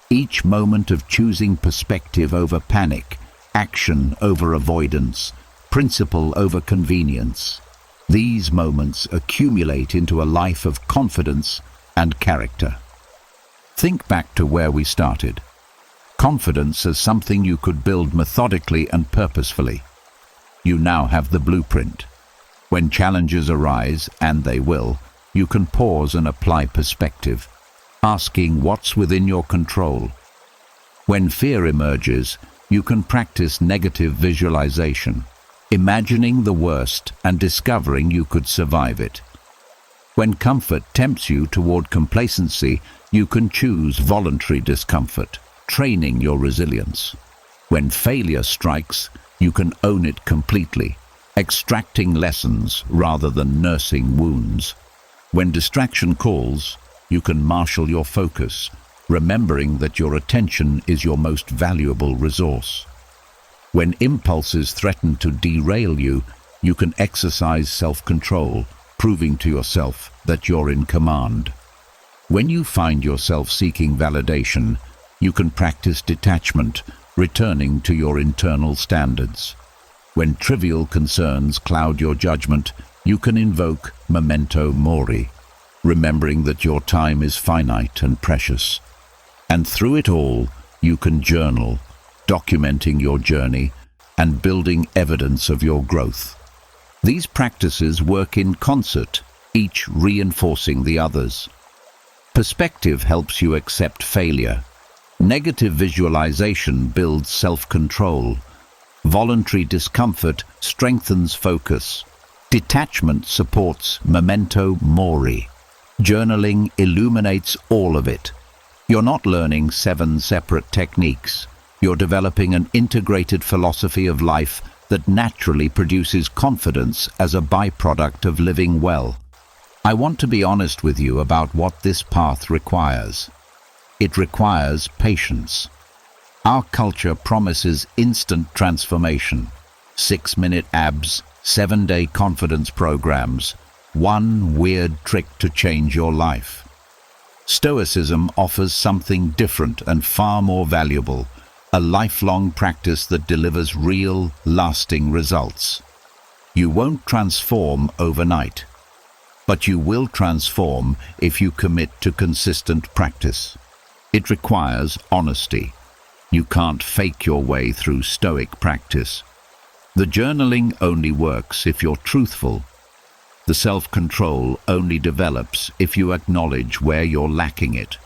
Each moment of choosing perspective over panic, action over avoidance, principle over convenience. These moments accumulate into a life of confidence and character. Think back to where we started. Confidence as something you could build methodically and purposefully. You now have the blueprint. When challenges arise, and they will, you can pause and apply perspective, asking what's within your control. When fear emerges, you can practice negative visualization, imagining the worst and discovering you could survive it. When comfort tempts you toward complacency, you can choose voluntary discomfort, training your resilience. When failure strikes, you can own it completely, extracting lessons rather than nursing wounds. When distraction calls, you can marshal your focus, remembering that your attention is your most valuable resource. When impulses threaten to derail you, you can exercise self-control, proving to yourself that you're in command. When you find yourself seeking validation, you can practice detachment, returning to your internal standards. When trivial concerns cloud your judgment, you can invoke Momento, mori, remembering that your time is finite and precious. And through it all, you can journal, documenting your journey and building evidence of your growth. These practices work in concert, each reinforcing the others. Perspective helps you accept failure. Negative visualization builds self-control. Voluntary discomfort strengthens focus. Detachment supports Momento, mori. Journaling illuminates all of it. You're not learning 7 separate techniques. You're developing an integrated philosophy of life that naturally produces confidence as a byproduct of living well. I want to be honest with you about what this path requires. It requires patience. Our culture promises instant transformation. 6-minute abs, 7-day confidence programs, one weird trick to change your life. Stoicism offers something different and far more valuable, a lifelong practice that delivers real, lasting results. You won't transform overnight, but you will transform if you commit to consistent practice. It requires honesty. You can't fake your way through Stoic practice. The journaling only works if you're truthful. The self-control only develops if you acknowledge where you're lacking it.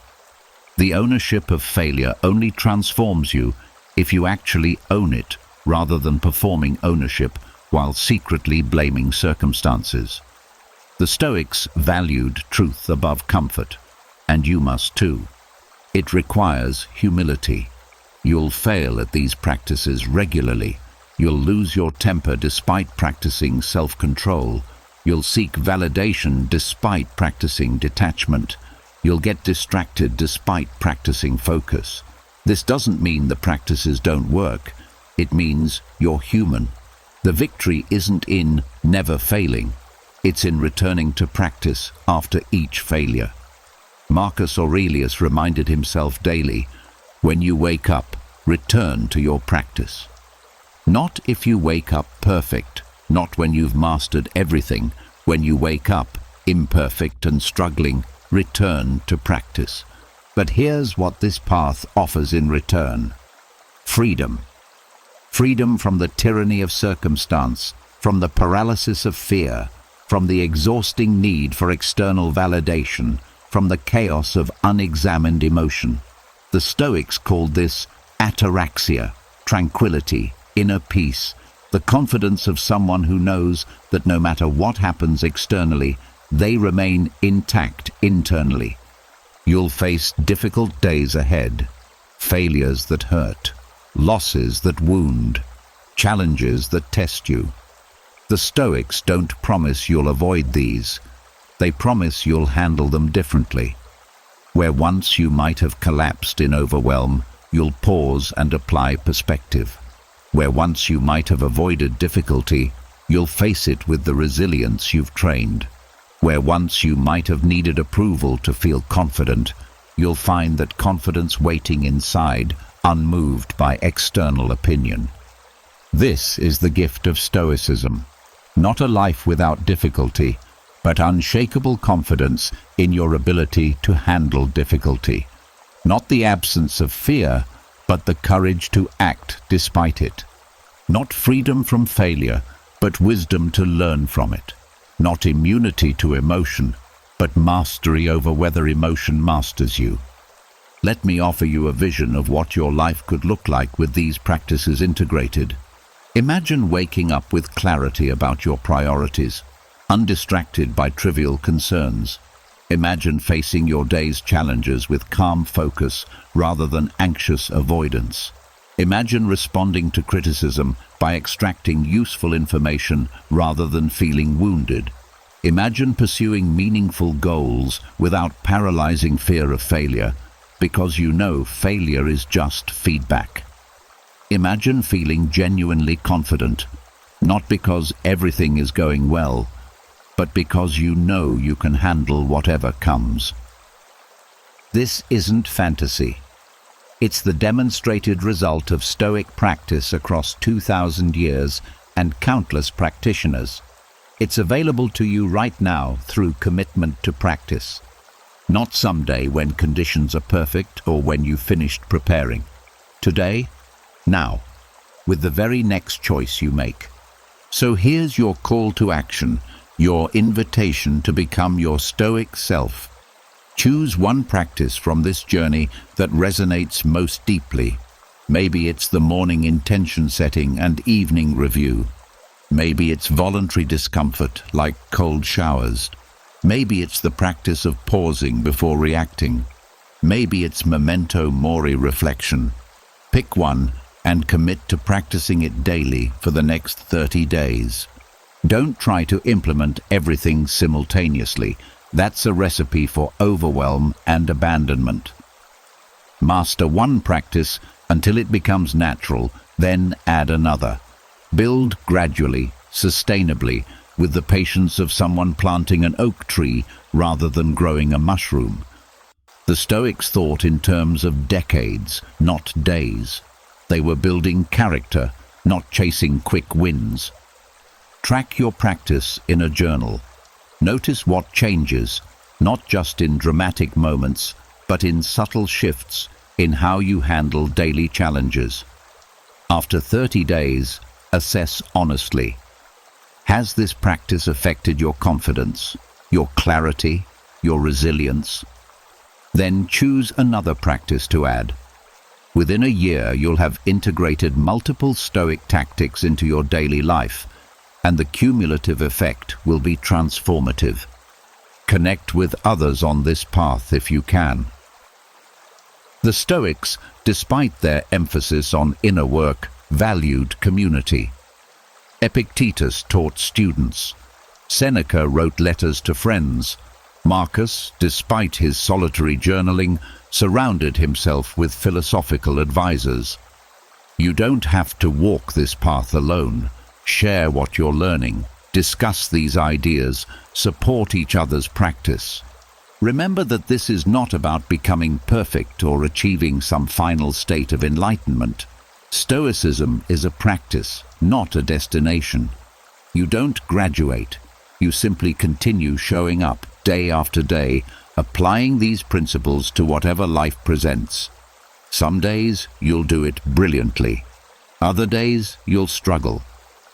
The ownership of failure only transforms you if you actually own it, rather than performing ownership while secretly blaming circumstances. The Stoics valued truth above comfort, and you must too. It requires humility. You'll fail at these practices regularly. You'll lose your temper despite practicing self-control. You'll seek validation despite practicing detachment. You'll get distracted despite practicing focus. This doesn't mean the practices don't work. It means you're human. The victory isn't in never failing. It's in returning to practice after each failure. Marcus Aurelius reminded himself daily, when you wake up, return to your practice. Not if you wake up perfect, not when you've mastered everything. When you wake up, imperfect and struggling, return to practice. But here's what this path offers in return. Freedom. Freedom from the tyranny of circumstance, from the paralysis of fear, from the exhausting need for external validation, from the chaos of unexamined emotion. The Stoics called this ataraxia, tranquility, inner peace, the confidence of someone who knows that no matter what happens externally, they remain intact internally. You'll face difficult days ahead, failures that hurt, losses that wound, challenges that test you. The Stoics don't promise you'll avoid these. They promise you'll handle them differently. Where once you might have collapsed in overwhelm, you'll pause and apply perspective. Where once you might have avoided difficulty, you'll face it with the resilience you've trained. Where once you might have needed approval to feel confident, you'll find that confidence waiting inside, unmoved by external opinion. This is the gift of Stoicism. Not a life without difficulty, but unshakable confidence in your ability to handle difficulty. Not the absence of fear, but the courage to act despite it. Not freedom from failure, but wisdom to learn from it. Not immunity to emotion, but mastery over whether emotion masters you. Let me offer you a vision of what your life could look like with these practices integrated. Imagine waking up with clarity about your priorities, undistracted by trivial concerns. Imagine facing your day's challenges with calm focus rather than anxious avoidance. Imagine responding to criticism by extracting useful information rather than feeling wounded. Imagine pursuing meaningful goals without paralyzing fear of failure, because you know failure is just feedback. Imagine feeling genuinely confident, not because everything is going well, but because you know you can handle whatever comes. This isn't fantasy. It's the demonstrated result of Stoic practice across 2,000 years and countless practitioners. It's available to you right now through commitment to practice. Not someday when conditions are perfect or when you've finished preparing. Today, now, with the very next choice you make. So here's your call to action, your invitation to become your Stoic self. Choose one practice from this journey that resonates most deeply. Maybe it's the morning intention setting and evening review. Maybe it's voluntary discomfort, like cold showers. Maybe it's the practice of pausing before reacting. Maybe it's Momento mori reflection. Pick one and commit to practicing it daily for the next 30 days. Don't try to implement everything simultaneously. That's a recipe for overwhelm and abandonment. Master one practice until it becomes natural, then add another. Build gradually, sustainably, with the patience of someone planting an oak tree rather than growing a mushroom. The Stoics thought in terms of decades, not days. They were building character, not chasing quick wins. Track your practice in a journal. Notice what changes, not just in dramatic moments, but in subtle shifts in how you handle daily challenges. After 30 days, assess honestly. Has this practice affected your confidence, your clarity, your resilience? Then choose another practice to add. Within a year, you'll have integrated multiple Stoic tactics into your daily life, and the cumulative effect will be transformative. Connect with others on this path if you can. The Stoics, despite their emphasis on inner work, valued community. Epictetus taught students. Seneca wrote letters to friends. Marcus, despite his solitary journaling, surrounded himself with philosophical advisors. You don't have to walk this path alone. Share what you're learning. Discuss these ideas. Support each other's practice. Remember that this is not about becoming perfect or achieving some final state of enlightenment. Stoicism is a practice, not a destination. You don't graduate. You simply continue showing up day after day, applying these principles to whatever life presents. Some days you'll do it brilliantly. Other days, you'll struggle.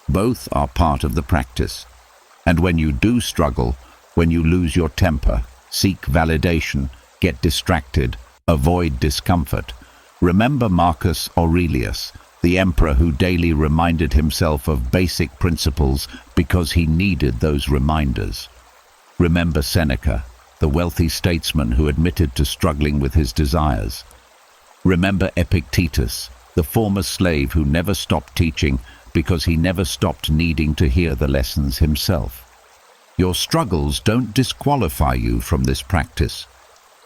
Both are part of the practice. And when you do struggle, when you lose your temper, seek validation, get distracted, avoid discomfort, remember Marcus Aurelius, the emperor who daily reminded himself of basic principles because he needed those reminders. Remember Seneca, the wealthy statesman who admitted to struggling with his desires. Remember Epictetus, the former slave who never stopped teaching because he never stopped needing to hear the lessons himself. Your struggles don't disqualify you from this practice.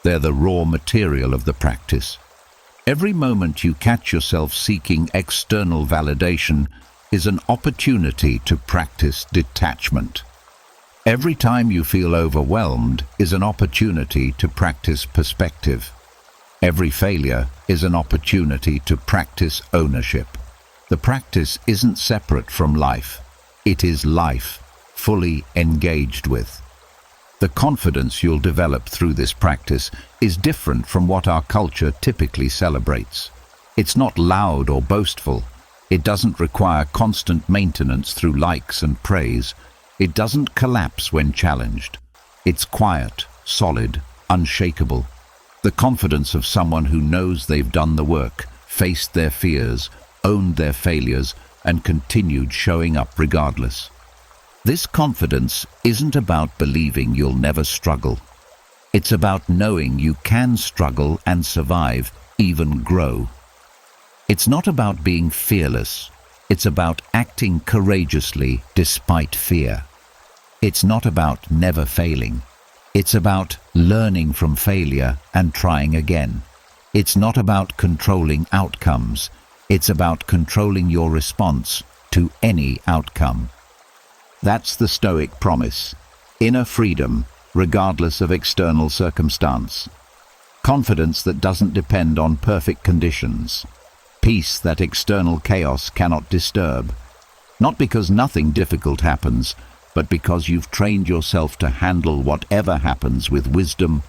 They're the raw material of the practice. Every moment you catch yourself seeking external validation is an opportunity to practice detachment. Every time you feel overwhelmed is an opportunity to practice perspective. Every failure is an opportunity to practice ownership. The practice isn't separate from life. It is life, fully engaged with. The confidence you'll develop through this practice is different from what our culture typically celebrates. It's not loud or boastful. It doesn't require constant maintenance through likes and praise. It doesn't collapse when challenged. It's quiet, solid, unshakable. The confidence of someone who knows they've done the work, faced their fears, owned their failures, and continued showing up regardless. This confidence isn't about believing you'll never struggle. It's about knowing you can struggle and survive, even grow. It's not about being fearless. It's about acting courageously despite fear. It's not about never failing. It's about learning from failure and trying again. It's not about controlling outcomes. It's about controlling your response to any outcome. That's the Stoic promise. Inner freedom, regardless of external circumstance. Confidence that doesn't depend on perfect conditions. Peace that external chaos cannot disturb. Not because nothing difficult happens, but because you've trained yourself to handle whatever happens with wisdom,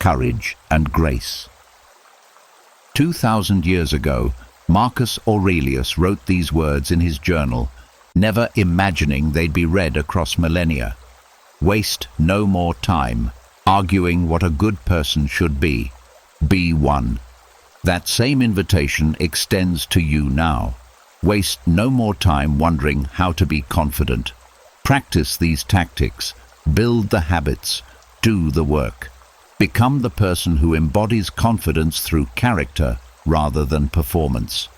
courage, and grace. 2,000 years ago, Marcus Aurelius wrote these words in his journal, never imagining they'd be read across millennia. Waste no more time arguing what a good person should be. Be one. That same invitation extends to you now. Waste no more time wondering how to be confident. Practice these tactics. Build the habits. Do the work. Become the person who embodies confidence through character rather than performance.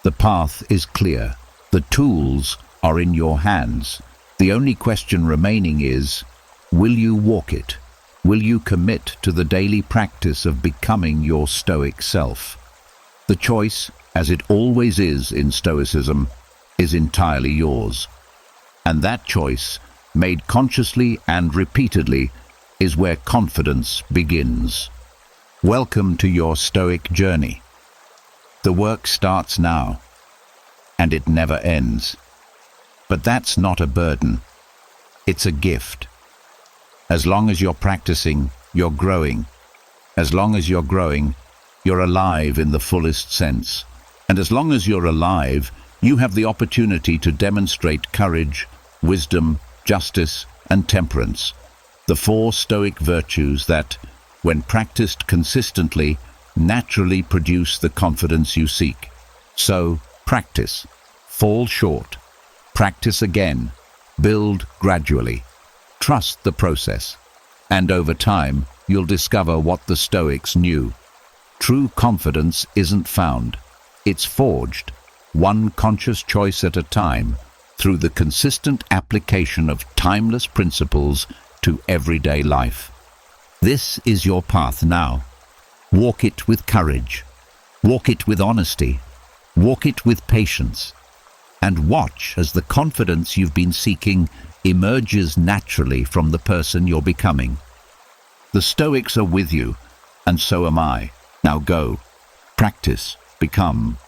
The path is clear. The tools are in your hands. The only question remaining is, will you walk it? Will you commit to the daily practice of becoming your Stoic self? The choice, as it always is in Stoicism, is entirely yours. And that choice, made consciously and repeatedly, is where confidence begins. Welcome to your Stoic journey. The work starts now, and it never ends. But that's not a burden. It's a gift. As long as you're practicing, you're growing. As long as you're growing, you're alive in the fullest sense. And as long as you're alive, you have the opportunity to demonstrate courage, wisdom, justice, and temperance, the 4 Stoic virtues that, when practiced consistently, naturally produce the confidence you seek. So, practice. Fall short. Practice again. Build gradually. Trust the process. And over time, you'll discover what the Stoics knew. True confidence isn't found. It's forged, one conscious choice at a time, through the consistent application of timeless principles to everyday life. This is your path now. Walk it with courage. Walk it with honesty. Walk it with patience. And watch as the confidence you've been seeking emerges naturally from the person you're becoming. The Stoics are with you, and so am I. Now go, practice, become,